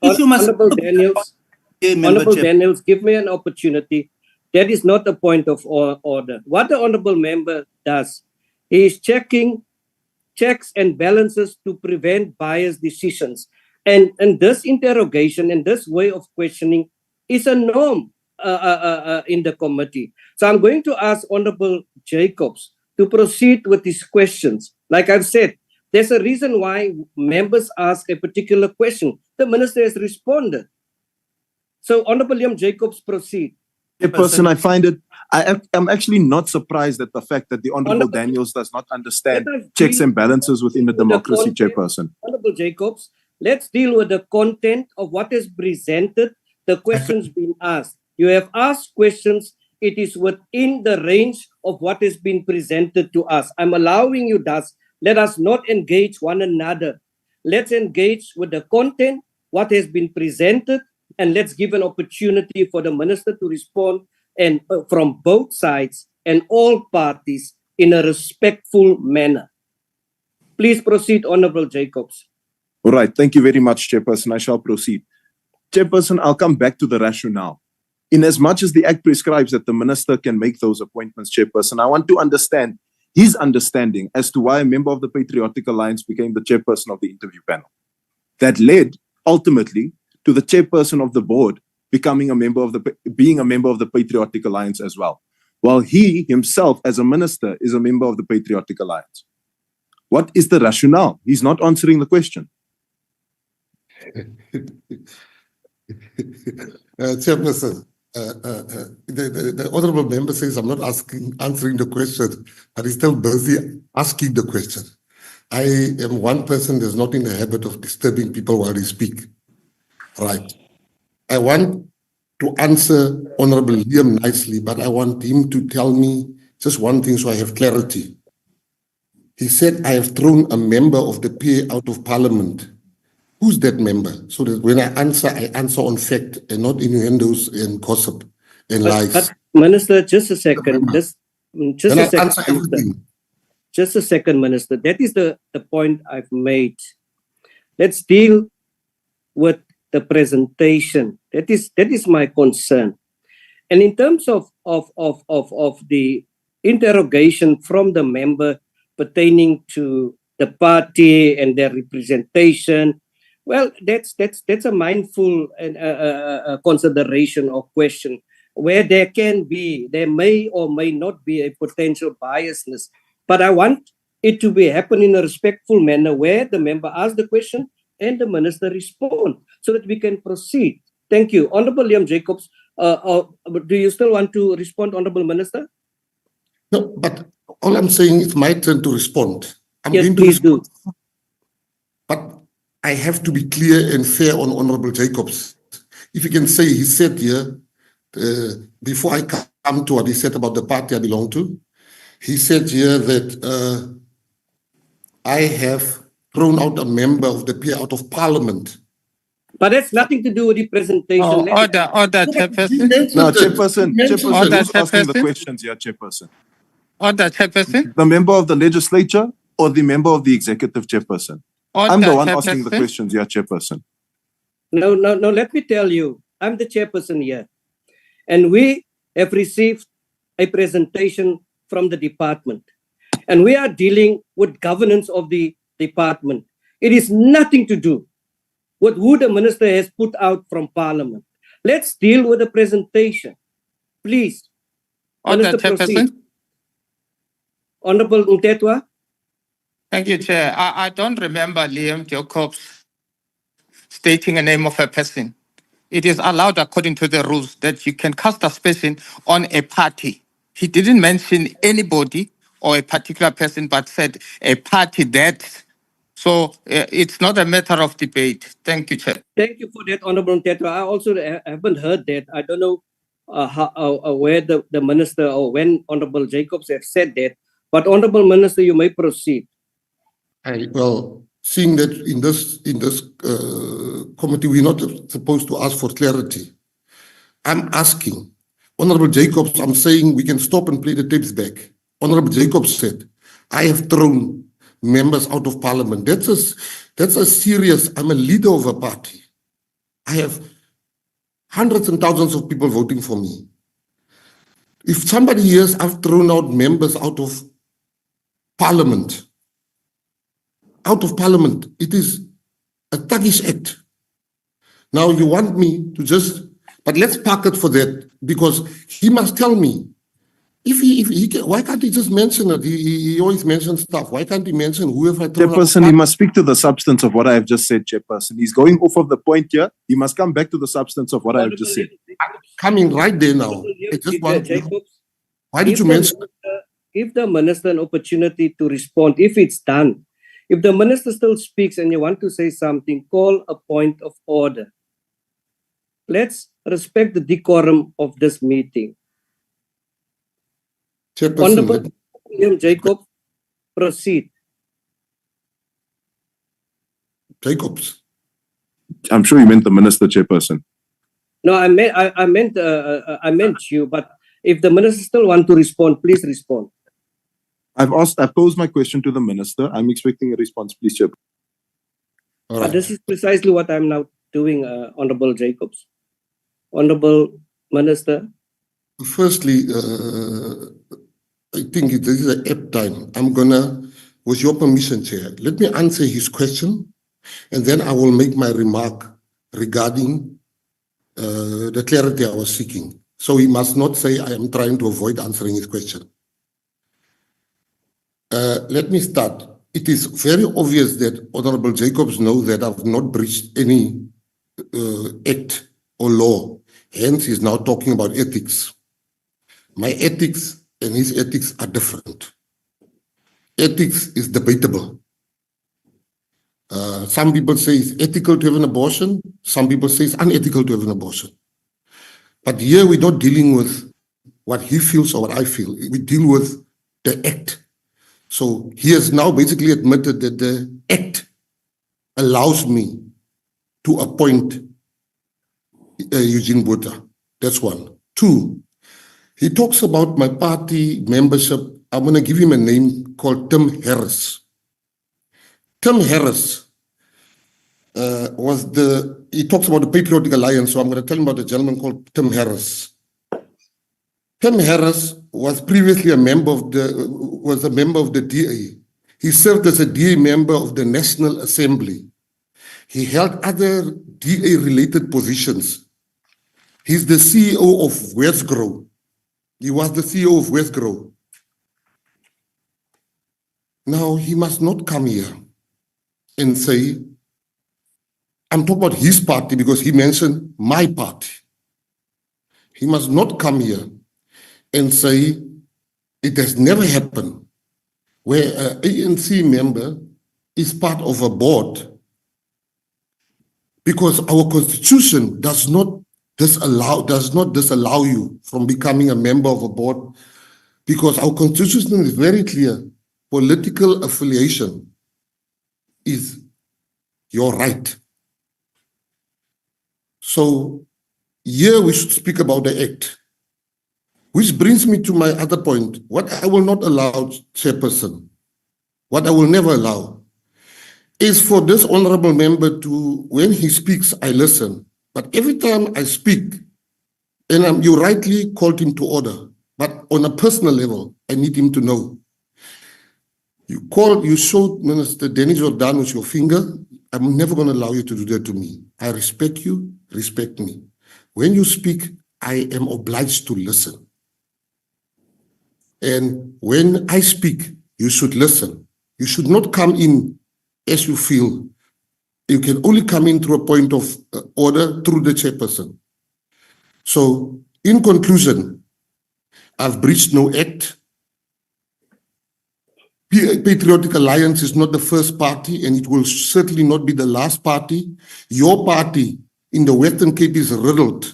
Honorable Daniels, Honorable Daniels, give me an opportunity. That is not a point of order. What the Honorable Member does, he is checks and balances to prevent biased decisions. And this interrogation and this way of questioning is a norm in the committee. So I'm going to ask Honorable Jacobs to proceed with his questions. Like I've said, There's a reason why members ask a particular question. The minister has responded. So, Honorable Liam Jacobs, proceed. Chairperson, I find it, I'm actually not surprised at the fact that the Honorable Daniels does not understand checks and balances within a democracy, Chairperson. Honorable Jacobs, let's deal with the content of what is presented, the questions being asked. You have asked questions. It is within the range of what is being presented to us. I'm allowing you, thus, let us not engage one another. Let's engage with the content, what has been presented, and let's give an opportunity for the minister to respond and from both sides and all parties in a respectful manner. Please proceed, Honorable Jacobs. All right. Thank you very much, Chairperson. I shall proceed. Chairperson, I'll come back to the rationale. In as much as the Act prescribes that the minister can make those appointments, Chairperson, I want to understand his understanding as to why a member of the Patriotic Alliance became the chairperson of the interview panel. That led, ultimately, to the chairperson of the board being a member of the Patriotic Alliance as well, while he himself, as a minister, is a member of the Patriotic Alliance. What is the rationale? He's not answering the question. Chairperson, the honourable member says I'm not answering the question, but he's still busy asking the question. I am one person that's not in the habit of disturbing people while they speak. Right. I want to answer Honourable Liam nicely, but I want him to tell me just one thing so I have clarity. He said, I have thrown a member of the PA out of Parliament. Who's that member? So that when I answer on fact and not innuendos and gossip and lies. But Minister, just a second. Just a second. Answer everything. Just a second, Minister. That is the point I've made. Let's deal with the presentation. That is my concern. And in terms of the interrogation from the member pertaining to the party and their representation, well, that's a mindful consideration or question where there may or may not be a potential biasness. But I want it to be happen in a respectful manner where the member asks the question and the minister responds so that we can proceed. Thank you. Honorable Liam Jacobs, do you still want to respond, Honorable Minister? No, but all I'm saying is my turn to respond. Yes, please do. But I have to be clear and fair on Honorable Jacobs. If you can say, he said here, before I come to what he said about the party I belong to, he said here that I have thrown out a member of the PA out of Parliament. But that's nothing to do with the presentation. Order, Chairperson. No, Chairperson is asking the questions here, Chairperson. Order, Chairperson. The member of the legislature or the member of the executive, Chairperson? I'm the one asking the questions here, Chairperson. No, let me tell you, I'm the chairperson here. And we have received a presentation from the department. And we are dealing with governance of the department. It is nothing to do with who the minister has put out from Parliament. Let's deal with the presentation. Please. Order, Chairperson. Honorable Ntetwa. Thank you, Chair. I don't remember Liam Jacobs stating a name of a person. It is allowed according to the rules that you can cast aspersion on a party. He didn't mention anybody or a particular person, but said a party that. So it's not a matter of debate. Thank you, Chair. Thank you for that, Honorable Ntetwa. I also haven't heard that. I don't know where the minister or when Honorable Jacobs have said that. But Honorable Minister, you may proceed. Well, seeing that in this committee, we're not supposed to ask for clarity. I'm asking, Honorable Jacobs, I'm saying we can stop and play the tapes back. Honorable Jacobs said, I have thrown members out of Parliament. That's a serious, I'm a leader of a party. I have hundreds and thousands of people voting for me. If somebody hears I've thrown out members out of Parliament, it is a thuggish act. Now you want me to just, but let's park it for that, because he must tell me Why can't he just mention it? He always mentions stuff. Why can't he mention whoever thrown up a Chairperson, he party? must speak to the substance of what I have just said, Chairperson. He's going off of the point here. He must come back to the substance of what I have just said. Coming right there now. I just want to know, Jacobs, why did you mention it? give the minister an opportunity to respond if it's done. If the minister still speaks and you want to say something, call a point of order. Let's respect the decorum of this meeting. Chairperson, Honorable William Jacobs, proceed. Jacobs. I'm sure you meant the minister, Chairperson. No, I meant you, but if the minister still want to respond, please respond. I've posed my question to the minister. I'm expecting a response, please, Chairperson. All right. This is precisely what I'm now doing, Honorable Jacobs. Honorable Minister. Firstly, I think this is an apt time. I'm gonna, with your permission, Chair, let me answer his question, and then I will make my remark regarding the clarity I was seeking. So he must not say I am trying to avoid answering his question. Let me start. It is very obvious that Honorable Jacobs knows that I've not breached any act or law. Hence, he's now talking about ethics. My ethics and his ethics are different. Ethics is debatable. Some people say it's ethical to have an abortion. Some people say it's unethical to have an abortion. But here we're not dealing with what he feels or what I feel. We deal with the act. So he has now basically admitted that the act allows me to appoint Eugene Botha. That's one. Two, he talks about my party membership. I'm going to give him a name called Tim Harris. Tim Harris he talks about the Patriotic Alliance, so I'm going to tell him about a gentleman called Tim Harris. Tim Harris was previously a member of the DA. He served as a DA member of the National Assembly. He held other DA-related positions. He's the CEO of Westgrow. He was the CEO of Westgrow. Now, he must not come here and say, I'm talking about his party because he mentioned my party. He must not come here and say it has never happened where an ANC member is part of a board, because our constitution does not disallow you from becoming a member of a board, because our constitution is very clear. Political affiliation is your right. So here we should speak about the act. Which brings me to my other point. What I will not allow, Chairperson, what I will never allow, is for this honorable member to, when he speaks, I listen. But every time I speak, and you rightly called him to order, but on a personal level, I need him to know. You showed Minister Dennis Jordan with your finger. I'm never going to allow you to do that to me. I respect you, respect me. When you speak, I am obliged to listen. And when I speak, you should listen. You should not come in as you feel. You can only come in through a point of order through the chairperson. So, in conclusion, I've breached no act. Patriotic Alliance is not the first party, and it will certainly not be the last party. Your party in the Western Cape is riddled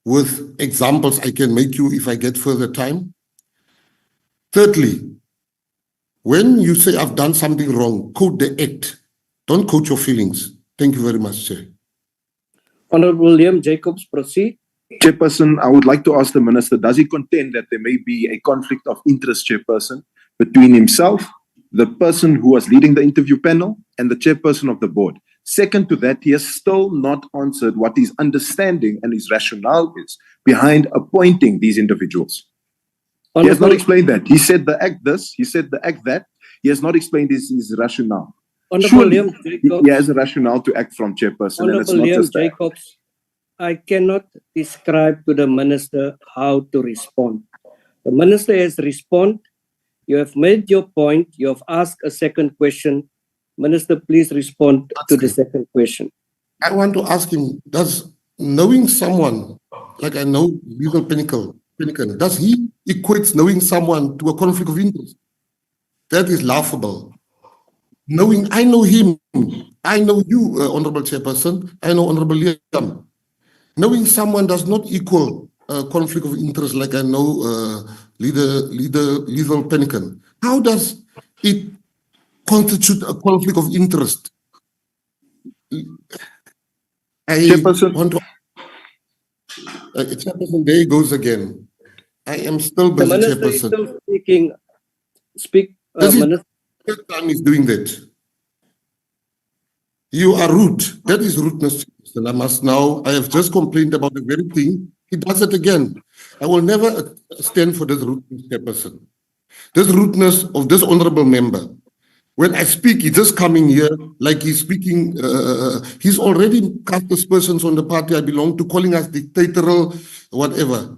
with examples I can make you if I get further time. Thirdly, when you say I've done something wrong, quote the act. Don't quote your feelings. Thank you very much, Chair. Honorable William Jacobs, proceed. Chairperson, I would like to ask the minister, does he contend that there may be a conflict of interest, Chairperson, between himself, the person who was leading the interview panel, and the chairperson of the board? Second to that, he has still not answered what his understanding and his rationale is behind appointing these individuals. He has not explained that. He said the act this, he said the act that. He has not explained his rationale. Surely, he has a rationale to act from, Chairperson, and it's not just that. Jacobs, I cannot describe to the minister how to respond. The Minister has responded. You have made your point. You have asked a second question. Minister, please respond to the second question. I want to ask him, does knowing someone, like I know legal Pinnacle, does he equate knowing someone to a conflict of interest? That is laughable. I know him, I know you, Honorable Chairperson, I know Honorable Liam. Knowing someone does not equal a conflict of interest like I know Legal Pinnacle. How does it constitute a conflict of interest? Chairperson. Chairperson, there he goes again. I am still The busy, Minister is Chairperson. still speaking. Speak, Minister. Third time he's doing that. You are rude. That is rudeness. And I have just complained about the very thing. He does it again. I will never stand for this rudeness, Chairperson. This rudeness of this honorable member. When I speak, he's just coming here like he's speaking. He's already cast aspersions on the party I belong to, calling us dictatorial, whatever.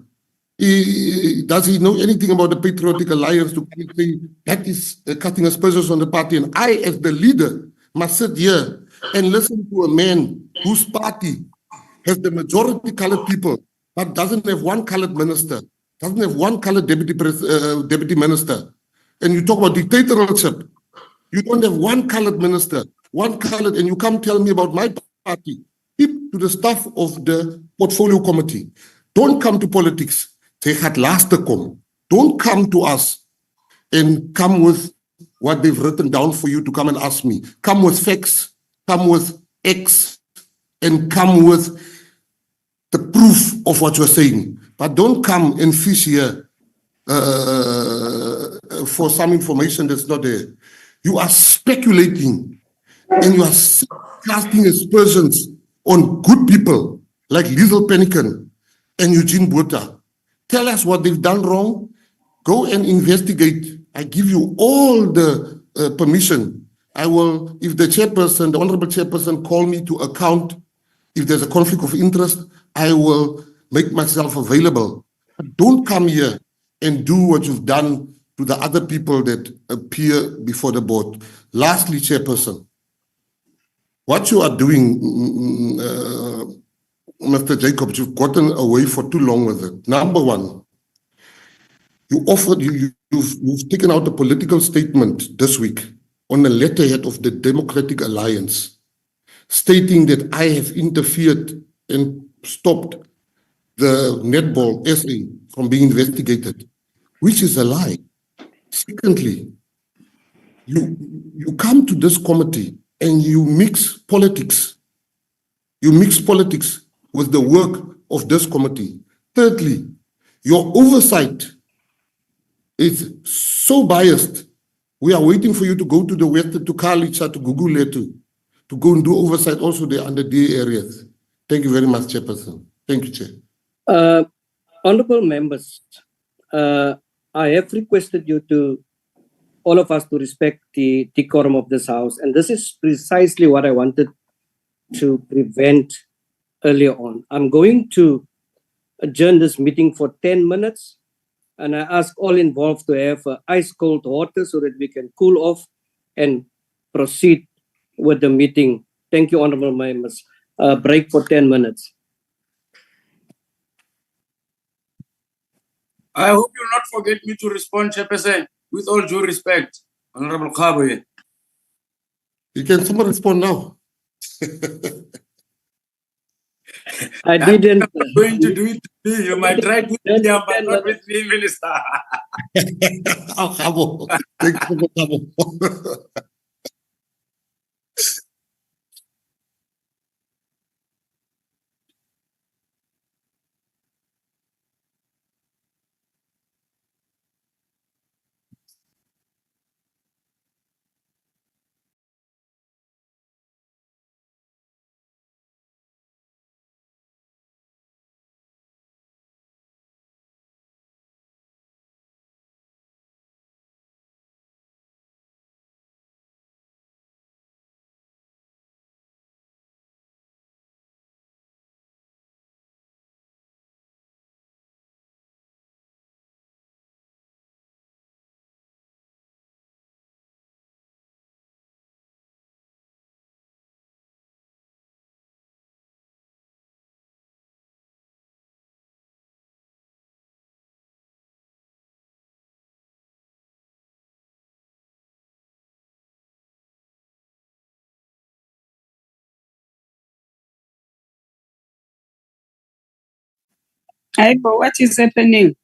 Does he know anything about the patriotic alliance to say that is casting aspersions on the party? And I, as the leader, must sit here and listen to a man whose party has the majority colored people, but doesn't have one colored minister, doesn't have one colored deputy minister. And you talk about dictatorship. You don't have one colored minister, one colored, and you come tell me about my party. Keep to the staff of the portfolio committee. Don't come to politics. They had last to come. Don't come to us and come with what they've written down for you to come and ask me. Come with facts, come with X, and come with the proof of what you're saying. But don't come and fish here for some information that's not there. You are speculating and you are casting aspersions on good people like Liesl Penniken and Eugene Botha. Tell us what they've done wrong. Go and investigate. I give you all the permission. I will, if the chairperson, the honorable chairperson, call me to account, if there's a conflict of interest, I will make myself available. But don't come here and do what you've done to the other people that appear before the board. Lastly, chairperson, what you are doing, Mr. Jacobs, you've gotten away for too long with it. Number one, you've taken out a political statement this week on the letterhead of the Democratic Alliance, stating that I have interfered and stopped the netball SA from being investigated, which is a lie. Secondly, you come to this committee and you mix politics. You mix politics with the work of this committee. Thirdly, your oversight is so biased. We are waiting for you to go to the West, to Kalicha, to Google to go and do oversight also there under the areas. Thank you very much, Chairperson. Thank you, Chair. Honorable members, I have requested you to, all of us, to respect the decorum of this house. And this is precisely what I wanted to prevent earlier on. I'm going to adjourn this meeting for 10 minutes. And I ask all involved to have ice cold water so that we can cool off and proceed with the meeting. Thank you, honorable members. Break for 10 minutes. I hope you'll not forget me to respond, Chairperson, with all due respect. Honorable Khabe. Can someone respond now? I didn't. I'm not going to do it to me. You might try to do it, but not with me, Minister. Thank you. Hey, but what is happening?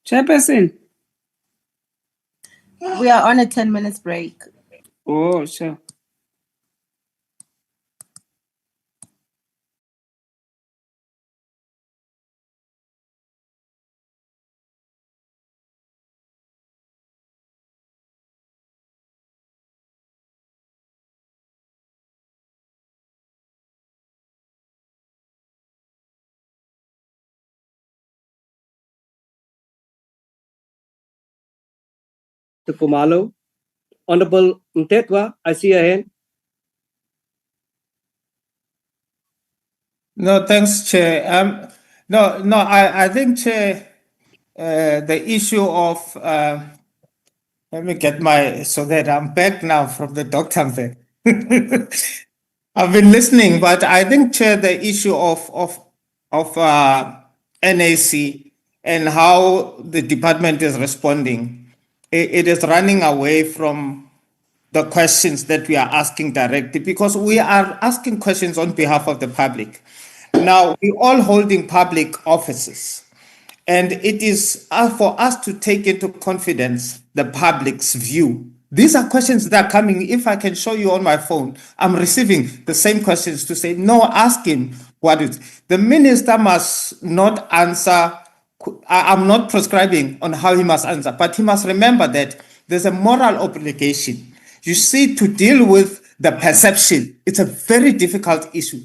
Chairperson? We are on a 10 minutes break. Oh, sure. Kumalo. Honorable Mtetwa, I see your hand. No, thanks, Chair. No, I think, Chair, the issue of, let me get so that I'm back now from the doctor. I'm back. I've been listening, but I think, Chair, the issue of NAC and how the department is responding, it is running away from the questions that we are asking directly, because we are asking questions on behalf of the public. Now, we're all holding public offices, and it is for us to take into confidence the public's view. These are questions that are coming. If I can show you on my phone, I'm receiving the same questions to say, no, ask him what is. The minister must not answer. I'm not prescribing on how he must answer, but he must remember that there's a moral obligation. You see, to deal with the perception, it's a very difficult issue.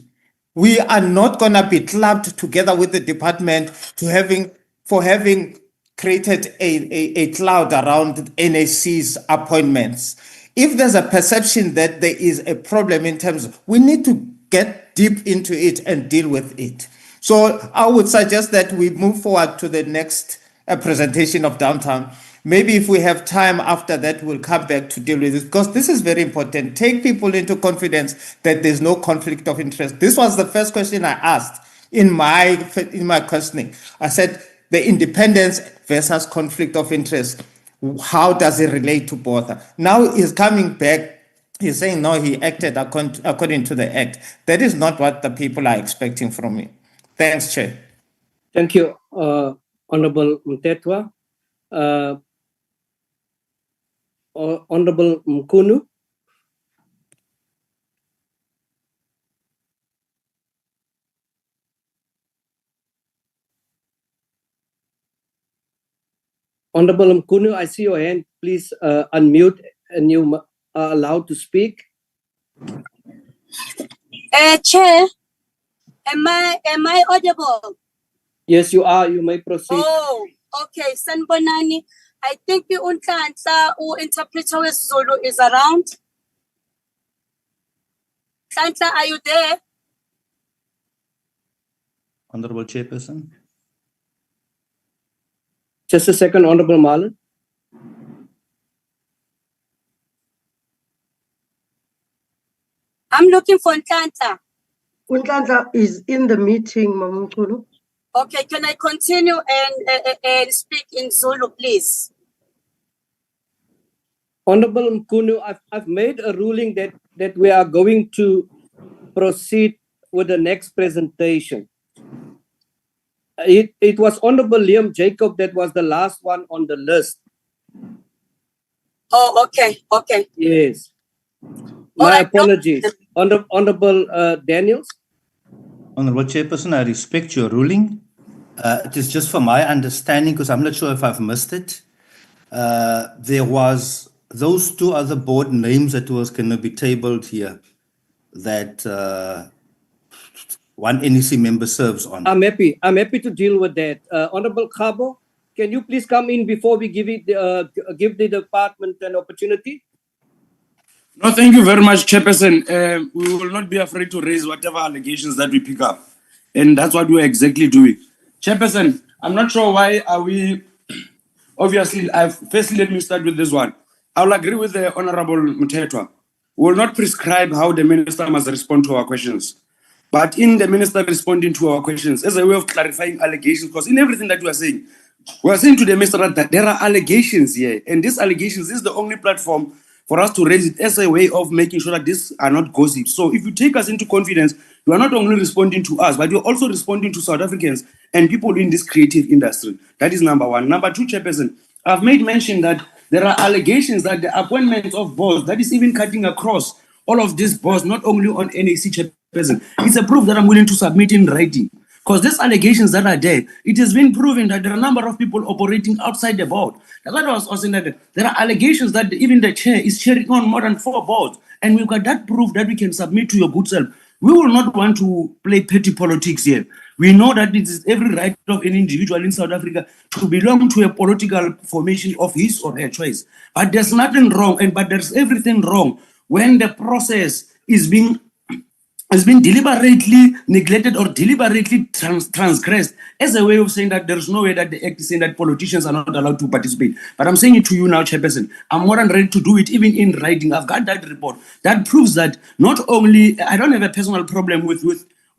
We are not going to be clubbed together with the department for having created a cloud around NAC's appointments. If there's a perception that there is a problem in terms of, we need to get deep into it and deal with it. So I would suggest that we move forward to the next presentation of downtown. Maybe if we have time after that, we'll come back to deal with it, because this is very important. Take people into confidence that there's no conflict of interest. This was the first question I asked in my questioning. I said, the independence versus conflict of interest, how does it relate to both? Now he's coming back. He's saying, no, he acted according to the act. That is not what the people are expecting from me. Thanks, Chair. Thank you, Honorable Mtetwa. Honorable Mkunu. Honorable Mkunu, I see your hand. Please unmute and you are allowed to speak. Chair, am I audible? Yes, you are. You may proceed. Oh, okay. Sanbonani, I think the Untlanta or interpreter Zulu is around. Tlanta, are you there? Honorable Chairperson. Just a second, Honorable Marlon. I'm looking for Ntlanta. Untlanta is in the meeting, Mamukulu. Okay, can I continue and speak in Zulu, please? Honorable Mkunu, I've made a ruling that we are going to proceed with the next presentation. It was Honorable Liam Jacob that was the last one on the list. Oh, okay. Yes. My apologies. Honorable Daniels. Honorable Chairperson, I respect your ruling. It is just for my understanding, because I'm not sure if I've missed it. There was those two other board names that was going to be tabled here that one NEC member serves on. I'm happy to deal with that. Honorable Khabo, can you please come in before we give the department an opportunity? No, thank you very much, Chairperson. We will not be afraid to raise whatever allegations that we pick up. And that's what we're exactly doing. Chairperson, I'm not sure why are we... Obviously, firstly, let me start with this one. I will agree with the Honorable Mtetwa. We will not prescribe how the minister must respond to our questions. But in the minister responding to our questions, as a way of clarifying allegations, because in everything that we are saying to the minister that there are allegations here. And these allegations, this is the only platform for us to raise it as a way of making sure that these are not gossip. So if you take us into confidence, you are not only responding to us, but you're also responding to South Africans and people in this creative industry. That is number one. Number two, Chairperson, I've made mention that there are allegations that the appointments of boards, that is even cutting across all of these boards, not only on NAC Chairperson. It's a proof that I'm willing to submit in writing. Because these allegations that are there, it has been proven that there are a number of people operating outside the board. That's what I was saying, that there are allegations that even the chair is chairing on more than 4 boards. And we've got that proof that we can submit to your good self. We will not want to play petty politics here. We know that it is every right of any individual in South Africa to belong to a political formation of his or her choice. But there's nothing wrong, but there's everything wrong when the process is being has been deliberately neglected or deliberately transgressed as a way of saying that there's no way that the act is saying that politicians are not allowed to participate. But I'm saying it to you now, Chairperson, I'm more than ready to do it even in writing. I've got that report that proves that not only, I don't have a personal problem with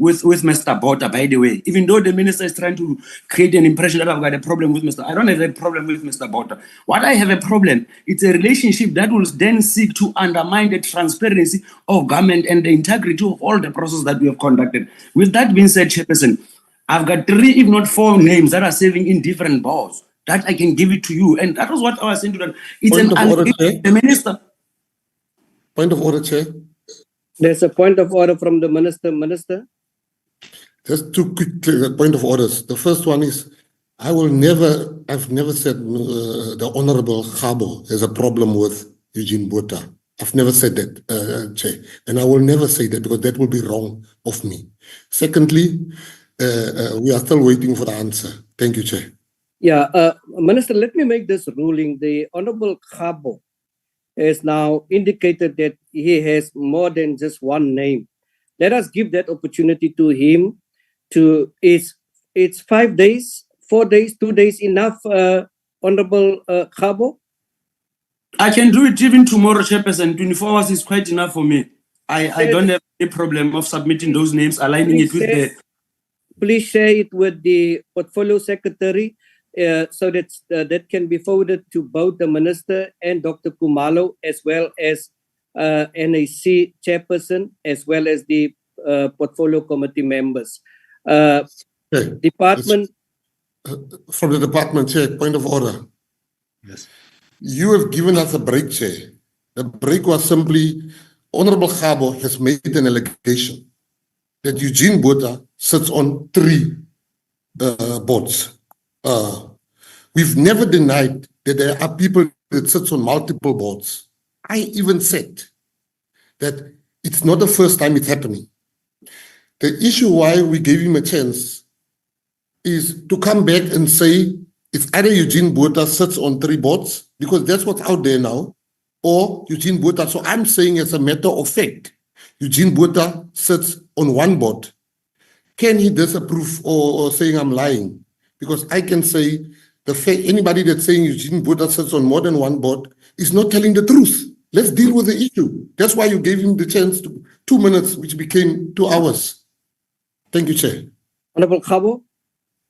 Mr. Botha, by the way, even though the minister is trying to create an impression that I've got a problem with I don't have a problem with Mr. Botha. What I have a problem, it's a relationship that will then seek to undermine the transparency of government and the integrity of all the process that we have conducted. With that being said, Chairperson, I've got 3, if not 4 names that are serving in different boards that I can give it to you. And that was what I was saying to them. It's Point of order, Chair. The minister. Point of order, Chair. There's a point of order from the minister. Minister? Just 2 quick point of orders. The first one is, I've never said the Honorable Khabo has a problem with Eugene Botha. I've never said that, Chair. And I will never say that because that will be wrong of me. Secondly, we are still waiting for the answer. Thank you, Chair. Yeah, Minister, let me make this ruling. The Honorable Khabo has now indicated that he has more than just one name. Let us give that opportunity to him. It's 5 days, 4 days, 2 days enough, Honorable Khabo? I can do it even tomorrow, Chairperson. 24 hours is quite enough for me. I don't have any problem of submitting those names, aligning it with the... Please share it with the portfolio secretary so that that can be forwarded to both the minister and Dr. Kumalo, as well as NAC chairperson, as well as the portfolio committee members. Department. From the department, Chair, point of order. Yes. You have given us a break, Chair. The break was simply, Honorable Khabo has made an allegation that Eugene Botha sits on 3 boards. We've never denied that there are people that sits on multiple boards. I even said that it's not the first time it's happening. The issue why we gave him a chance is to come back and say it's either Eugene Botha sits on 3 boards, because that's what's out there now, or Eugene Botha. So I'm saying as a matter of fact, Eugene Botha sits on 1 board. Can he disapprove or saying I'm lying? Because I can say the fact anybody that's saying Eugene Botha sits on more than 1 board is not telling the truth. Let's deal with the issue. That's why you gave him the chance to 2 minutes, which became 2 hours. Thank you, Chair. Honorable Khabo.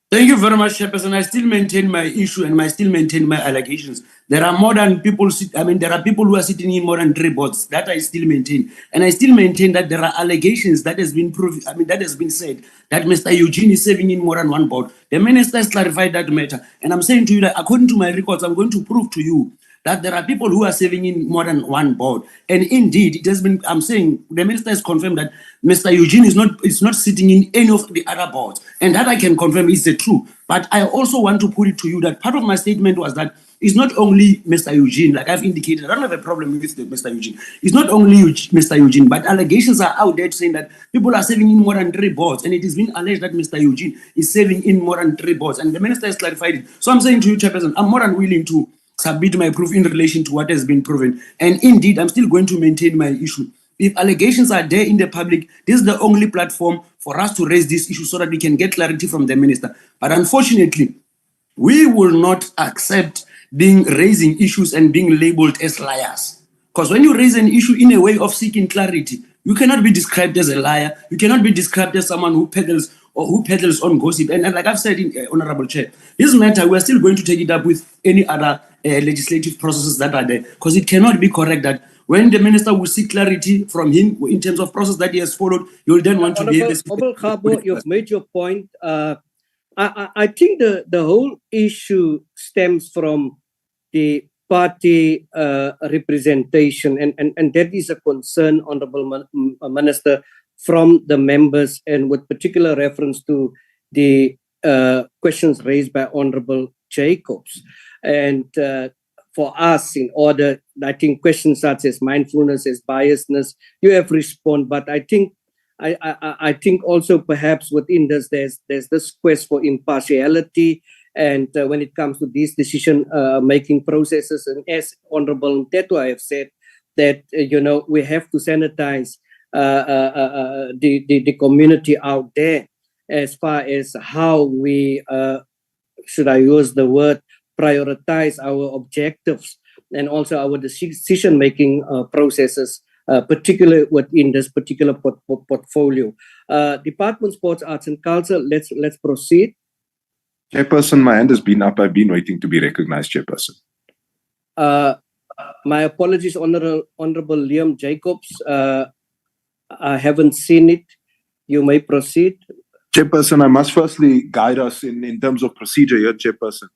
Thank you very much, Chairperson. I still maintain my issue and I still maintain my allegations. There are more than people, there are people who are sitting in more than 3 boards. That I still maintain. And I still maintain that there are allegations that has been proved, that has been said that Mr. Eugene is serving in more than 1 board. The minister has clarified that matter. And I'm saying to you that according to my records, I'm going to prove to you that there are people who are serving in more than 1 board. And indeed, it has been, I'm saying, the minister has confirmed that Mr. Eugene is not sitting in any of the other boards. And that I can confirm is the truth. But I also want to put it to you that part of my statement was that it's not only Mr. Eugene, like I've indicated, I don't have a problem with Mr. Eugene. It's not only Mr. Eugene, but allegations are out there saying that people are serving in more than 3 boards. And it has been alleged that Mr. Eugene is serving in more than 3 boards. And the minister has clarified it. So I'm saying to you, Chairperson, I'm more than willing to submit my proof in relation to what has been proven. And indeed, I'm still going to maintain my issue. If allegations are there in the public, this is the only platform for us to raise this issue so that we can get clarity from the minister. But unfortunately, we will not accept raising issues and being labeled as liars. Because when you raise an issue in a way of seeking clarity, you cannot be described as a liar. You cannot be described as someone who peddles on gossip. And like I've said, Honorable Chair, this matter, we're still going to take it up with any other legislative processes that are there. Because it cannot be correct that When the minister will seek clarity from him in terms of process that he has followed, you will then want to be able to... Honorable Khabo, you've made your point. I think the whole issue stems from the party representation, and that is a concern, Honorable Minister, from the members, and with particular reference to the questions raised by Honorable Jacobs. And for us, in order, I think questions such as mindfulness, as biasness, you have responded, but I think also perhaps within this, there's this quest for impartiality, and when it comes to these decision making processes, and as Honorable Ntetwa have said, that we have to sanitize the community out there as far as how we should I use the word prioritize our objectives and also our decision making processes, particularly within this particular portfolio. Department Sports, Arts and Culture, let's proceed. Chairperson, my hand has been up. I've been waiting to be recognized, Chairperson. My apologies, Honorable Liam Jacobs. I haven't seen it. You may proceed. Chairperson, I must firstly guide us in terms of procedure here, Chairperson.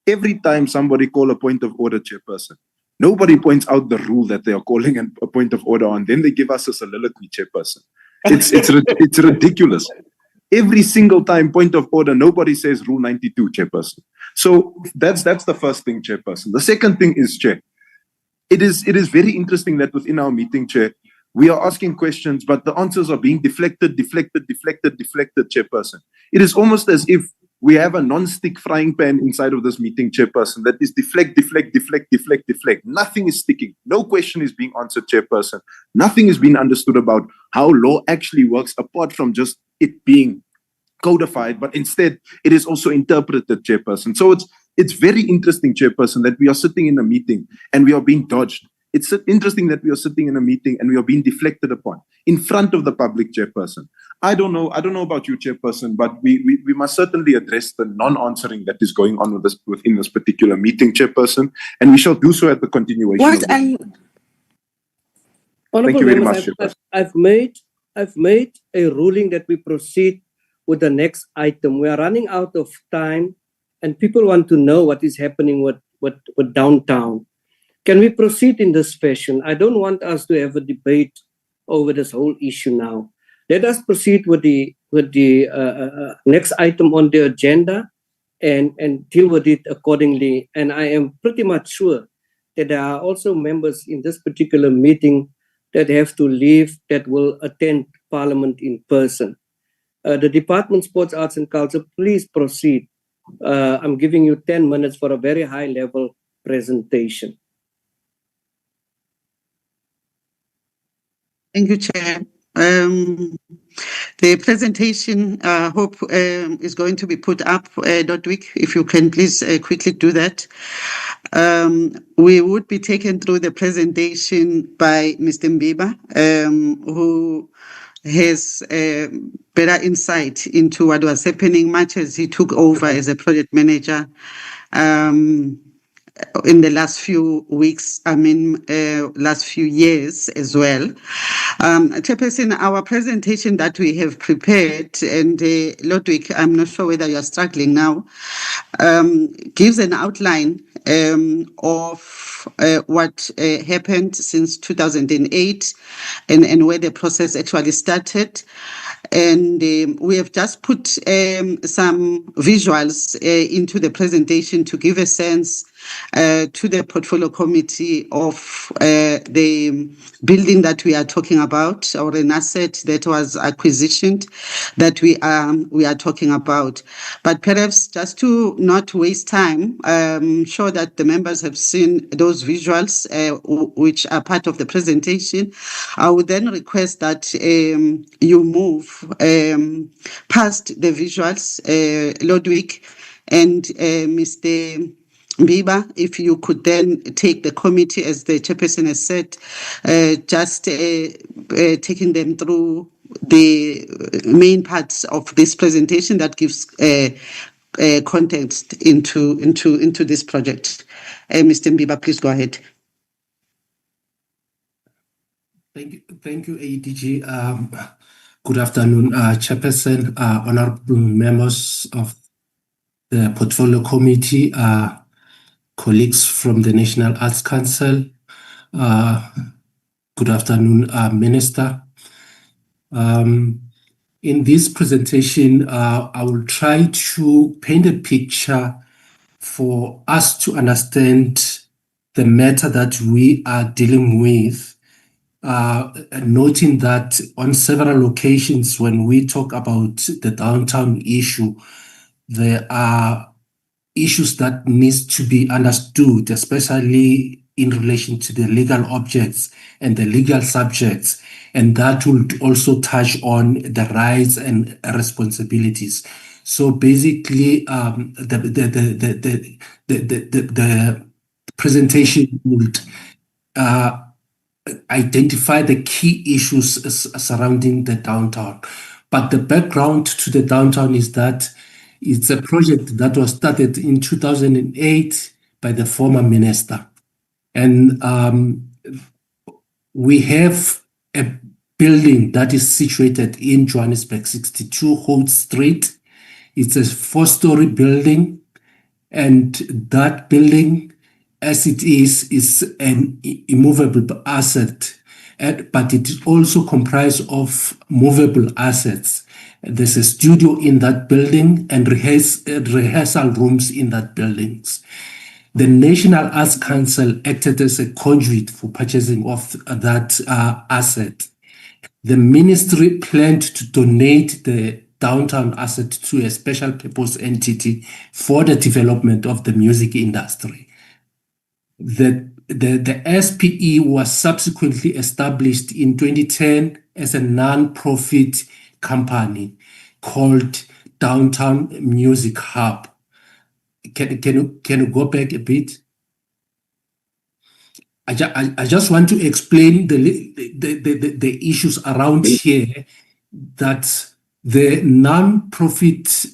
Every time somebody call a point of order, Chairperson, nobody points out the rule that they are calling a point of order on. Then they give us a soliloquy, Chairperson. It's ridiculous. Every single time, point of order, nobody says Rule 92, Chairperson. So that's the first thing, Chairperson. The second thing is, Chair, it is very interesting that within our meeting, Chair, we are asking questions, but the answers are being deflected, Chairperson. It is almost as if we have a non-stick frying pan inside of this meeting, Chairperson, that is deflect. Nothing is sticking. No question is being answered, Chairperson. Nothing is being understood about how law actually works, apart from just it being codified, but instead it is also interpreted, Chairperson. So it's very interesting, Chairperson, that we are sitting in a meeting and we are being dodged. It's interesting that we are sitting in a meeting and we are being deflected upon in front of the public, Chairperson. I don't know about you, Chairperson, but we must certainly address the non-answering that is going on within this particular meeting, Chairperson, and we shall do so at the continuation. Thank you very much, Chairperson. I've made a ruling that we proceed with the next item. We are running out of time, and people want to know what is happening with downtown. Can we proceed in this fashion? I don't want us to have a debate over this whole issue now. Let us proceed with the next item on the agenda and deal with it accordingly. And I am pretty much sure that there are also members in this particular meeting that have to leave that will attend Parliament in person. The Department of Sports, Arts and Culture, please proceed. I'm giving you 10 minutes for a very high level presentation. Thank you, Chair. The presentation, I hope, is going to be put up, Dotwick, if you can please quickly do that. We would be taken through the presentation by Mr. Mbiba, who has better insight into what was happening much as he took over as a project manager in the last few weeks, last few years as well. Chairperson, our presentation that we have prepared, and Lodwick, I'm not sure whether you're struggling now, gives an outline of what happened since 2008 and where the process actually started. And we have just put some visuals into the presentation to give a sense to the portfolio committee of the building that we are talking about, or an asset that was acquisitioned that we are talking about. But perhaps just to not waste time, sure that the members have seen those visuals which are part of the presentation. I would then request that you move past the visuals, Lodwick and Mr. Mbiba, if you could then take the committee, as the chairperson has said, just taking them through the main parts of this presentation that gives context into this project. Mr. Mbiba, please go ahead. Thank you, ADG. Good afternoon, Chairperson, honorable members of the Portfolio Committee, colleagues from the National Arts Council. Good afternoon, Minister. In this presentation, I will try to paint a picture for us to understand the matter that we are dealing with, noting that on several occasions when we talk about the downtown issue, there are issues that needs to be understood, especially in relation to the legal objects and the legal subjects, and that will also touch on the rights and responsibilities. So basically, the presentation would identify the key issues surrounding the downtown. But the background to the downtown is that it's a project that was started in 2008 by the former minister. And we have a building that is situated in Johannesburg, 62 Holt Street. It's a 4-story building. And that building, as it is an immovable asset, but it is also comprised of movable assets. There's a studio in that building and rehearsal rooms in that building. The National Arts Council acted as a conduit for purchasing of that asset. The ministry planned to donate the downtown asset to a special purpose entity for the development of the music industry. The SPE was subsequently established in 2010 as a non-profit company called Downtown Music Hub. Can you go back a bit? I just want to explain the issues around here, that the non-profit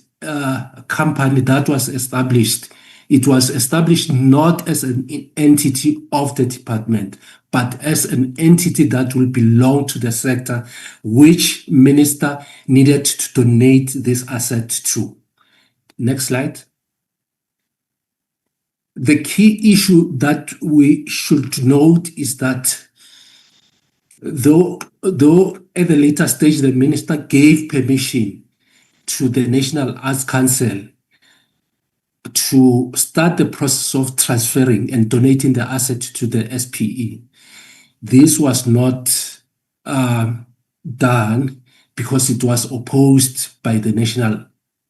company that was established, it was established not as an entity of the department, but as an entity that will belong to the sector, which minister needed to donate this asset to. Next slide. The key issue that we should note is that though at the later stage the minister gave permission to the National Arts Council to start the process of transferring and donating the asset to the SPE, this was not done because it was opposed by the National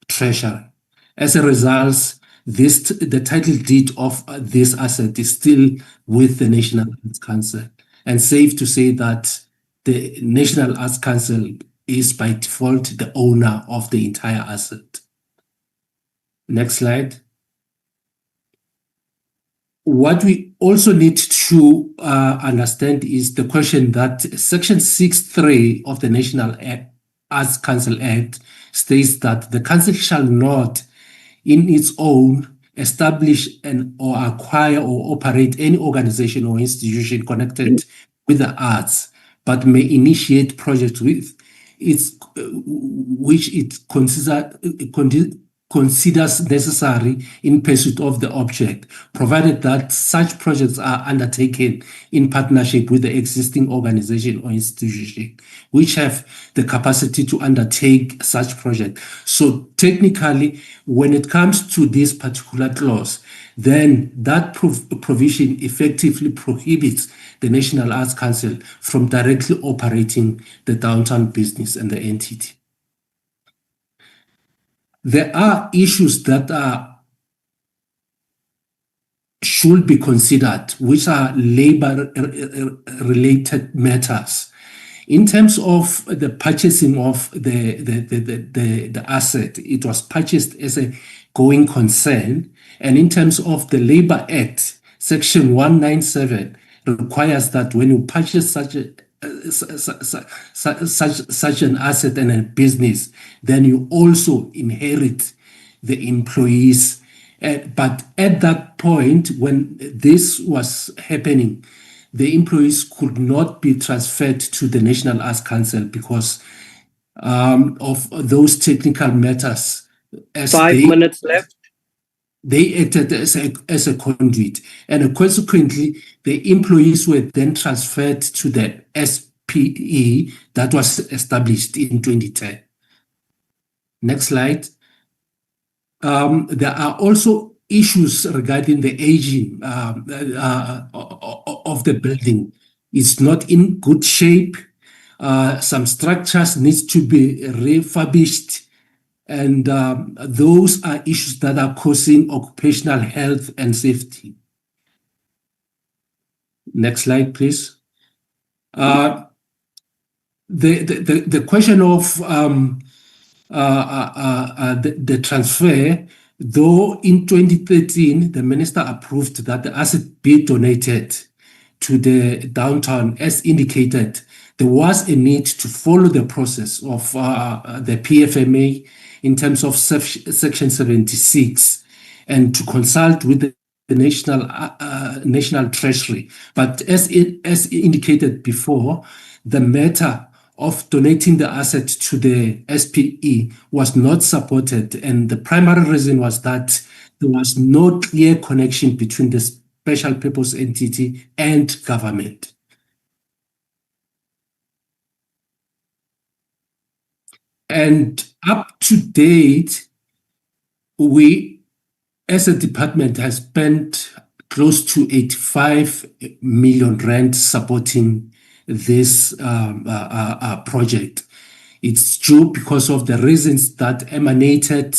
Treasury. As a result, the title deed of this asset is still with the National Arts Council, and safe to say that the National Arts Council is by default the owner of the entire asset. Next slide. What we also need to understand is the question that Section 6.3 of the National Arts Council Act states that the council shall not, in its own, establish or acquire or operate any organization or institution connected with the arts, but may initiate projects with which it considers necessary in pursuit of the object, provided that such projects are undertaken in partnership with the existing organization or institution, which have the capacity to undertake such project. So technically, when it comes to this particular clause, then that provision effectively prohibits the National Arts Council from directly operating the downtown business and the entity. There are issues that should be considered, which are labor-related matters. In terms of the purchasing of the asset, it was purchased as a going concern, and in terms of the Labor Act, Section 197 requires that when you purchase such an asset and a business, then you also inherit the employees. But at that point, when this was happening, the employees could not be transferred to the National Arts Council because of those technical matters. As 5 minutes left. They acted as a conduit, and consequently, the employees were then transferred to the SPE that was established in 2010. Next slide. There are also issues regarding the aging of the building. It's not in good shape. Some structures need to be refurbished. And those are issues that are causing occupational health and safety. Next slide, please. The question of the transfer, though in 2013, the minister approved that the asset be donated to the downtown as indicated, there was a need to follow the process of the PFMA in terms of Section 76 and to consult with the National Treasury. But as indicated before, the matter of donating the asset to the SPE was not supported, and the primary reason was that there was no clear connection between the special purpose entity and government. And up to date, we, as a department, has spent close to 85 million rand supporting this project. It's due because of the reasons that emanated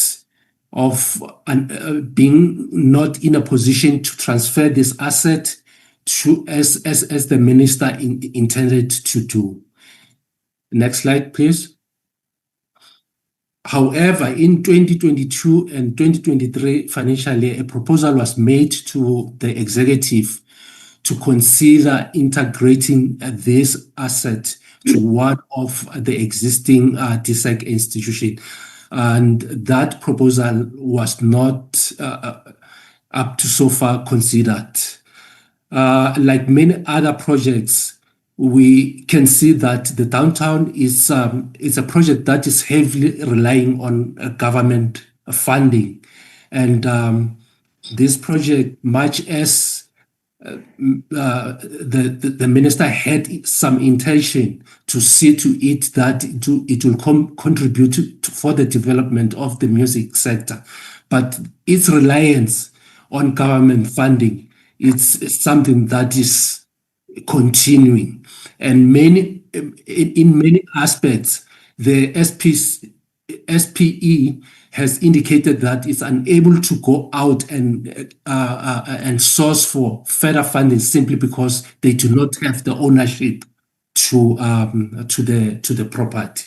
of being not in a position to transfer this asset to as the minister intended to do. Next slide, please. However, in 2022 and 2023 financial year, a proposal was made to the executive to consider integrating this asset to one of the existing DSEC institution. And that proposal was not up to so far considered. Like many other projects, we can see that the downtown is a project that is heavily relying on government funding. And this project, much as the minister had some intention to see to it that it will contribute for the development of the music sector, but its reliance on government funding, it's something that is continuing. And in many aspects, the SPE has indicated that it's unable to go out and source for further funding simply because they do not have the ownership to the property.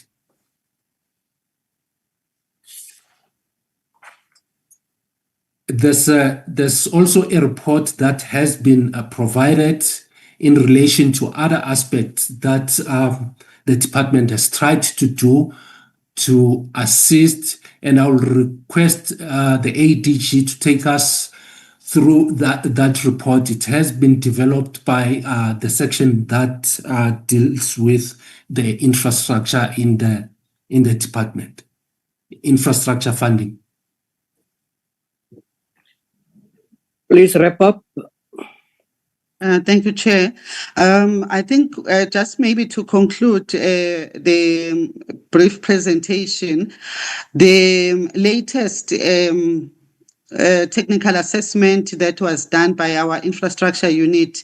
There's also a report that has been provided in relation to other aspects that the department has tried to do to assist, and I will request the ADG to take us through that report. It has been developed by the section that deals with the infrastructure in the department, infrastructure funding. Please wrap up. Thank you, Chair. I think just maybe to conclude the brief presentation, the latest technical assessment that was done by our infrastructure unit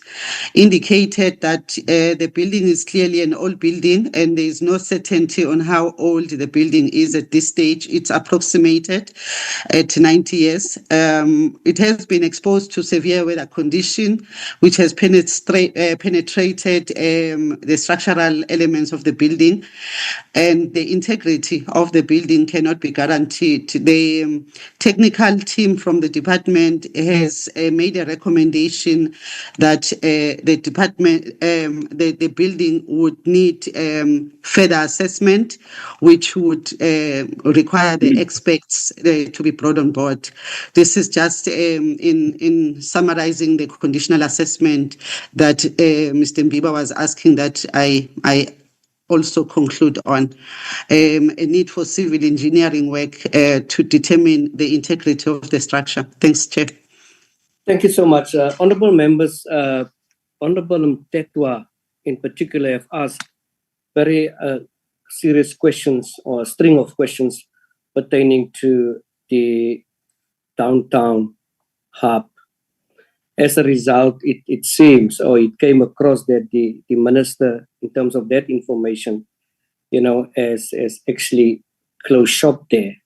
indicated that the building is clearly an old building and there is no certainty on how old the building is at this stage. It's approximated at 90 years. It has been exposed to severe weather condition, which has penetrated the structural elements of the building, and the integrity of the building cannot be guaranteed. The technical team team from the department has made a recommendation that the department, the building would need further assessment, which would require the experts to be brought on board. This is just in summarizing the conditional assessment that Mr. Mbiba was asking that I also conclude on. A need for civil engineering work to determine the integrity of the structure. Thanks, Chair. Thank you so much. Honorable members, Honorable Mtetwa in particular have asked very serious questions or a string of questions pertaining to the downtown hub. As a result, it seems, or it came across that the minister, in terms of that information, has actually closed shop there.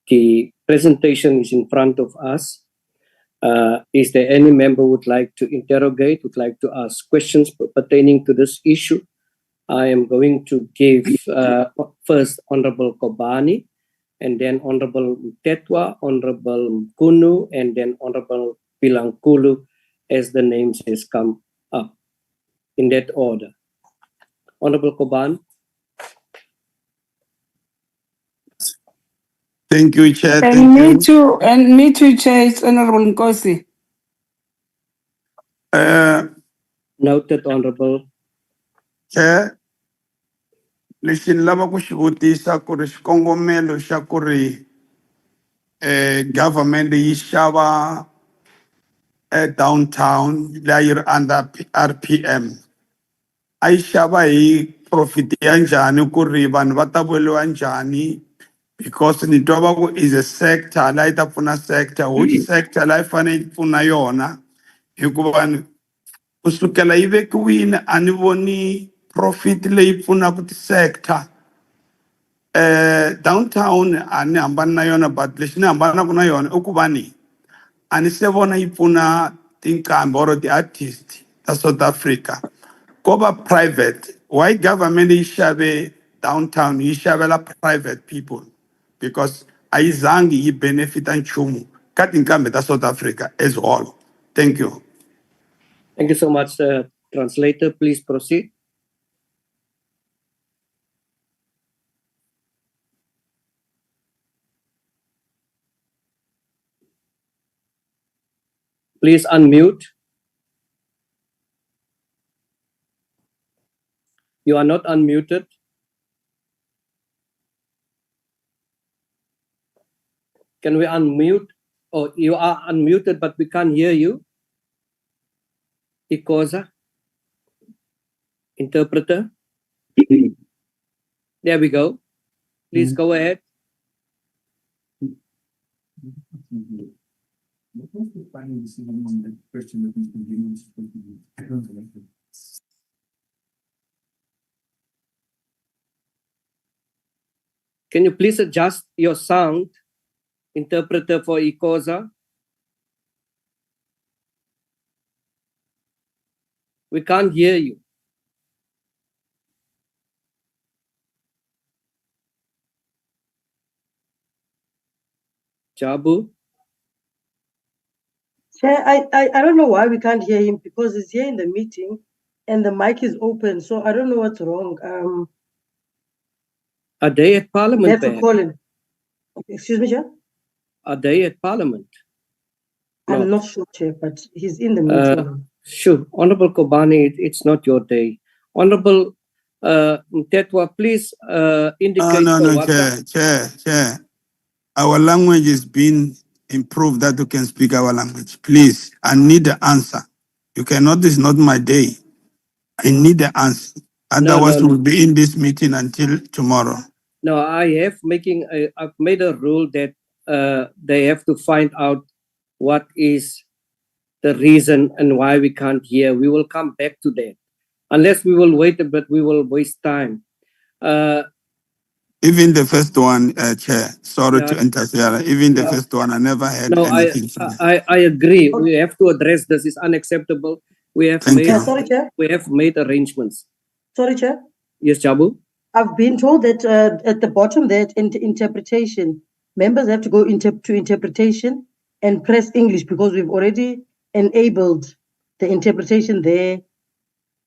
The presentation is in front of us. Is there any member who would like to interrogate, would like to ask questions pertaining to this issue? I am going to give first Honorable Kobani, and then Honorable Mtetwa, Honorable Mkunu, and then Honorable Pilankulu, as the names has come up in that order. Honorable Koban. Thank you, Chair. And me too, Chair. It's Honorable Nkosi. Noted, Honorable. Chair, lexi ni lava ku xi vutisa ku ri xikongomelo xa ku ri government yi xava downtown leyi yi ri under RPM a yi xava hi profit ya njhani ku ri vanhu va ta vuyeriwa njhani, because ni twa va ku is a sector la yi ta pfuna sector, which sector la yi fanele yi pfuna yona, hikuva kusukela yi vekiwile a ni voni profit leyi pfunaka ti-sector. Downtown a ni hambani na yona, but lexi ni hambanaka na yona i ku va ni a ni se vona yi pfuna tinqambi or ti-artist ta South Africa. Ko va private, why government yi xave downtown yi xavela private people? Because a yi zangi yi benefita nchumu ka tinqambi ta South Africa as whole. Thank you. Thank you so much, translator. Please proceed. Please unmute. You are not unmuted. Can we unmute? Oh, you are unmuted, but we can't hear you. Ikoza? Interpreter? There we go. Please go ahead. Can you please adjust your sound, interpreter for Ikoza? We can't hear you. Jabu? Chair, I don't know why we can't hear him, because he's here in the meeting and the mic is open. So I don't know what's wrong. Are they at Parliament? We have to call him. Excuse me, Chair? Are they at Parliament? I'm not sure, Chair, but he's in the meeting. Sure. Honorable Kobani, it's not your day. Honorable Mtetwa, please indicate. No, Chair. Our language is being improved that you can speak our language. Please, I need the answer. You cannot, this is not my day. I need the answer. Otherwise, we'll be in this meeting until tomorrow. No, I've made a rule that they have to find out what is the reason and why we can't hear. We will come back to that. Unless we will wait a bit, we will waste time. Even the first one, Chair, sorry to interfere. Even the first one, I never heard anything from I agree. We have to address this. It's unacceptable. We have Sorry, Chair. We have made arrangements. Sorry, Chair. Yes, Jabu? I've been told that at the bottom there, interpretation, members have to go to interpretation and press English because we've already enabled the interpretation there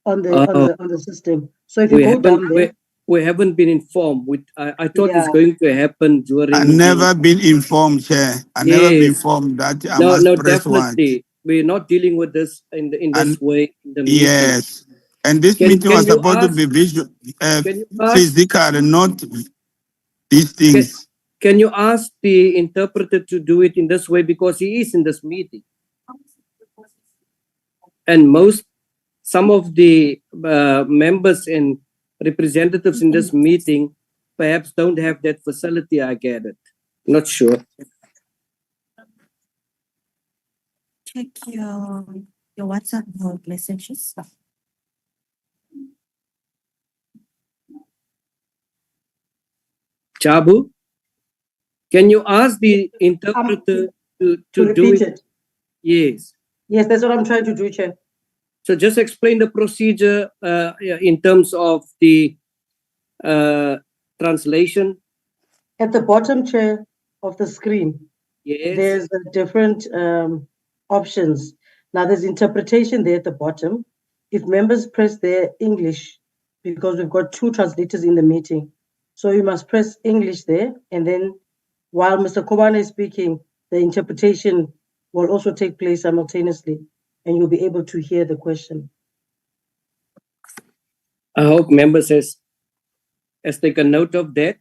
on the system. So if you go down there, we haven't been informed. I thought it's Yeah. going to happen during. I never been informed, Chair. I never been informed that I must No, press one. definitely. We're not dealing with this in this way in the meeting. Yes. And this Can meeting was you supposed to ask- be visual, can you ask- physical, and not these things. Can you ask the interpreter to do it in this way because he is in this meeting? And some of the members and representatives in this meeting perhaps don't have that facility, I get it. Not sure. Check your WhatsApp messages. Chabu, can you ask the interpreter to do repeat it? Yes. Yes, that's what I'm trying to do, Chair. So just explain the procedure in terms of the translation. At the bottom, Chair, of the screen, Yes. there's different options. Now, there's interpretation there at the bottom. If members press their English, because we've got two translators in the meeting, so you must press English there, and then while Mr. Kobane is speaking, the interpretation will also take place simultaneously, and you'll be able to hear the question. I hope members has taken note of that,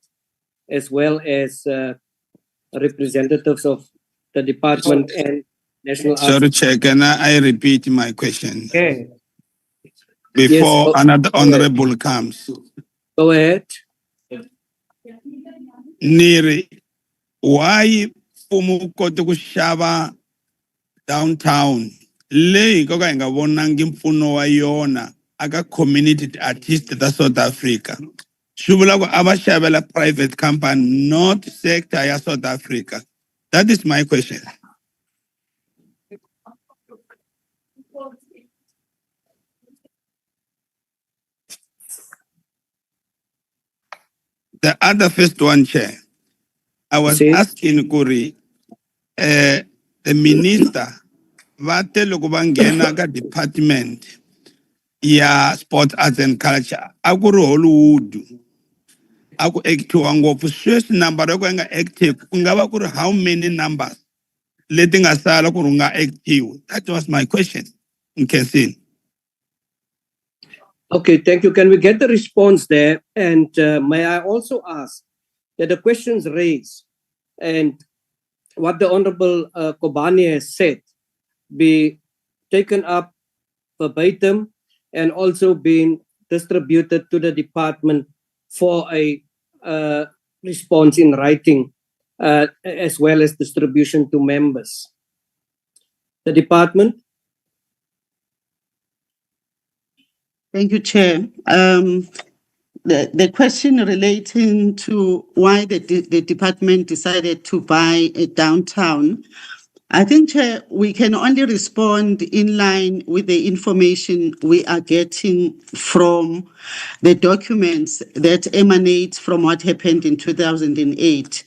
as well as representatives of the department and National Sorry, Arts. Chair, can I repeat my question Okay. before Yes, another honorable comes? Go ahead. Niri, why umukote kushava downtown? Le koka inga vonangi mfuno wa yona aka community artist da South Africa. Shuvula ko abashavela private company, not sector ya South Africa. That is my question. The other first one, Chair, I was asking Kuri, the minister, vate loko vangena ka department ya sport, arts and culture, akuri Hollywood, aku active ngopfu sweswi number yoko nga active, kungava kuri how many numbers leti nga sala kuri nga active? That was my question. Nkensini. Okay, thank you. Can we get the response there? And may I also ask that the questions raised and what the Honorable Kobane has said be taken up verbatim and also being distributed to the department for a response in writing, as well as distribution to members. The department. Thank you, Chair. The question relating to why the department decided to buy a downtown, I think, Chair, we can only respond in line with the information we are getting from the documents that emanate from what happened in 2008.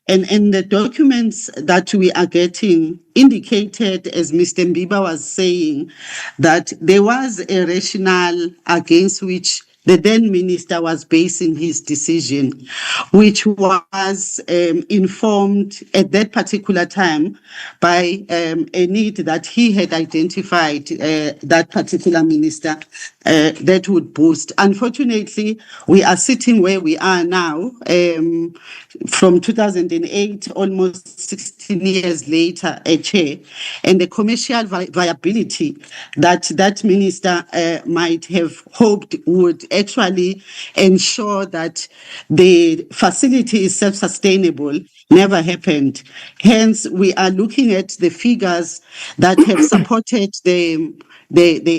And the documents that we are getting indicated, as Mr. Mbiba was saying, that there was a rationale against which the then minister was basing his decision, which was informed at that particular time by a need that he had identified, that particular minister, that would boost. Unfortunately, we are sitting where we are now, from 2008, almost 16 years later, a chair, and the commercial viability that that minister might have hoped would actually ensure that the facility is self-sustainable never happened. Hence, we are looking at the figures that have supported the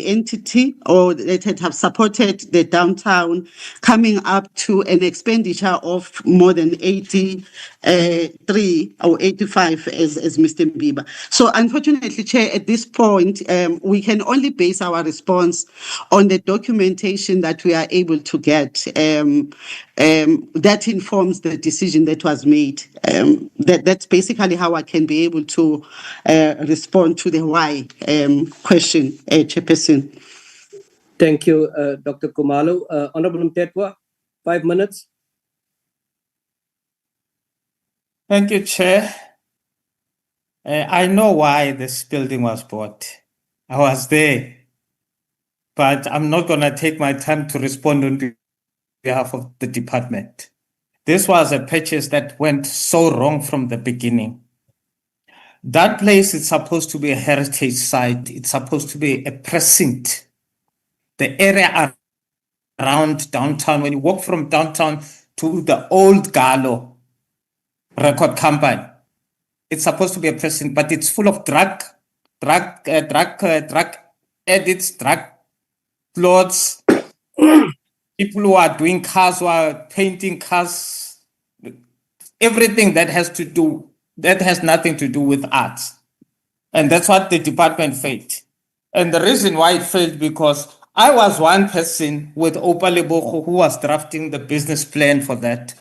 entity, or that have supported the downtown, coming up to an expenditure of more than 83 or 85, as Mr. Mbiba. So unfortunately, Chair, at this point, we can only base our response on the documentation that we are able to get. that informs the decision that was made. That's basically how I can be able to respond to the why question, Chairperson. Thank you, Dr. Kumalo. Honorable Mtetwa, 5 minutes. Thank you, Chair. I know why this building was bought. I was there, but I'm not going to take my time to respond on behalf of the department. This was a purchase that went so wrong from the beginning. That place is supposed to be a heritage site. It's supposed to be a precinct. The area around downtown, when you walk from downtown to the old Gallo record company, it's supposed to be a precinct, but it's full of drug addicts, drug lords, people who are doing cars, who are painting cars, everything that has nothing to do with art. And that's what the department failed. And the reason why it failed, because I was one person with Opa Lebogo who was drafting the business plan for that.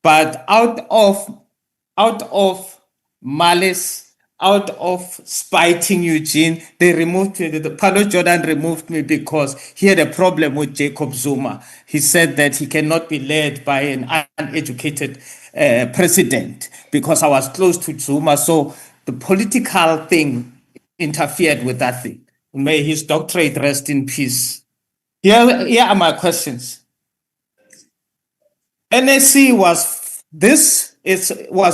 But out of malice, out of spiting Eugene, they removed me. The Paulo Jordan removed me because he had a problem with Jacob Zuma. He said that he cannot be led by an uneducated president because I was close to Zuma. So the political thing interfered with that thing. May his doctorate rest in peace. Here are my questions. NAC was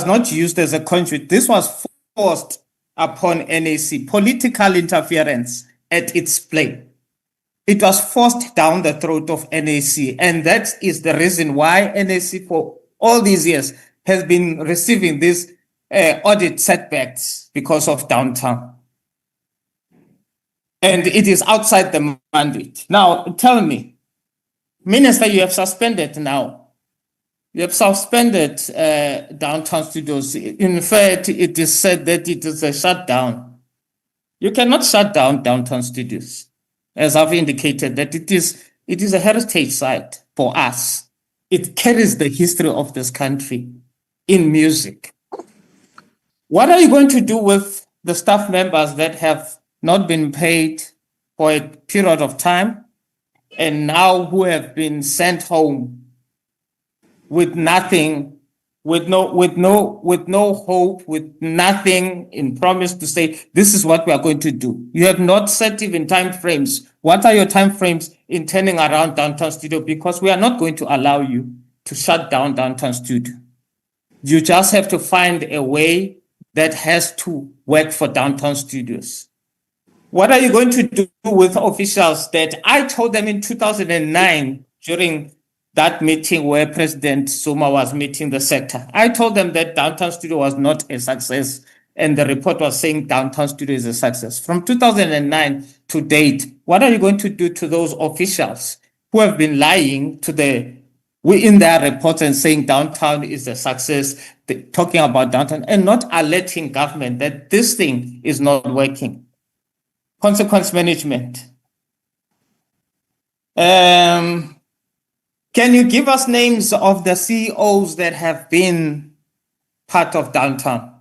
not used as a conduit. This was forced upon NAC, political interference at its play. It was forced down the throat of NAC, and that is the reason why NAC for all these years has been receiving these audit setbacks because of downtown. And it is outside the mandate. Now, tell me, Minister, you have suspended now. You have suspended downtown studios. In fact, it is said that it is a shutdown. You cannot shut down downtown studios, as I've indicated, that it is a heritage site for us. It carries the history of this country in music. What are you going to do with the staff members that have not been paid for a period of time and now who have been sent home with nothing, with no hope, with nothing in promise to say, this is what we are going to do? You have not set even time frames. What are your time frames in turning around downtown studio? Because we are not going to allow you to shut down downtown studio. You just have to find a way that has to work for downtown studios. What are you going to do with officials that I told them in 2009 during that meeting where President Zuma was meeting the sector? I told them that downtown studio was not a success, and the report was saying downtown studio is a success. From 2009 to date, what are you going to do to those officials who have been lying in their reports and saying downtown is a success, talking about downtown and not alerting government that this thing is not working? Consequence management. Can you give us names of the CEOs that have been part of downtown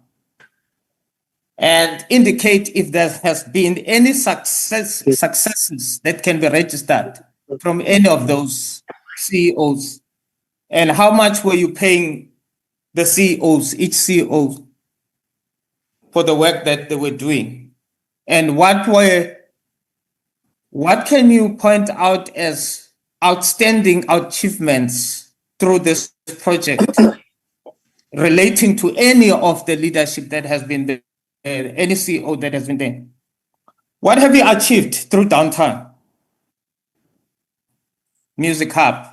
and indicate if there has been any successes that can be registered from any of those CEOs? And how much were you paying the CEOs, each CEO, for the work that they were doing? And what can you point out as outstanding achievements through this project relating to any of the leadership that has been there, any CEO that has been there? What have you achieved through downtown Music Hub,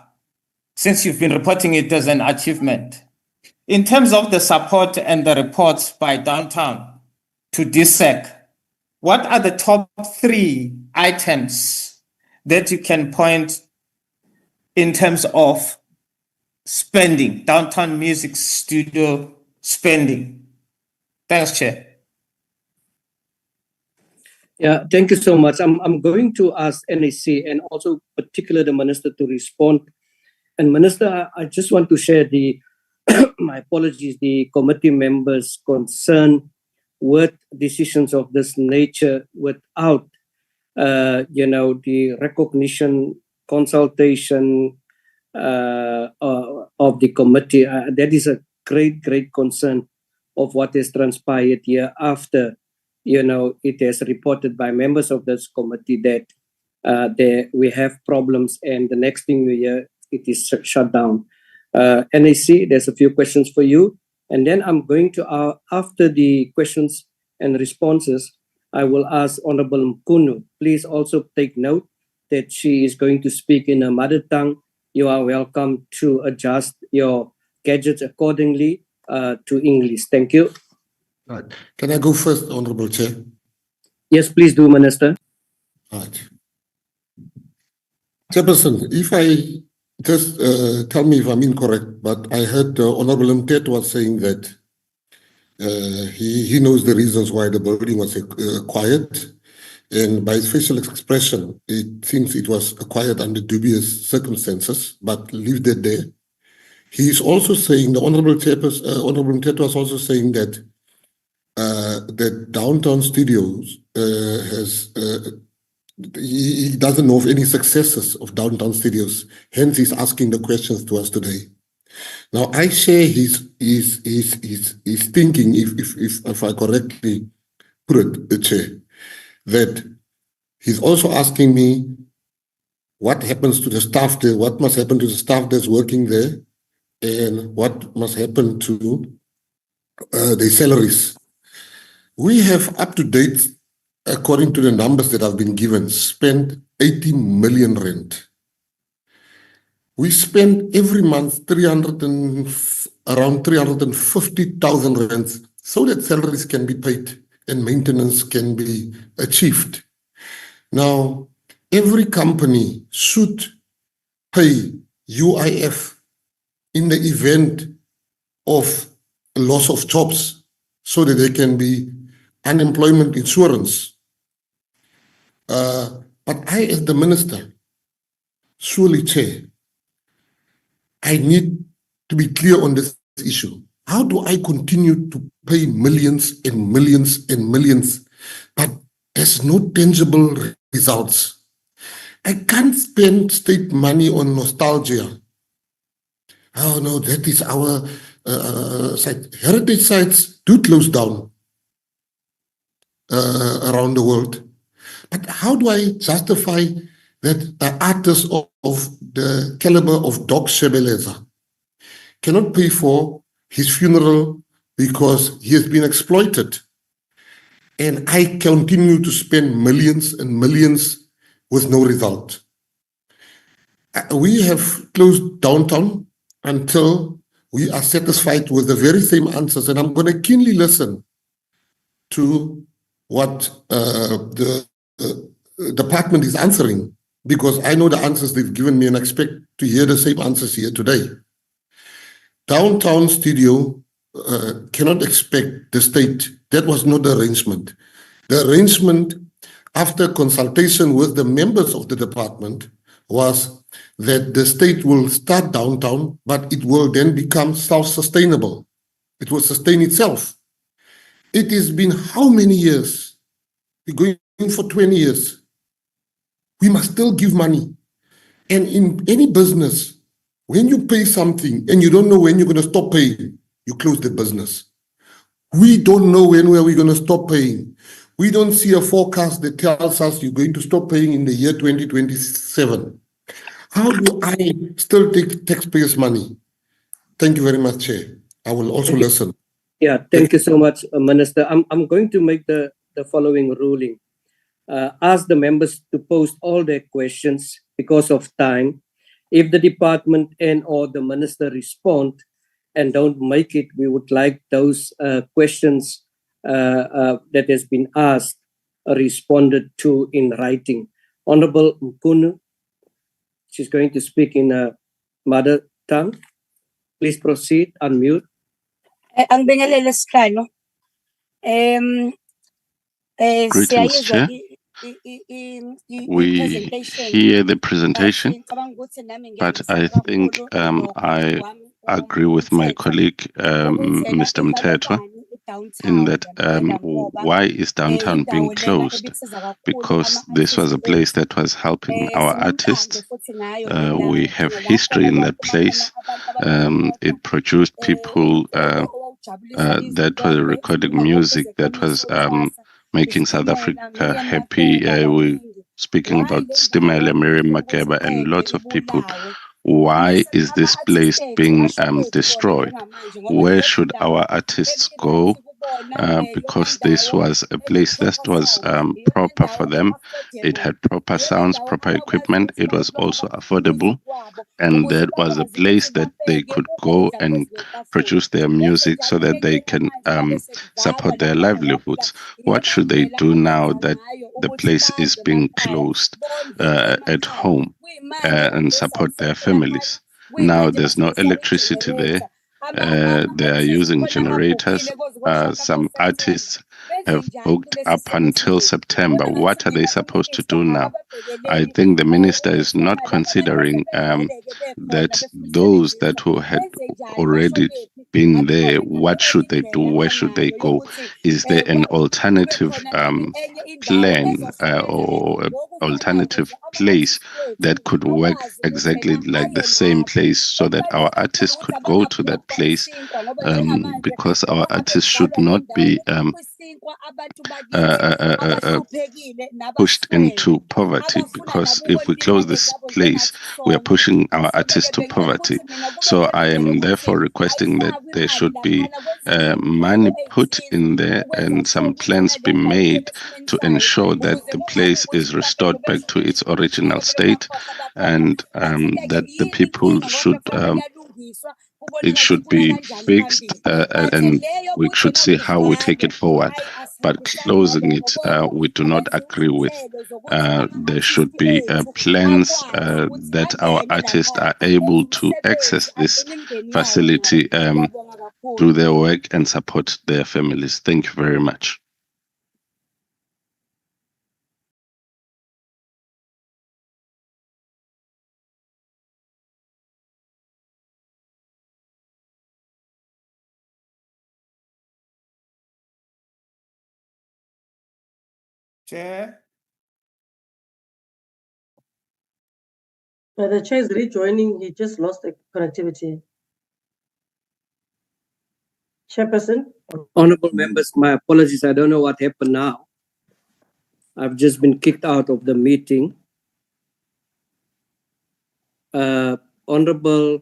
since you've been reporting it as an achievement? In terms of the support and the reports by downtown to DSEC, what are the top 3 items that you can point in terms of spending, downtown music studio spending? Thanks, Chair. Yeah, thank you so much. I'm going to ask NAC and also particularly the Minister to respond. And Minister, I just want to share my apologies, the committee members' concern with decisions of this nature without, the recognition, consultation of the committee. That is a great, great concern of what has transpired here after, it has reported by members of this committee that we have problems, and the next thing we hear, it is shut down. NAC, there's a few questions for you. And then I'm going to, after the questions and responses, I will ask Honorable Mkunu. Please also take note that she is going to speak in her mother tongue. You are welcome to adjust your gadgets accordingly to English. Thank you. Right. Can I go first, Honorable Chair? Yes, please do, Minister. Right. Chairperson, if I just tell me if I'm incorrect, but I heard Honorable Mtet was saying that he knows the reasons why the building was acquired, and by his facial expression, it seems it was acquired under dubious circumstances, but leave that there. He is also saying, the Honorable Chairperson, Honorable Mtet was also saying that that Downtown Studios he doesn't know of any successes of Downtown Studios. Hence, he's asking the questions to us today. Now, I share his thinking, if I correctly put it, the Chair, that he's also asking me what happens to the staff there, what must happen to the staff that's working there, and what must happen to their salaries. We have up to date, according to the numbers that have been given, spent 80 million rand. We spend every month around 350,000 rand so that salaries can be paid and maintenance can be achieved. Now, every company should pay UIF in the event of loss of jobs so that there can be unemployment insurance. But I, as the minister, surely, Chair, I need to be clear on this issue. How do I continue to pay millions and millions and millions, but there's no tangible results? I can't spend state money on nostalgia. Oh no, that is our site. Heritage sites do close down around the world. But how do I justify that an artist of the caliber of Doc Shebeleza cannot pay for his funeral because he has been exploited? And I continue to spend millions and millions with no result. We have closed downtown until we are satisfied with the very same answers. And I'm going to keenly listen to what the department is answering, because I know the answers they've given me and I expect to hear the same answers here today. Downtown Studio cannot expect the state. That was not the arrangement. The arrangement, after consultation with the members of the department, was that the state will start downtown, but it will then become self-sustainable. It will sustain itself. It has been how many years? We're going for 20 years. We must still give money. And in any business, when you pay something and you don't know when you're going to stop paying, you close the business. We don't know when we're going to stop paying. We don't see a forecast that tells us you're going to stop paying in the year 2027. How do I still take taxpayers' money? Thank you very much, Chair. I will also listen. Yeah, thank you so much, Minister. I'm going to make the following ruling. Ask the members to post all their questions because of time. If the department and or the minister respond and don't make it, we would like those questions that has been asked responded to in writing. Honorable Mkunu, she's going to speak in her mother tongue. Please proceed, unmute. Ang bingalala siya, no? Greetings, Chair. we hear the presentation, but I think I agree with my colleague, Mr. Mtetwa, in that why is downtown being closed? Because this was a place that was helping our artists. We have history in that place. It produced people that were recording music that was making South Africa happy. We're speaking about Stimela, Miriam Makeba, and lots of people. Why is this place being destroyed? Where should our artists go? Because this was a place that was proper for them. It had proper sounds, proper equipment. It was also affordable. And that was a place that they could go and produce their music so that they can support their livelihoods. What should they do now that the place is being closed at home and support their families? Now there's no electricity there. They are using generators. Some artists have booked up until September. What are they supposed to do now? I think the minister is not considering that those that who had already been there, what should they do? Where should they go? Is there an alternative plan or alternative place that could work exactly like the same place so that our artists could go to that place? Because our artists should not be pushed into poverty, because if we close this place, we are pushing our artists to poverty. So I am therefore requesting that there should be money put in there and some plans be made to ensure that the place is restored back to its original state, and that the people should it should be fixed, and we should see how we take it forward. But closing it, we do not agree with. There should be plans that our artists are able to access this facility, do their work and support their families. Thank you very much. Chair. The chair is rejoining. He just lost the connectivity. Chairperson. Honorable members, my apologies. I don't know what happened now. I've just been kicked out of the meeting. Honorable,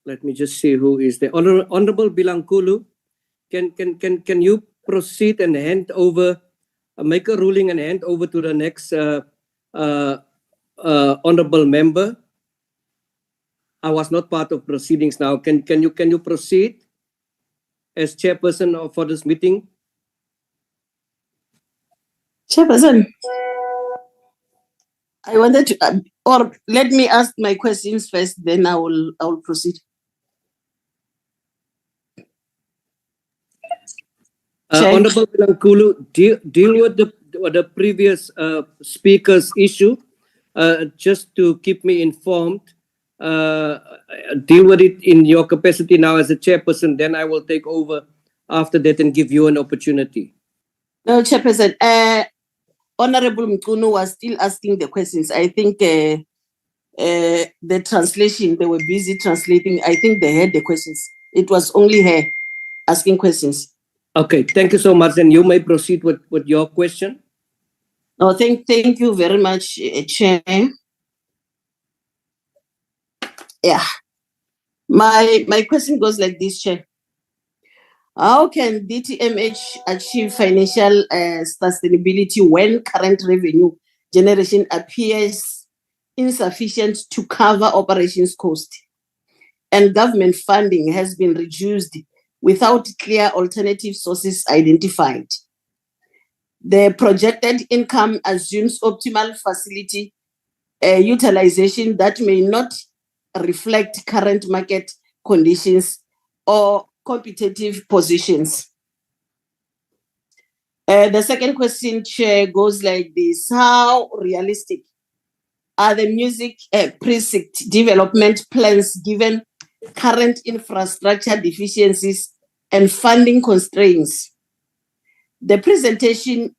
let me just see who is there. Honorable Bilankulu, can you proceed and hand over, make a ruling and hand over to the next honorable member? I was not part of proceedings now. Can you proceed as chairperson for this meeting? Chairperson, I wanted to, or let me ask my questions first, then I will proceed. Honorable Bilankulu, deal with the previous speaker's issue, just to keep me informed. Deal with it in your capacity now as a chairperson, then I will take over after that and give you an opportunity. No, Chairperson, Honorable Mkunu was still asking the questions. I think the translation, they were busy translating. I think they had the questions. It was only her asking questions. Okay, thank you so much. And you may proceed with your question. No, thank you very much, Chair. Yeah. My question goes like this, Chair. How can DTMH achieve financial sustainability when current revenue generation appears insufficient to cover operations cost and government funding has been reduced without clear alternative sources identified? The projected income assumes optimal facility utilization that may not reflect current market conditions or competitive positions. The second question, Chair, goes like this. How realistic are the music precinct development plans given current infrastructure deficiencies and funding constraints? The presentation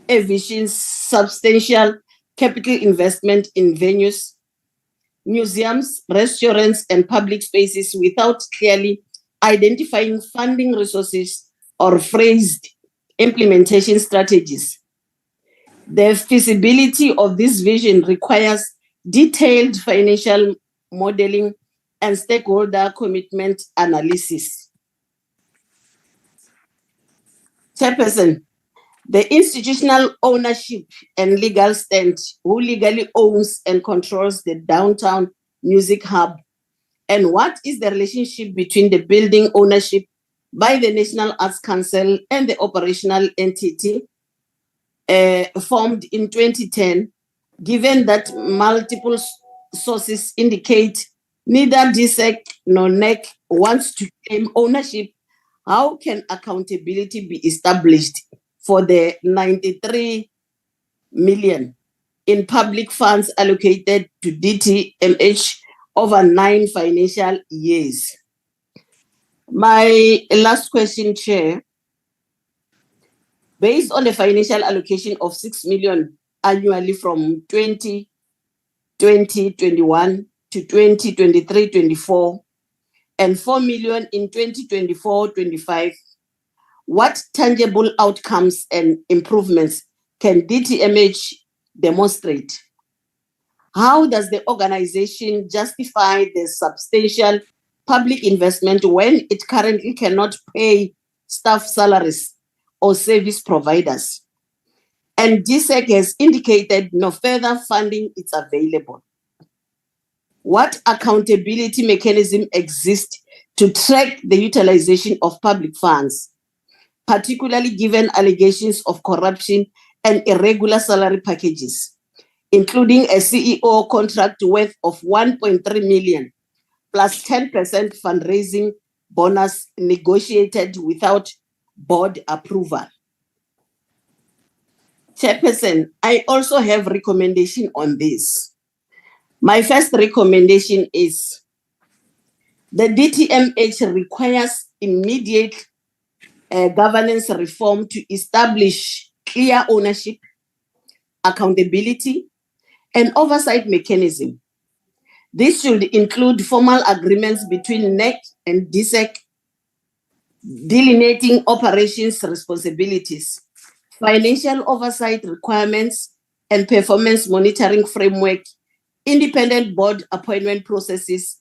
envisions substantial capital investment in venues, museums, restaurants, and public spaces without clearly identifying funding resources or phrased implementation strategies. The feasibility of this vision requires detailed financial modeling and stakeholder commitment analysis. Chairperson, the institutional ownership and legal stand who legally owns and controls the downtown music hub, and what is the relationship between the building ownership by the National Arts Council and the operational entity formed in 2010, given that multiple sources indicate neither DSEC nor NAC wants to claim ownership? How can accountability be established for the 93 million in public funds allocated to DTMH over 9 financial years? My last question, Chair. Based on the financial allocation of 6 million annually from 2020-21 to 2023-24 and 4 million in 2024-25, what tangible outcomes and improvements can DTMH demonstrate? How does the organization justify the substantial public investment when it currently cannot pay staff salaries or service providers? And DSEC has indicated no further funding is available. What accountability mechanism exists to track the utilization of public funds, particularly given allegations of corruption and irregular salary packages, including a CEO contract worth of 1.3 million plus 10% fundraising bonus negotiated without board approval? Chairperson, I also have recommendation on this. My first recommendation is the DTMH requires immediate governance reform to establish clear ownership, accountability, and oversight mechanism. This should include formal agreements between NAC and DSEC, delineating operations responsibilities, financial oversight requirements, and performance monitoring framework, independent board appointment processes,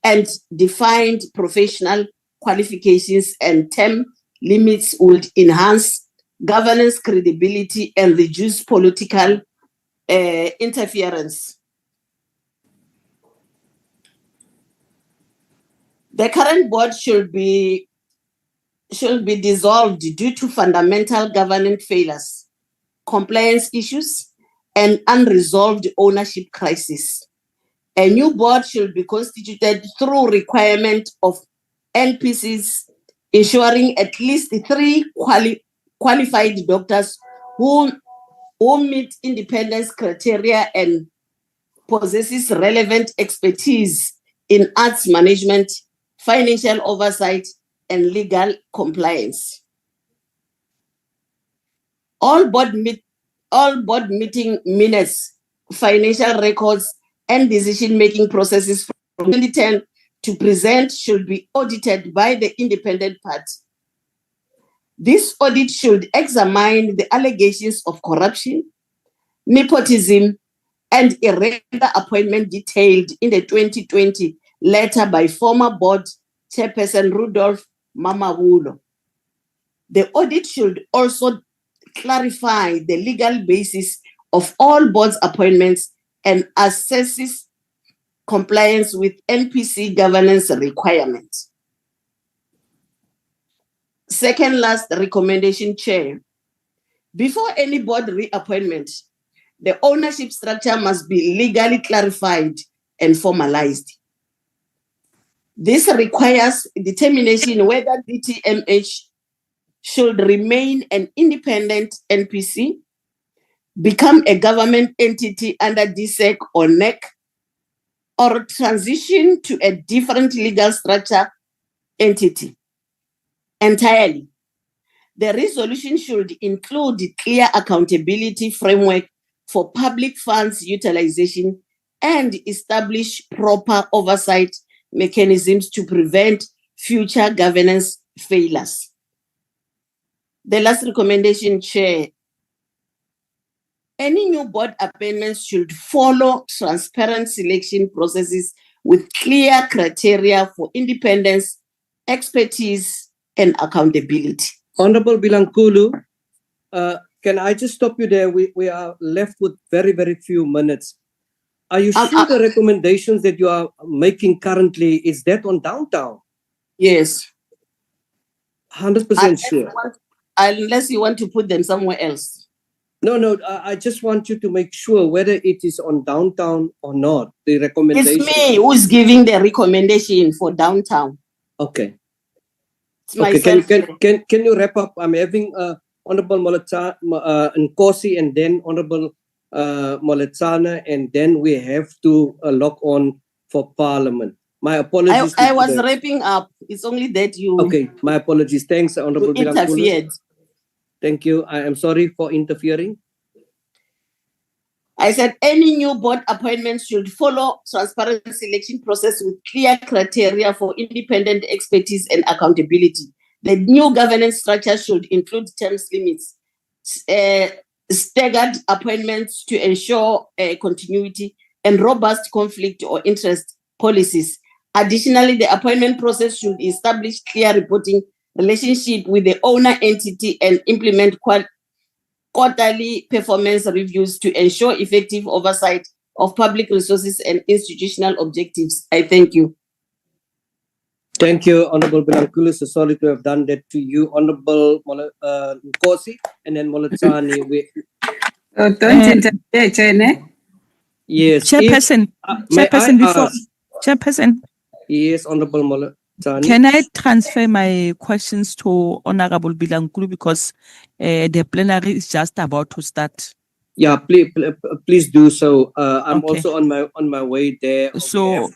and defined professional qualifications and term limits would enhance governance credibility and reduce political interference. The current board should be dissolved due to fundamental governance failures, compliance issues, and unresolved ownership crisis. A new board should be constituted through requirement of NPCs, ensuring at least 3 qualified doctors who meet independence criteria and possesses relevant expertise in arts management, financial oversight, and legal compliance. All board meeting minutes, financial records, and decision-making processes from 2010 to present should be audited by the independent party. This audit should examine the allegations of corruption, nepotism, and irregular appointment detailed in the 2020 letter by former board chairperson Rudolph Mamawulo. The audit should also clarify the legal basis of all board's appointments and assesses compliance with NPC governance requirements. Second last recommendation, Chair. Before any board reappointment, the ownership structure must be legally clarified and formalized. This requires determination whether DTMH should remain an independent NPC, become a government entity under DSEC or NAC, or transition to a different legal structure entity entirely. The resolution should include clear accountability framework for public funds utilization and establish proper oversight mechanisms to prevent future governance failures. The last recommendation, Chair. Any new board appointments should follow transparent selection processes with clear criteria for independence, expertise, and accountability. Honorable Bilankulu, can I just stop you there? We are left with very, very few minutes. Are you sure the recommendations that you are making currently, is that on downtown? Yes. 100% sure. Unless you want to put them somewhere else. No, I just want you to make sure whether it is on downtown or not, the recommendation. It's me who's giving the recommendation for downtown. Okay. It's Okay, myself. can you wrap up? I'm having Honorable Nkosi and then Honorable Moletsana, and then we have to log on for Parliament. My apologies. I was wrapping up. It's only that you Okay, my apologies. Thanks, Honorable Bilankulu. interfered. Thank you. I am sorry for interfering. I said any new board appointments should follow transparent selection process with clear criteria for independent expertise and accountability. The new governance structure should include term limits, staggered appointments to ensure continuity, and robust conflict or interest policies. Additionally, the appointment process should establish clear reporting relationship with the owner entity and implement quarterly performance reviews to ensure effective oversight of public resources and institutional objectives. I thank you. Thank you, Honorable Bilankulu. So sorry to have done that to you, Honorable Nkosi, and then Moletsani. Don't interfere, Chair. Yes. Chairperson, Chairperson. Yes, Honorable Moletsani. Can I transfer my questions to Honorable Bilankulu because the plenary is just about to start? Yeah, please do so. I'm also on my way there. So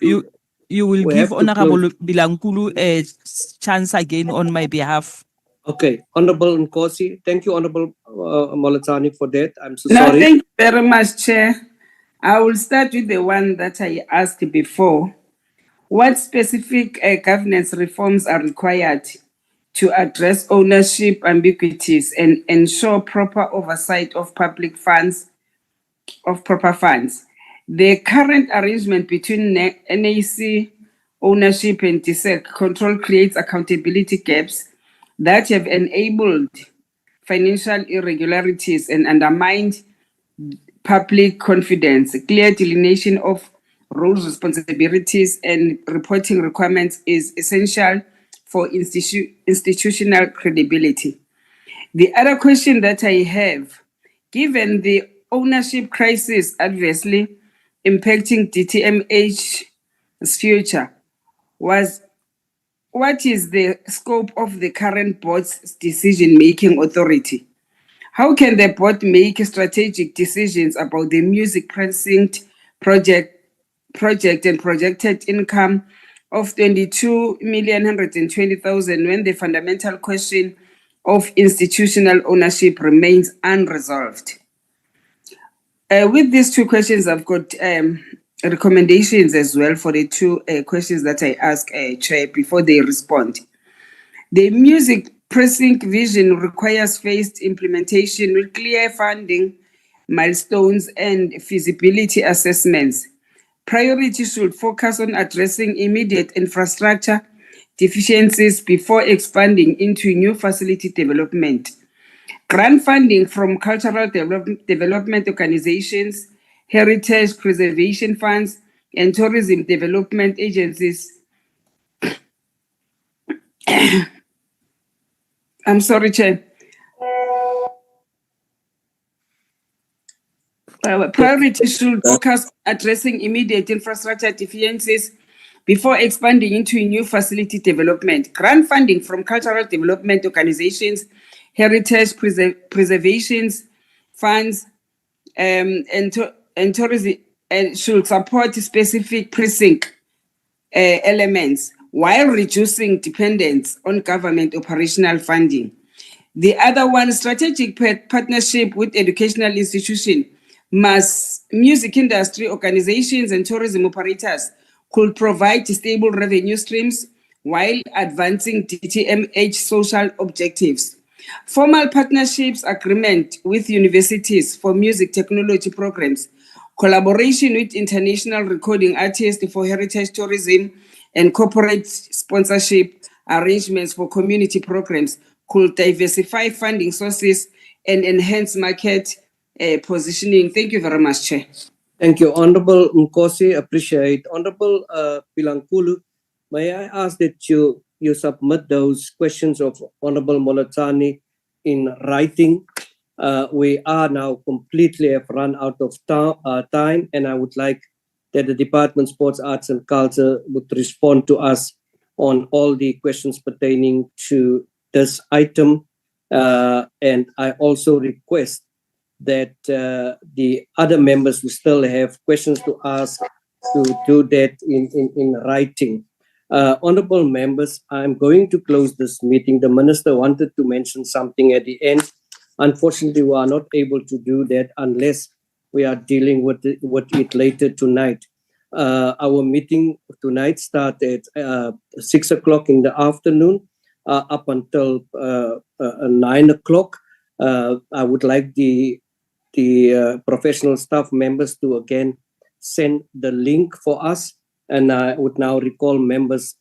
you will give Honorable Bilankulu a chance again on my behalf. Okay, Honorable Nkosi. Thank you, Honorable Moletsani, for that. I'm so No, sorry. thank you very much, Chair. I will start with the one that I asked before. What specific governance reforms are required to address ownership ambiguities and ensure proper oversight of public funds, of proper funds? The current arrangement between NAC ownership and DSEC control creates accountability gaps that have enabled financial irregularities and undermined public confidence. Clear delineation of roles, responsibilities, and reporting requirements is essential for institutional credibility. The other question that I have, given the ownership crisis adversely impacting DTMH's future, what is the scope of the current board's decision-making authority? How can the board make strategic decisions about the music precinct project and projected income of 22,120,000 when the fundamental question of institutional ownership remains unresolved? With these two questions, I've got recommendations as well for the two questions that I asked, Chair, before they respond. The music precinct vision requires phased implementation with clear funding, milestones, and feasibility assessments. Priority should focus on addressing immediate infrastructure deficiencies before expanding into new facility development. Grant funding from cultural development organizations, heritage preservation funds, and tourism development agencies. I'm sorry, Chair. Priority should focus on addressing immediate infrastructure deficiencies before expanding into new facility development. Grant funding from cultural development organizations, heritage preservations funds, and tourism and should support specific precinct elements while reducing dependence on government operational funding. The other one, strategic partnership with educational institutions, music industry organizations and tourism operators could provide stable revenue streams while advancing DTMH social objectives. Formal partnerships agreement with universities for music technology programs, collaboration with international recording artists for heritage tourism, and corporate sponsorship arrangements for community programs could diversify funding sources and enhance market positioning. Thank you very much, Chair. Thank you, Honorable Nkosi. Appreciate. Honorable Pilankulu, may I ask that you submit those questions of Honorable Molatani in writing? We are now completely have run out of time, and I would like that the Department of Sports, Arts and Culture would respond to us on all the questions pertaining to this item. And I also request that the other members who still have questions to ask to do that in writing. Honorable members, I'm going to close this meeting. The Minister wanted to mention something at the end. Unfortunately, we are not able to do that unless we are dealing with it later tonight. Our meeting tonight starts at 6 o'clock in the afternoon up until 9 o'clock. I would like the professional staff members to again send the link for us, and I would now recall members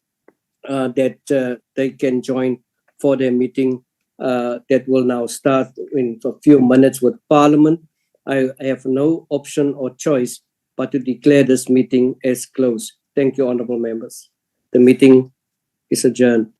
that they can join for their meeting that will now start in a few minutes with Parliament. I have no option or choice but to declare this meeting as closed. Thank you, honorable members. The meeting is adjourned.